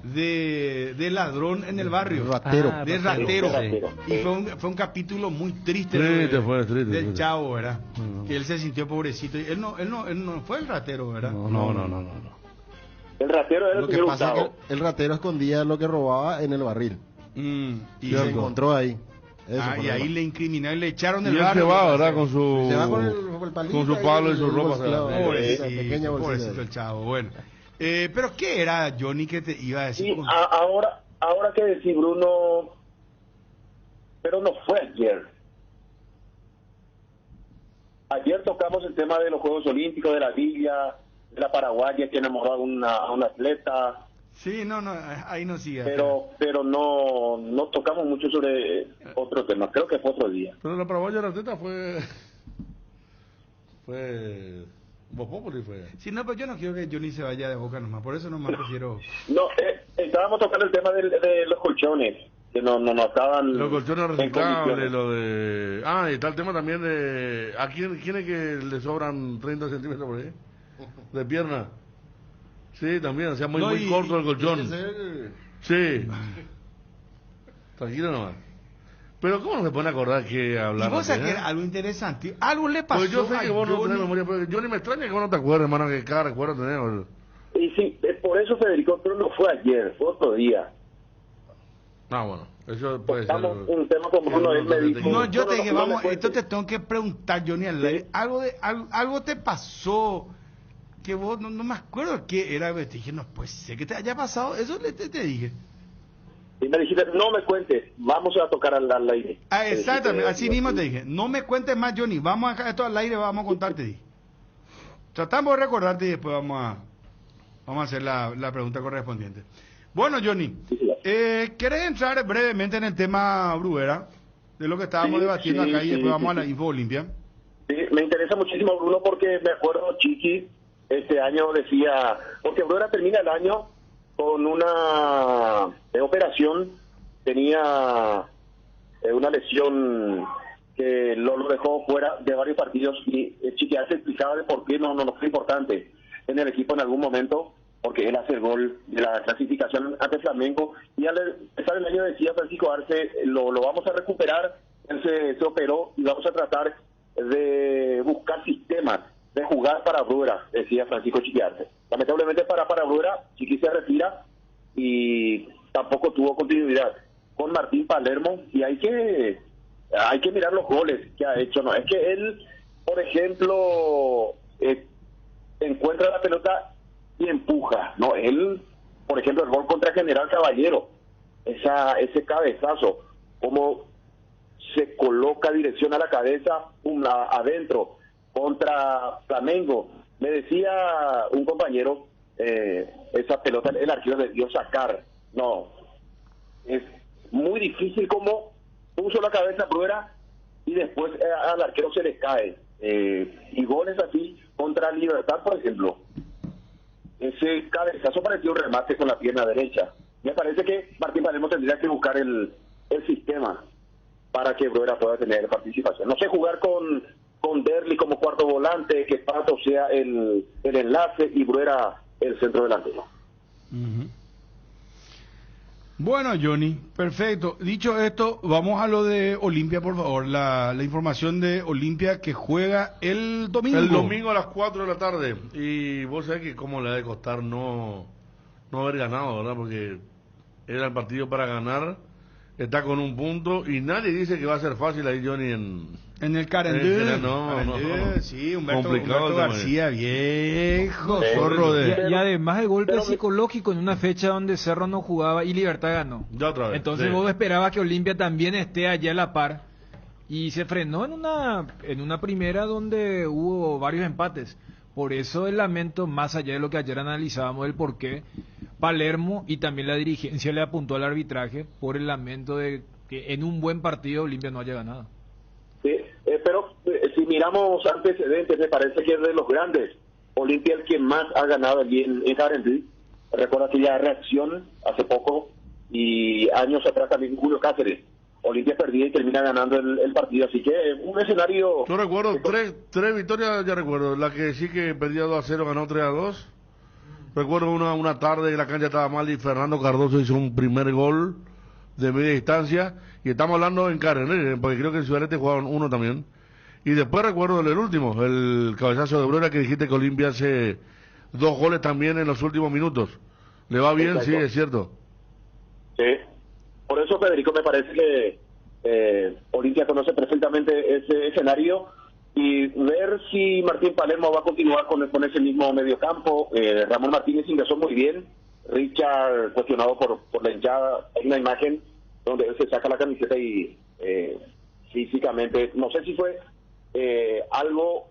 de ladrón en el barrio, ratero. Y fue un capítulo muy triste del Chavo, ¿verdad? Que él se sintió pobrecito y él no fue el ratero, ¿verdad? No. El ratero era lo que pasa es que el ratero escondía lo que robaba en el barril y se encontró ahí. Y ahí le incriminaron y le echaron del barrio. Y él se va, ¿verdad? Con su palo y su ropa. Pobrecito el Chavo, bueno. Pero ¿qué era, Johnny, que te iba a decir? Sí, ahora que decir, Bruno, pero no fue ayer. Ayer tocamos el tema de los Juegos Olímpicos, de la Villa, de la paraguaya que enamoró a un atleta. Sí, ahí no sigue. Pero no tocamos mucho sobre otro tema, creo que fue otro día. Pero la paraguaya de la atleta fue Vos Populi fue. Sí, no, pero yo no quiero que Johnny se vaya de Boca nomás, por eso nomás prefiero... No, estábamos tocando el tema de los colchones, que no estaban... Los colchones reciclables, lo de... y está el tema también de... ¿A quién es que le sobran 30 centímetros por ahí? De pierna. Sí, también, o sea, muy corto el colchón. Sí. Tranquilo nomás. Pero ¿cómo no se pone a acordar que hablar? Y vos sabés que era algo interesante. Algo le pasó Pues yo sé que vos no tenés Johnny. memoria, pero yo ni me extraña que vos no te acuerdes, hermano, que cada recuerdo tenés. Y sí, por eso Federico, pero no fue ayer, fue otro día. Ah, bueno, eso puede ser. Estamos un tema con Bruno, él me dijo. No, yo te dije, no me vamos, cuentes. esto te tengo que preguntar, Johnny, al aire. Algo te pasó que vos, no me acuerdo qué era. Te dije, no, pues sé que te haya pasado. Eso te dije. Y me dijiste, no me cuentes, vamos a tocar al aire. Ah, exactamente, Me así dijiste, mismo te dije. No me cuentes más, Johnny. Vamos a dejar esto al aire, vamos a contarte. Dije. Tratamos de recordarte y después vamos a hacer la pregunta correspondiente. Bueno, Johnny, ¿querés entrar brevemente en el tema Bruguera? De lo que estábamos debatiendo acá y después vamos a la Info Olimpia. Sí, me interesa muchísimo, Bruno, porque me acuerdo, Chiqui, este año decía, porque Bruguera termina el año con una operación, tenía una lesión que lo dejó fuera de varios partidos y Chiqui se explicaba de por qué no fue importante en el equipo en algún momento, porque él hace el gol de la clasificación ante Flamengo y al empezar el año decía Francisco Arce, lo vamos a recuperar, él se operó y vamos a tratar de buscar sistemas de jugar para Bruguera, decía Francisco Chiqui Arce. Lamentablemente para Bruguera, Chiqui se retira y tampoco tuvo continuidad con Martín Palermo y hay que mirar los goles que ha hecho. No es que él, por ejemplo, encuentra la pelota y empuja, no, él, por ejemplo, el gol contra General Caballero, ese cabezazo, como se coloca dirección a la cabeza, adentro, contra Flamengo. Me decía un compañero, esa pelota el arquero debió sacar. No, es muy difícil como puso la cabeza Bruguera y después al arquero se le cae. Y goles así contra Libertad, por ejemplo. Ese cabezazo pareció un remate con la pierna derecha. Me parece que Martín Palermo tendría que buscar el sistema para que Bruguera pueda tener participación. No sé, jugar con Derli como cuarto volante, que Pato sea el enlace y Bruguera el centro delantero. Bueno, Johnny, perfecto. Dicho esto, vamos a lo de Olimpia, por favor. La información de Olimpia que juega el domingo. El domingo a las 4 de la tarde. Y vos sabés que cómo le ha de costar no haber ganado, ¿verdad? Porque era el partido para ganar. Está con un punto y nadie dice que va a ser fácil ahí, Johnny, en el Carendé. No. Sí, Humberto Complicado García, viejo, zorro de... Y además el golpe psicológico en una fecha donde Cerro no jugaba y Libertad ganó. Ya otra vez. Entonces vos esperabas que Olimpia también esté allá a la par y se frenó en una primera donde hubo varios empates. Por eso el lamento, más allá de lo que ayer analizábamos, el por qué Palermo y también la dirigencia le apuntó al arbitraje por el lamento de que en un buen partido Olimpia no haya ganado. Sí, pero si miramos antecedentes, me parece que es de los grandes. Olimpia el que más ha ganado allí en Carendí. Recuerdo aquella reacción hace poco y años atrás también Julio Cáceres. Olimpia perdía y termina ganando el partido, así que un escenario... Yo recuerdo tres victorias, ya recuerdo. La que sí que perdía 2-0, ganó 3-2. Recuerdo una tarde que la cancha estaba mal y Fernando Cardoso hizo un primer gol de media distancia. Y estamos hablando en Cardenal, porque creo que en Ciudad Este jugaron uno también. Y después recuerdo el último, el cabezazo de Bruguera, que dijiste que Olimpia hace 2 goles también en los últimos minutos. ¿Le va bien? Exacto. Sí, es cierto. Sí. Por eso, Federico, me parece que Olimpia conoce perfectamente ese escenario y ver si Martín Palermo va a continuar con ese mismo mediocampo. Ramón Martínez ingresó muy bien. Richard, cuestionado por la hinchada, hay una imagen donde él se saca la camiseta y físicamente, no sé si fue algo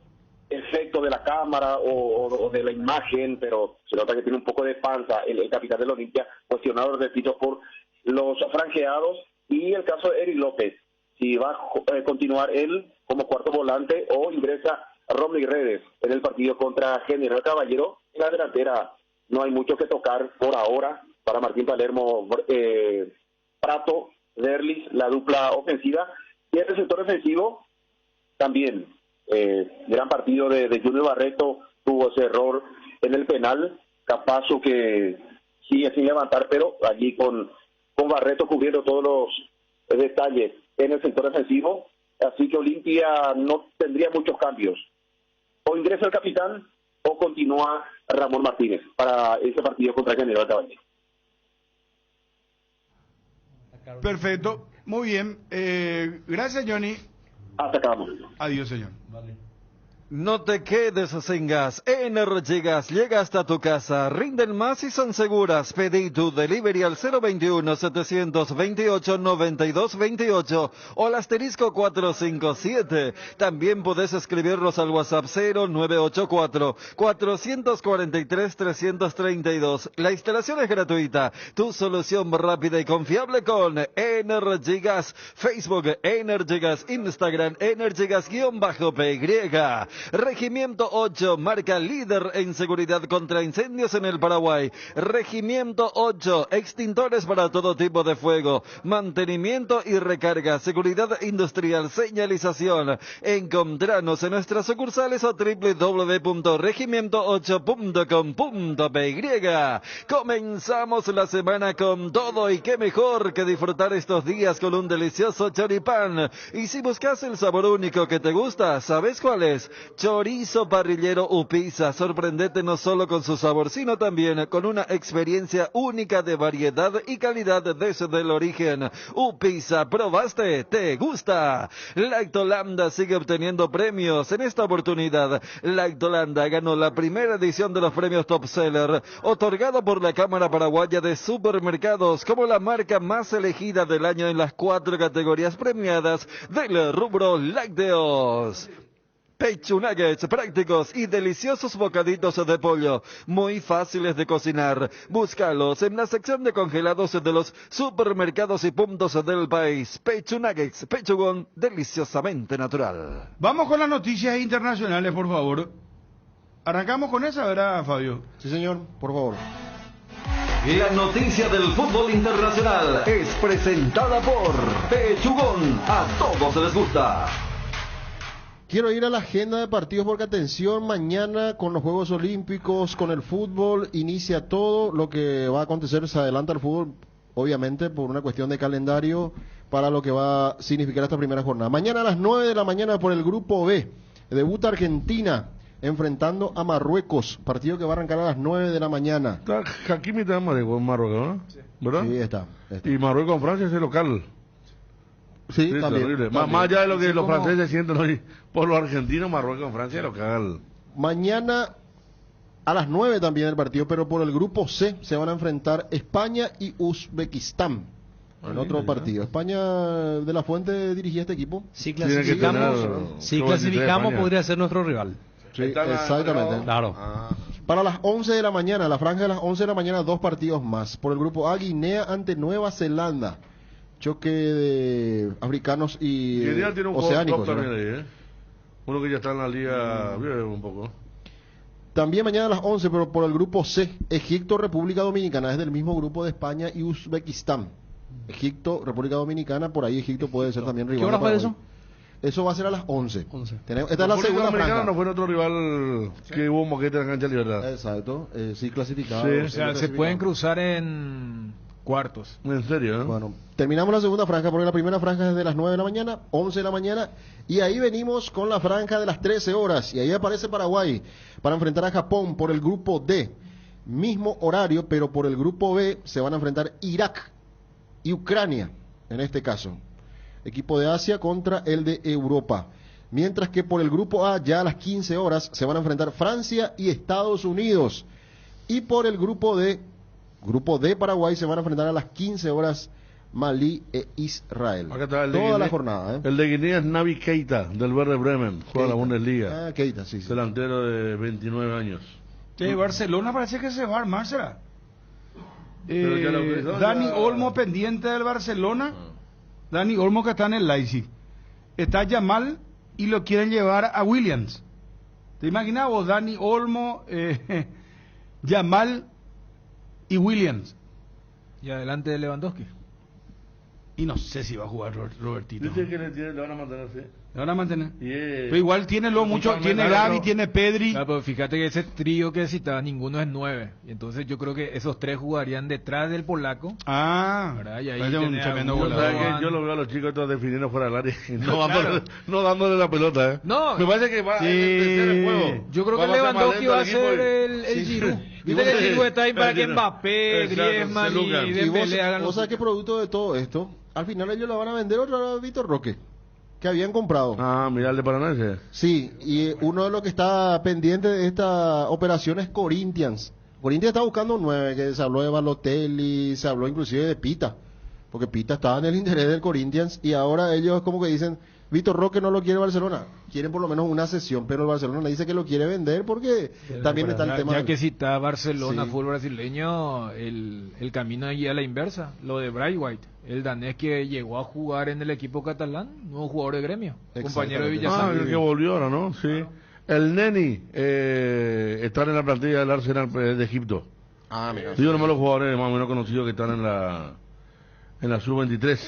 efecto de la cámara o de la imagen, pero se nota que tiene un poco de panza el capitán del Olimpia, cuestionado, repito, por los franjeados, y el caso de Eric López, si va a continuar él como cuarto volante o ingresa Romney Redes en el partido contra General Caballero. En la delantera no hay mucho que tocar por ahora para Martín Palermo, Prato, Derlis, la dupla ofensiva, y en el sector defensivo también gran partido de Junior Barreto, tuvo ese error en el penal, Capazo que sigue sin levantar, pero allí con Barreto cubriendo todos los detalles en el sector defensivo, así que Olimpia no tendría muchos cambios. O ingresa el capitán o continúa Ramón Martínez para ese partido contra General Caballero. Perfecto, muy bien. Gracias, Johnny. Hasta acá, momento. Adiós, señor. No te quedes sin gas. Energigas llega hasta tu casa. Rinden más y son seguras. Pedí tu delivery al 021-728-9228 o al asterisco 457. También podés escribirnos al WhatsApp 0984-443-332. La instalación es gratuita. Tu solución rápida y confiable con Energigas. Facebook Energigas, Instagram Energigas-PY. Regimiento 8, marca líder en seguridad contra incendios en el Paraguay. Regimiento 8, extintores para todo tipo de fuego, mantenimiento y recarga, seguridad industrial, señalización. Encontranos en nuestras sucursales o www.regimiento8.com.py. Comenzamos la semana con todo y qué mejor que disfrutar estos días con un delicioso choripán. Y si buscas el sabor único que te gusta, ¿sabes cuál es? Chorizo parrillero Upisa. Sorprendete no solo con su sabor, sino también con una experiencia única de variedad y calidad desde el origen. Upisa, ¿probaste? ¿Te gusta? Lactolanda sigue obteniendo premios. En esta oportunidad, Lactolanda ganó la primera edición de los premios Top Seller, otorgado por la Cámara Paraguaya de Supermercados como la marca más elegida del año en las 4 categorías premiadas del rubro lácteos. Pechu Nuggets, prácticos y deliciosos bocaditos de pollo, muy fáciles de cocinar. Búscalos en la sección de congelados de los supermercados y puntos del país. Pechu Nuggets, pechugón deliciosamente natural. Vamos con las noticias internacionales, por favor. Arrancamos con esa, ¿verdad, Fabio? Sí, señor, por favor. La noticia del fútbol internacional es presentada por Pechugón. A todos les gusta. Quiero ir a la agenda de partidos porque atención, mañana con los Juegos Olímpicos, con el fútbol, inicia todo lo que va a acontecer, se adelanta el fútbol, obviamente por una cuestión de calendario, para lo que va a significar esta primera jornada. Mañana a las 9 de la mañana por el Grupo B, debuta Argentina enfrentando a Marruecos, partido que va a arrancar a las 9 de la mañana. Hakimi está en Marruecos, ¿no? Sí. ¿Verdad? Sí, está. Y Marruecos con Francia es el local. Sí, también, terrible. también. Más allá de lo que los franceses sienten hoy por los argentinos, Marruecos con Francia es local. Mañana a las 9 también el partido, pero por el grupo C se van a enfrentar España y Uzbekistán. En otro partido. España de la Fuente dirigía este equipo. Si clasificamos podría ser nuestro rival. Sí, exactamente. Claro. Para las 11 de la mañana, la franja de las 11 de la mañana, 2 partidos más. Por el grupo A, Guinea ante Nueva Zelanda. Choque de africanos y tiene un oceánicos. También ahí, uno que ya está en la liga, un poco. También mañana a las 11, pero por el grupo C, Egipto, República Dominicana, es del mismo grupo de España y Uzbekistán. Egipto, República Dominicana, por ahí Egipto puede ser también rival. ¿Qué hora fue eso? Eso va a ser a las 11. Esta es la República segunda Dominicana franja. no fue otro rival que hubo un moquete en la cancha de Libertad. Exacto, sí clasificado. Sí. O sea, se pueden cruzar en cuartos. ¿En serio? Bueno, terminamos la segunda franja porque la primera franja es de las 9 de la mañana, 11 de la mañana, y ahí venimos con la franja de las 13 horas, y ahí aparece Paraguay para enfrentar a Japón por el grupo D. Mismo horario, pero por el grupo B se van a enfrentar Irak y Ucrania, en este caso. Equipo de Asia contra el de Europa. Mientras que por el grupo A, ya a las 15 horas, se van a enfrentar Francia y Estados Unidos. Y por el grupo D Paraguay, se van a enfrentar a las 15 horas Malí e Israel. Acá está Toda la jornada. El de Guinea es Navi Keita, del Werder Bremen, juega la Bundesliga. Ah, Keita, sí. Delantero de 29 años. Barcelona parece que se va a armar, ¿será? Pero Dani Olmo pendiente del Barcelona. Dani Olmo que está en el Leipzig. Está Yamal y lo quieren llevar a Williams. ¿Te imaginas vos? Dani Olmo, Yamal y Williams. Y adelante de Lewandowski. Y no sé si va a jugar Robertito. Dice que le van a mantener, sí. Le van a mantener. Pero igual tiene lo mucho, tiene Gavi, tiene Pedri. Claro, pero fíjate que ese trío que citaba, ninguno es 9. Y entonces yo creo que esos 3 jugarían detrás del polaco. ¿Verdad? Y ahí un tremendo goleador. Yo lo veo a los chicos estos definiendo fuera del área. No dándole la pelota, No. Me parece que va a empezar el juego. Yo creo que Lewandowski va a ser el Giroud. Viste que el Giroud está ahí para que Mbappé, Griezmann y Dembélé hagan ¿Vos sabés qué producto de todo esto? Al final ellos la van a vender otra vez a Vitor Roque, que habían comprado. Mirá el de Paraná. Sí, y uno de los que está pendiente de esta operación es Corinthians. Corinthians está buscando un 9, que se habló de Balotelli, se habló inclusive de Pita, porque Pita estaba en el interés del Corinthians, y ahora ellos como que dicen, Vitor Roque no lo quiere Barcelona, quieren por lo menos una sesión, pero el Barcelona le dice que lo quiere vender porque también está el tema. Ya que si está Barcelona, fútbol brasileño, el camino allí a la inversa, lo de Braithwaite, el danés que llegó a jugar en el equipo catalán, nuevo jugador de Gremio, compañero de Villasante. El que volvió ahora, ¿no? Sí. Claro. El Neni está en la plantilla del Arsenal de Egipto. Mira. Sí, uno de los jugadores más o menos conocidos que están en la sub-23.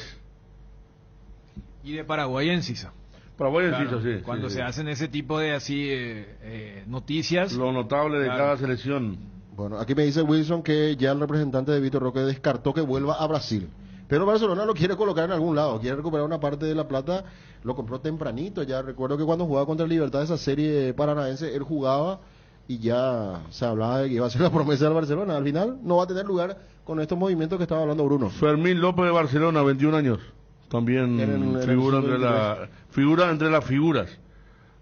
Y de Paraguay en Sisa. Paraguay en Sisa, sí. Cuando se hacen ese tipo de noticias. Lo notable de cada selección. Bueno, aquí me dice Wilson que ya el representante de Vitor Roque descartó que vuelva a Brasil. Pero Barcelona lo quiere colocar en algún lado, quiere recuperar una parte de la plata, lo compró tempranito. Ya recuerdo que cuando jugaba contra el Libertad, esa serie paranaense, él jugaba y ya se hablaba de que iba a ser la promesa del Barcelona. Al final no va a tener lugar con estos movimientos que estaba hablando Bruno. Fermín López de Barcelona, 21 años. También figura entre las figuras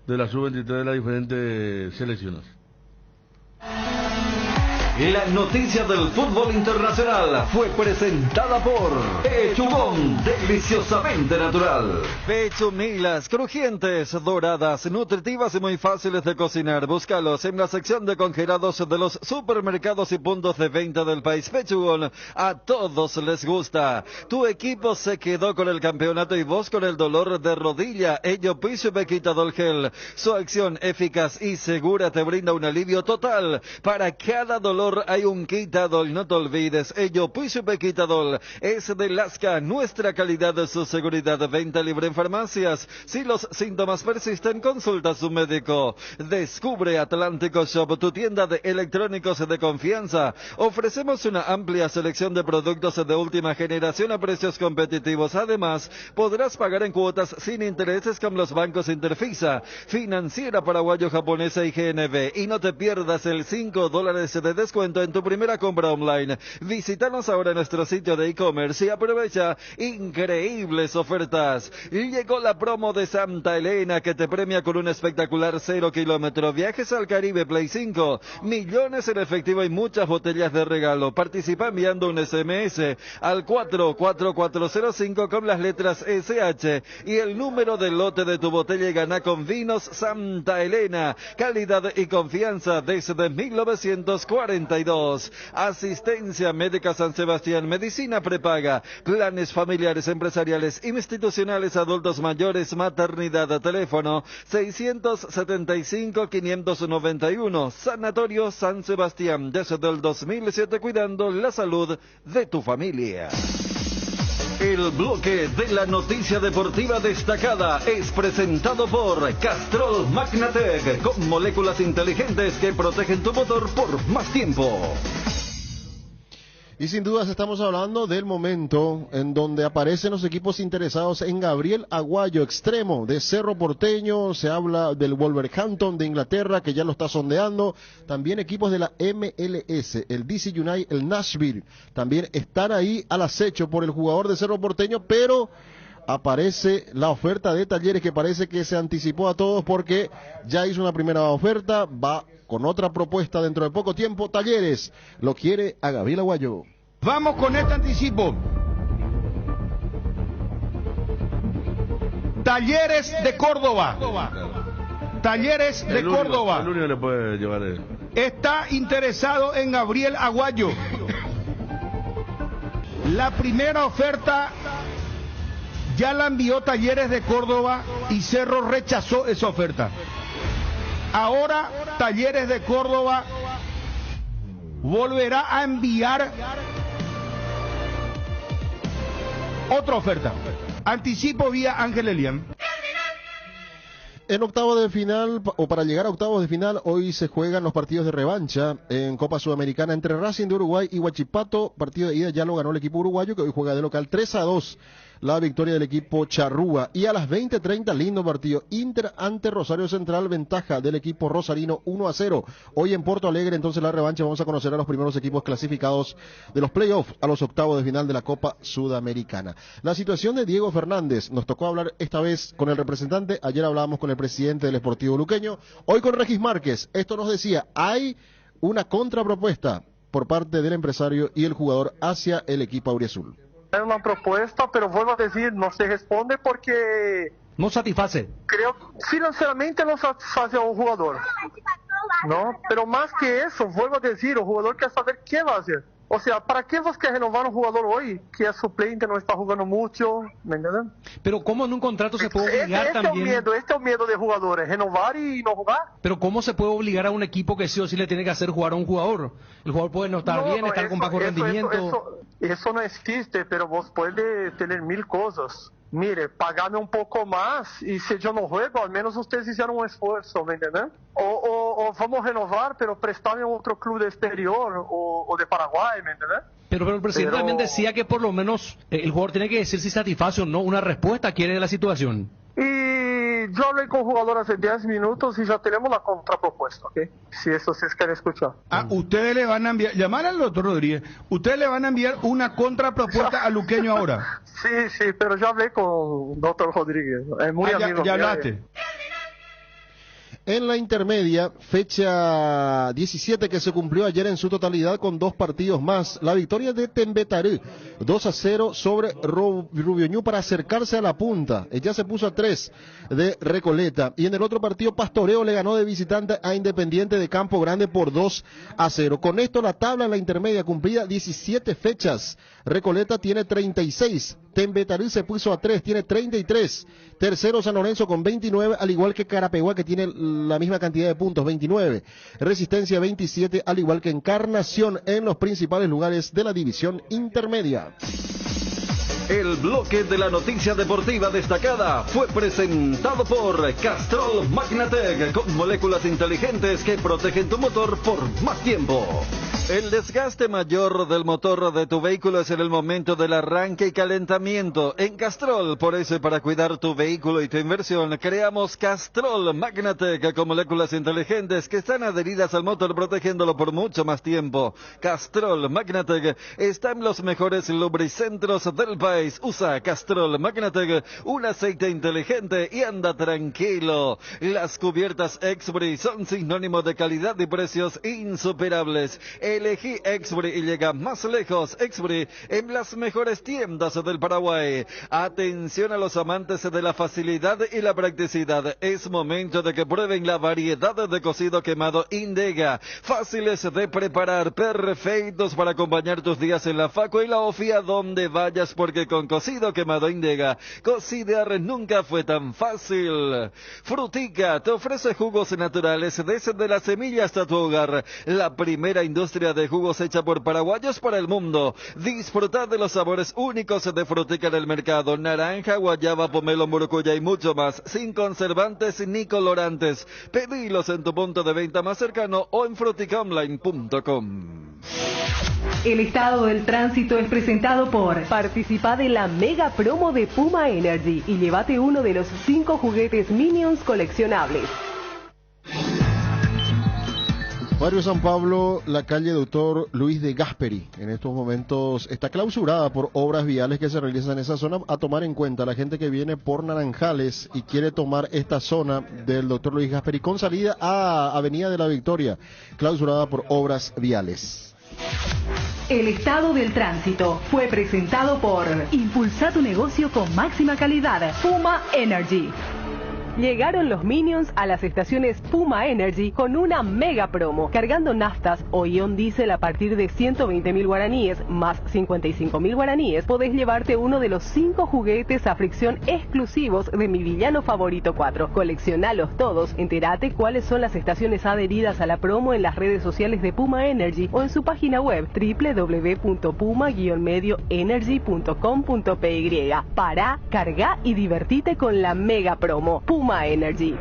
de la sub-23 de las diferentes selecciones. La noticia del fútbol internacional fue presentada por Pechugón, deliciosamente natural. Pechumilas, crujientes, doradas, nutritivas y muy fáciles de cocinar. Búscalos en la sección de congelados de los supermercados y puntos de venta del país. Pechugón, a todos les gusta. Tu equipo se quedó con el campeonato y vos con el dolor de rodilla. Ello Piso Quitadol Gel. Su acción eficaz y segura te brinda un alivio total. Para cada dolor hay un Quitadol, no te olvides. Ello Puisupe Quitadol es de Lasca, nuestra calidad, su seguridad. Venta libre en farmacias. Si los síntomas persisten, consulta a su médico. Descubre Atlántico Shop, tu tienda de electrónicos de confianza. Ofrecemos una amplia selección de productos de última generación a precios competitivos. Además, podrás pagar en cuotas sin intereses con los bancos Interfisa, Financiera Paraguayo-Japonesa y GNB. Y no te pierdas el $5 de descuento en tu primera compra online. Visítanos ahora en nuestro sitio de e-commerce y aprovecha increíbles ofertas. Llegó la promo de Santa Elena que te premia con un espectacular 0 kilómetro. Viajes al Caribe Play 5, millones en efectivo y muchas botellas de regalo. Participa enviando un SMS al 44405 con las letras SH y el número del lote de tu botella y gana con Vinos Santa Elena. Calidad y confianza desde 1942. Asistencia Médica San Sebastián, medicina prepaga, planes familiares, empresariales, institucionales, adultos mayores, maternidad. Teléfono 675-591. Sanatorio San Sebastián, desde el 2007 cuidando la salud de tu familia. El bloque de la noticia deportiva destacada es presentado por Castrol Magnatec, con moléculas inteligentes que protegen tu motor por más tiempo. Y sin dudas estamos hablando del momento en donde aparecen los equipos interesados en Gabriel Aguayo, extremo de Cerro Porteño. Se habla del Wolverhampton de Inglaterra, que ya lo está sondeando. También equipos de la MLS, el DC United, el Nashville, también están ahí al acecho por el jugador de Cerro Porteño, pero aparece la oferta de Talleres, que parece que se anticipó a todos porque ya hizo una primera oferta, va con otra propuesta dentro de poco tiempo. Talleres lo quiere a Gabriel Aguayo. Vamos con este anticipo. Talleres de Córdoba. Talleres de Córdoba. El único le puede llevar está interesado en Gabriel Aguayo. La primera oferta ya la envió Talleres de Córdoba y Cerro rechazó esa oferta. Ahora Talleres de Córdoba volverá a enviar otra oferta. Anticipo vía Ángel Elian. En octavos de final, o para llegar a octavos de final, hoy se juegan los partidos de revancha en Copa Sudamericana entre Racing de Uruguay y Huachipato. Partido de ida ya lo ganó el equipo uruguayo, que hoy juega de local 3-2. La victoria del equipo charrúa. Y a las 20:30, lindo partido. Inter ante Rosario Central, ventaja del equipo rosarino 1-0. Hoy en Porto Alegre, entonces la revancha, vamos a conocer a los primeros equipos clasificados de los playoffs a los octavos de final de la Copa Sudamericana. La situación de Diego Fernández, nos tocó hablar esta vez con el representante, ayer hablábamos con el presidente del Sportivo Luqueño, hoy con Regis Márquez. Esto nos decía, hay una contrapropuesta por parte del empresario y el jugador hacia el equipo auriazul. Hay una propuesta, pero vuelvo a decir, no se responde porque... No satisface. Creo financieramente no satisface a un jugador. ¿No? Pero más que eso, vuelvo a decir, el jugador quer saber qué va a hacer. O sea, ¿para qué vos querés renovar un jugador hoy que es suplente, no está jugando mucho? ¿Me entienden? Pero ¿cómo en un contrato se puede obligar también? Este es el miedo de jugadores, renovar y no jugar. Pero ¿cómo se puede obligar a un equipo que sí o sí le tiene que hacer jugar a un jugador? El jugador puede no estar bien, estar con bajo rendimiento. Eso no existe, pero vos puedes tener 1000 cosas. Mire, pagarme un poco más y si yo no juego, al menos ustedes hicieron un esfuerzo, ¿me entienden? O vamos a renovar, pero prestarme a otro club de exterior o de Paraguay, ¿me entienden? Pero el presidente también decía que por lo menos el jugador tiene que decir si satisface o no, una respuesta quiere de la situación. Y yo hablé con el jugador hace 10 minutos y ya tenemos la contrapropuesta, ¿ok? Si eso se quiere escuchar. Ustedes le van a enviar, llamar al doctor Rodríguez, ustedes le van a enviar una contrapropuesta a Luqueño ahora. Sí, pero ya hablé con el doctor Rodríguez, es muy amigo. ¿Ya hablaste? En la intermedia, fecha 17 que se cumplió ayer en su totalidad con 2 partidos más. La victoria de Tembetarú, 2-0 sobre Rubioñú para acercarse a la punta. Ella se puso a 3 de Recoleta. Y en el otro partido, Pastoreo le ganó de visitante a Independiente de Campo Grande por 2-0. Con esto la tabla en la intermedia cumplida 17 fechas. Recoleta tiene 36. Tembetarú se puso a 3, tiene 33. Tercero San Lorenzo con 29, al igual que Carapeguá, que tiene la misma cantidad de puntos, 29. Resistencia 27, al igual que Encarnación en los principales lugares de la división intermedia. El bloque de la noticia deportiva destacada fue presentado por Castrol Magnatec, con moléculas inteligentes que protegen tu motor por más tiempo. El desgaste mayor del motor de tu vehículo es en el momento del arranque y calentamiento. En Castrol, por eso, para cuidar tu vehículo y tu inversión, creamos Castrol Magnatec con moléculas inteligentes que están adheridas al motor, protegiéndolo por mucho más tiempo. Castrol Magnatec está en los mejores lubricentros del país. Usa Castrol Magnatec, un aceite inteligente y anda tranquilo. Las cubiertas Exbri son sinónimo de calidad y precios insuperables. Elegí Exbri y llega más lejos. Exbri en las mejores tiendas del Paraguay. Atención a los amantes de la facilidad y la practicidad. Es momento de que prueben la variedad de cocido quemado Indega. Fáciles de preparar, perfectos para acompañar tus días en la facu y la ofi a donde vayas, porque con cocido quemado Indega, cocidear nunca fue tan fácil. Frutica te ofrece jugos naturales desde la semilla hasta tu hogar. La primera industria de jugos hecha por paraguayos para el mundo. Disfrutar de los sabores únicos de Frutica en el mercado. Naranja, guayaba, pomelo, morocuya y mucho más. Sin conservantes ni colorantes. Pedilos en tu punto de venta más cercano o en fruticaonline.com. El estado del tránsito es presentado por... Participa de la mega promo de Puma Energy y llévate uno de los 5 juguetes Minions coleccionables. Barrio San Pablo, la calle Doctor Luis de Gasperi, en estos momentos está clausurada por obras viales que se realizan en esa zona. A tomar en cuenta la gente que viene por Naranjales y quiere tomar esta zona del Doctor Luis Gasperi con salida a Avenida de la Victoria, clausurada por obras viales. El estado del tránsito fue presentado por... Impulsa tu negocio con máxima calidad. Puma Energy. Llegaron los Minions a las estaciones Puma Energy con una mega promo. Cargando naftas o ion diésel a partir de 120.000 guaraníes más 55.000 guaraníes, podés llevarte uno de los 5 juguetes a fricción exclusivos de Mi Villano Favorito 4. Coleccionalos todos, entérate cuáles son las estaciones adheridas a la promo en las redes sociales de Puma Energy o en su página web www.puma-medioenergy.com.py. Pará, carga y divertite con la mega promo. Puma Energy.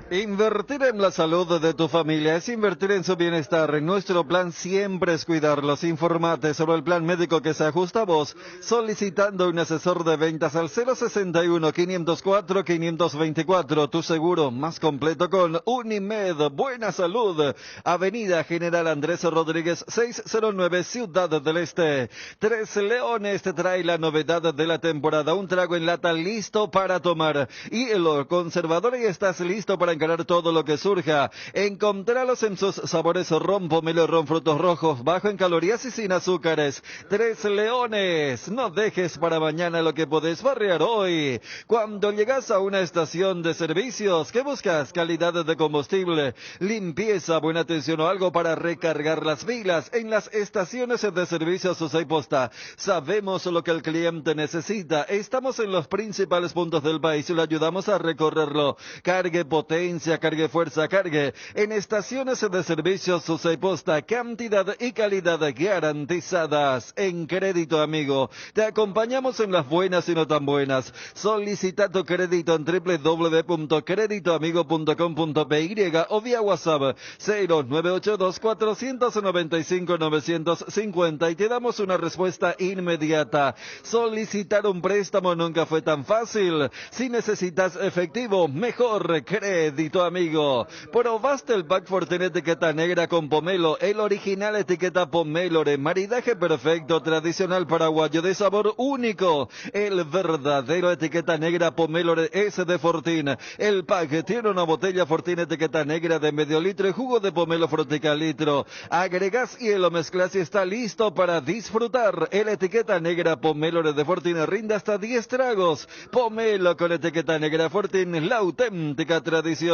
Invertir en la salud de tu familia es invertir en su bienestar. Nuestro plan siempre es cuidarlos. Informate sobre el plan médico que se ajusta a vos solicitando un asesor de ventas al 061-504-524. Tu seguro más completo con Unimed. Buena salud. Avenida General Andrés Rodríguez 609, Ciudad del Este. Tres Leones te trae la novedad de la temporada. Un trago en lata listo para tomar. Y el conservador y estás listo para encarar todo lo que surja. Encontralos en sus sabores ron, pomelo, ron, frutos rojos, bajo en calorías y sin azúcares. Tres Leones, no dejes para mañana lo que podés barrear hoy. Cuando llegas a una estación de servicios, ¿qué buscas? Calidad de combustible, limpieza, buena atención o algo para recargar las pilas. En las estaciones de servicios Susay Posta, sabemos lo que el cliente necesita. Estamos en los principales puntos del país y lo ayudamos a recorrerlo. Cargue potencia, cargue fuerza, cargue. En estaciones de servicios Susay Posta, cantidad y calidad garantizadas. En Crédito Amigo, te acompañamos en las buenas y no tan buenas. Solicita tu crédito en www.creditoamigo.com.py o vía WhatsApp 0982-495-950 y te damos una respuesta inmediata. Solicitar un préstamo nunca fue tan fácil. Si necesitas efectivo, mejor Crédito Amigo. Probaste el pack Fortune etiqueta negra con pomelo, el original etiqueta pomelore, maridaje perfecto, tradicional paraguayo de sabor único. El verdadero etiqueta negra pomelore es de Fortín. El pack tiene una botella Fortín etiqueta negra de medio litro y jugo de pomelo frutica litro. Agregas y lo mezclas y está listo para disfrutar. El etiqueta negra pomelore de Fortín rinde hasta 10 tragos. Pomelo con etiqueta negra Fortín, la auténtica tradición.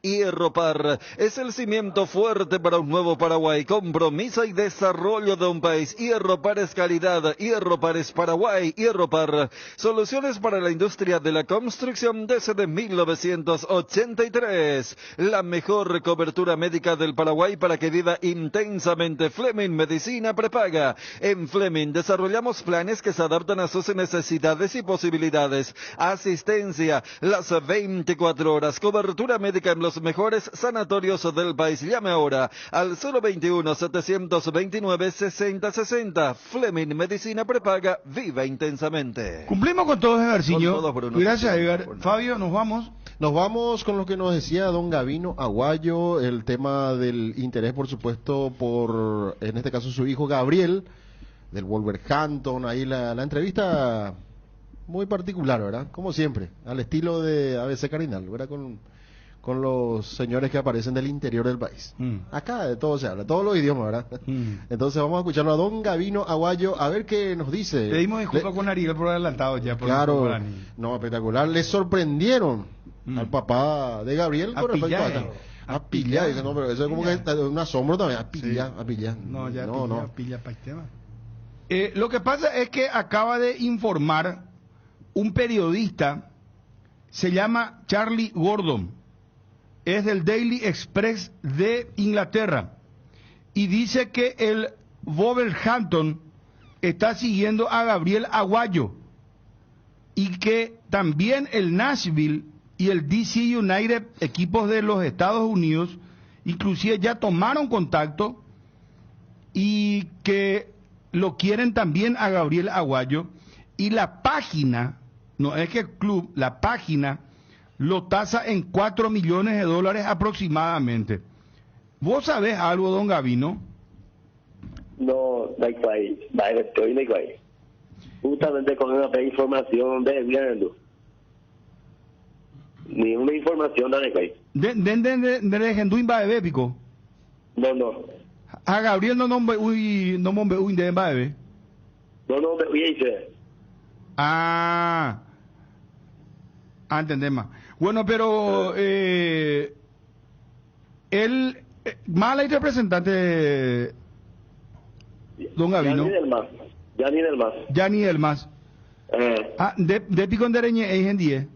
Hierro Par es el cimiento fuerte para un nuevo Paraguay. Compromiso y desarrollo de un país. Hierro Par es calidad. Hierro Par es Paraguay. Hierro Par, soluciones para la industria de la construcción desde 1983. La mejor cobertura médica del Paraguay para que viva intensamente. Fleming Medicina Prepaga. En Fleming desarrollamos planes que se adaptan a sus necesidades y posibilidades. Asistencia las 24 horas. Cobertura médica en los mejores sanatorios del país. Llame ahora al 021-729-6060. Fleming Medicina Prepaga. Viva intensamente. Cumplimos con todos, Edgarciño. Gracias, Edgar. Fabio, nos vamos. Nos vamos con lo que nos decía don Gavino Aguayo, el tema del interés, por supuesto, por, en este caso, su hijo Gabriel, del Wolverhampton. Ahí la entrevista muy particular, ¿verdad? Como siempre, al estilo de ABC Cardinal, ¿verdad? Con los señores que aparecen del interior del país. Acá de todo se habla, todos los idiomas, ¿verdad? Entonces vamos a escucharlo a don Gavino Aguayo, a ver qué nos dice. Pedimos disculpas con Ariel por adelantado ya. Por claro, no, espectacular. Le sorprendieron al papá de Gabriel con respecto a pillar. Dice, no, pero eso es como que es un asombro también. A pillar. No, ya pilla para el tema. Lo que pasa es que acaba de informar un periodista, se llama Charlie Gordon, es del Daily Express de Inglaterra, y dice que el Wolverhampton está siguiendo a Gabriel Aguayo y que también el Nashville y el DC United, equipos de los Estados Unidos, inclusive ya tomaron contacto y que lo quieren también a Gabriel Aguayo, y la página, no es que el club, la página lo tasa en $4 millones aproximadamente. ¿Vos sabés algo, don Gavino? No, no hay cual, estoy no hay cual. Justamente con una información de viendo. Ni una información de cual. De Genduin Baebe, pico. No. A Gabriel no nombre uy de Baebe. No uy dice. Entendemos. Bueno, pero él, mala y representante, don Gavino. Yani del Mas. De Pico de Reñe, en 10.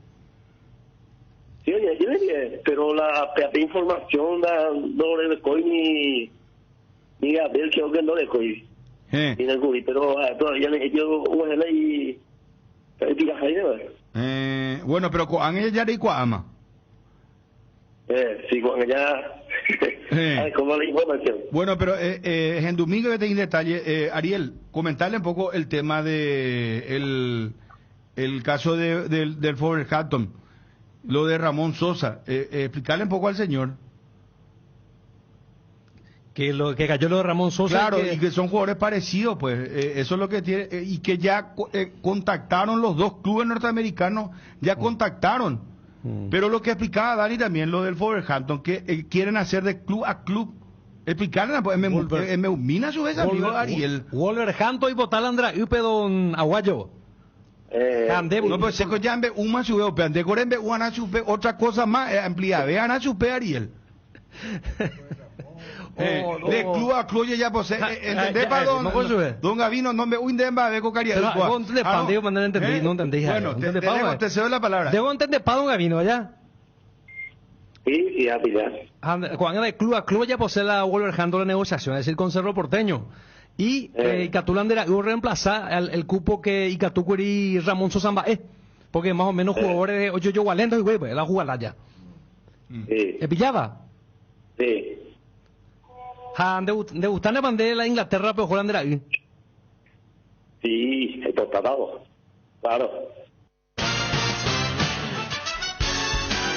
Sí, pero la información no le coy ni Gabriel que no le coy. Ni el Guri, pero todavía yo ojalá y bueno, pero con ella ya de Cuama. Sí, cuando ya... ¿Cómo la información? Bueno, pero en domingo que te en detalle, Ariel, comentarle un poco el tema de el caso del Wolverhampton, lo de Ramón Sosa, explicarle un poco al señor. Que cayó lo de Ramón Sosa. Claro, y que son jugadores parecidos, pues, eso es lo que tiene, y que ya contactaron los dos clubes norteamericanos, ya contactaron. Pero lo que explicaba Dani también, lo del Wolverhampton, que quieren hacer de club a club. Explicarle, pues, me humina su vez, amigo Ariel. Wolverhampton y Botalandra, Upedon Aguayo. No, pues seco ya en una ciudad, pero de Corembe, otra cosa más ampliada, vean a su Ariel. De club a club ya pues entendés para don Gavino no me uindemba de cocaría. No entendí, no entendí. Bueno, te cedo la palabra. Debo entender para don Gavino allá. Sí, ya pillar. Cuando de club a club ya posee la Wolverhampton la negociación, es decir, con Cerro Porteño. Y Icatulandera iba a reemplazar el cupo que Icatucuri y Ramón Sosamba porque más o menos jugadores de Ocho Walendo y güey, la jugada ya. ¿Te pillaba? Sí. ¿De gustar la bandera de la Inglaterra, pero Holandera? Sí, he tratado. Claro.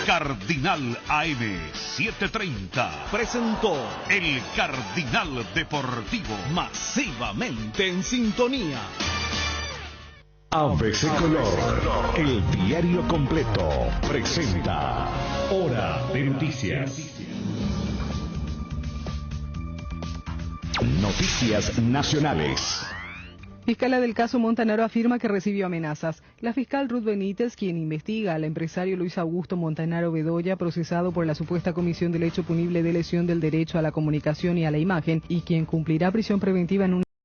Cardinal AM 730 presentó el Cardinal Deportivo, masivamente en sintonía. ABC Color, el diario completo, presenta Hora de Noticias. Noticias nacionales. Fiscala del caso Montanaro afirma que recibió amenazas. La fiscal Ruth Benítez, quien investiga al empresario Luis Augusto Montanaro Bedoya, procesado por la supuesta comisión del hecho punible de lesión del derecho a la comunicación y a la imagen, y quien cumplirá prisión preventiva en un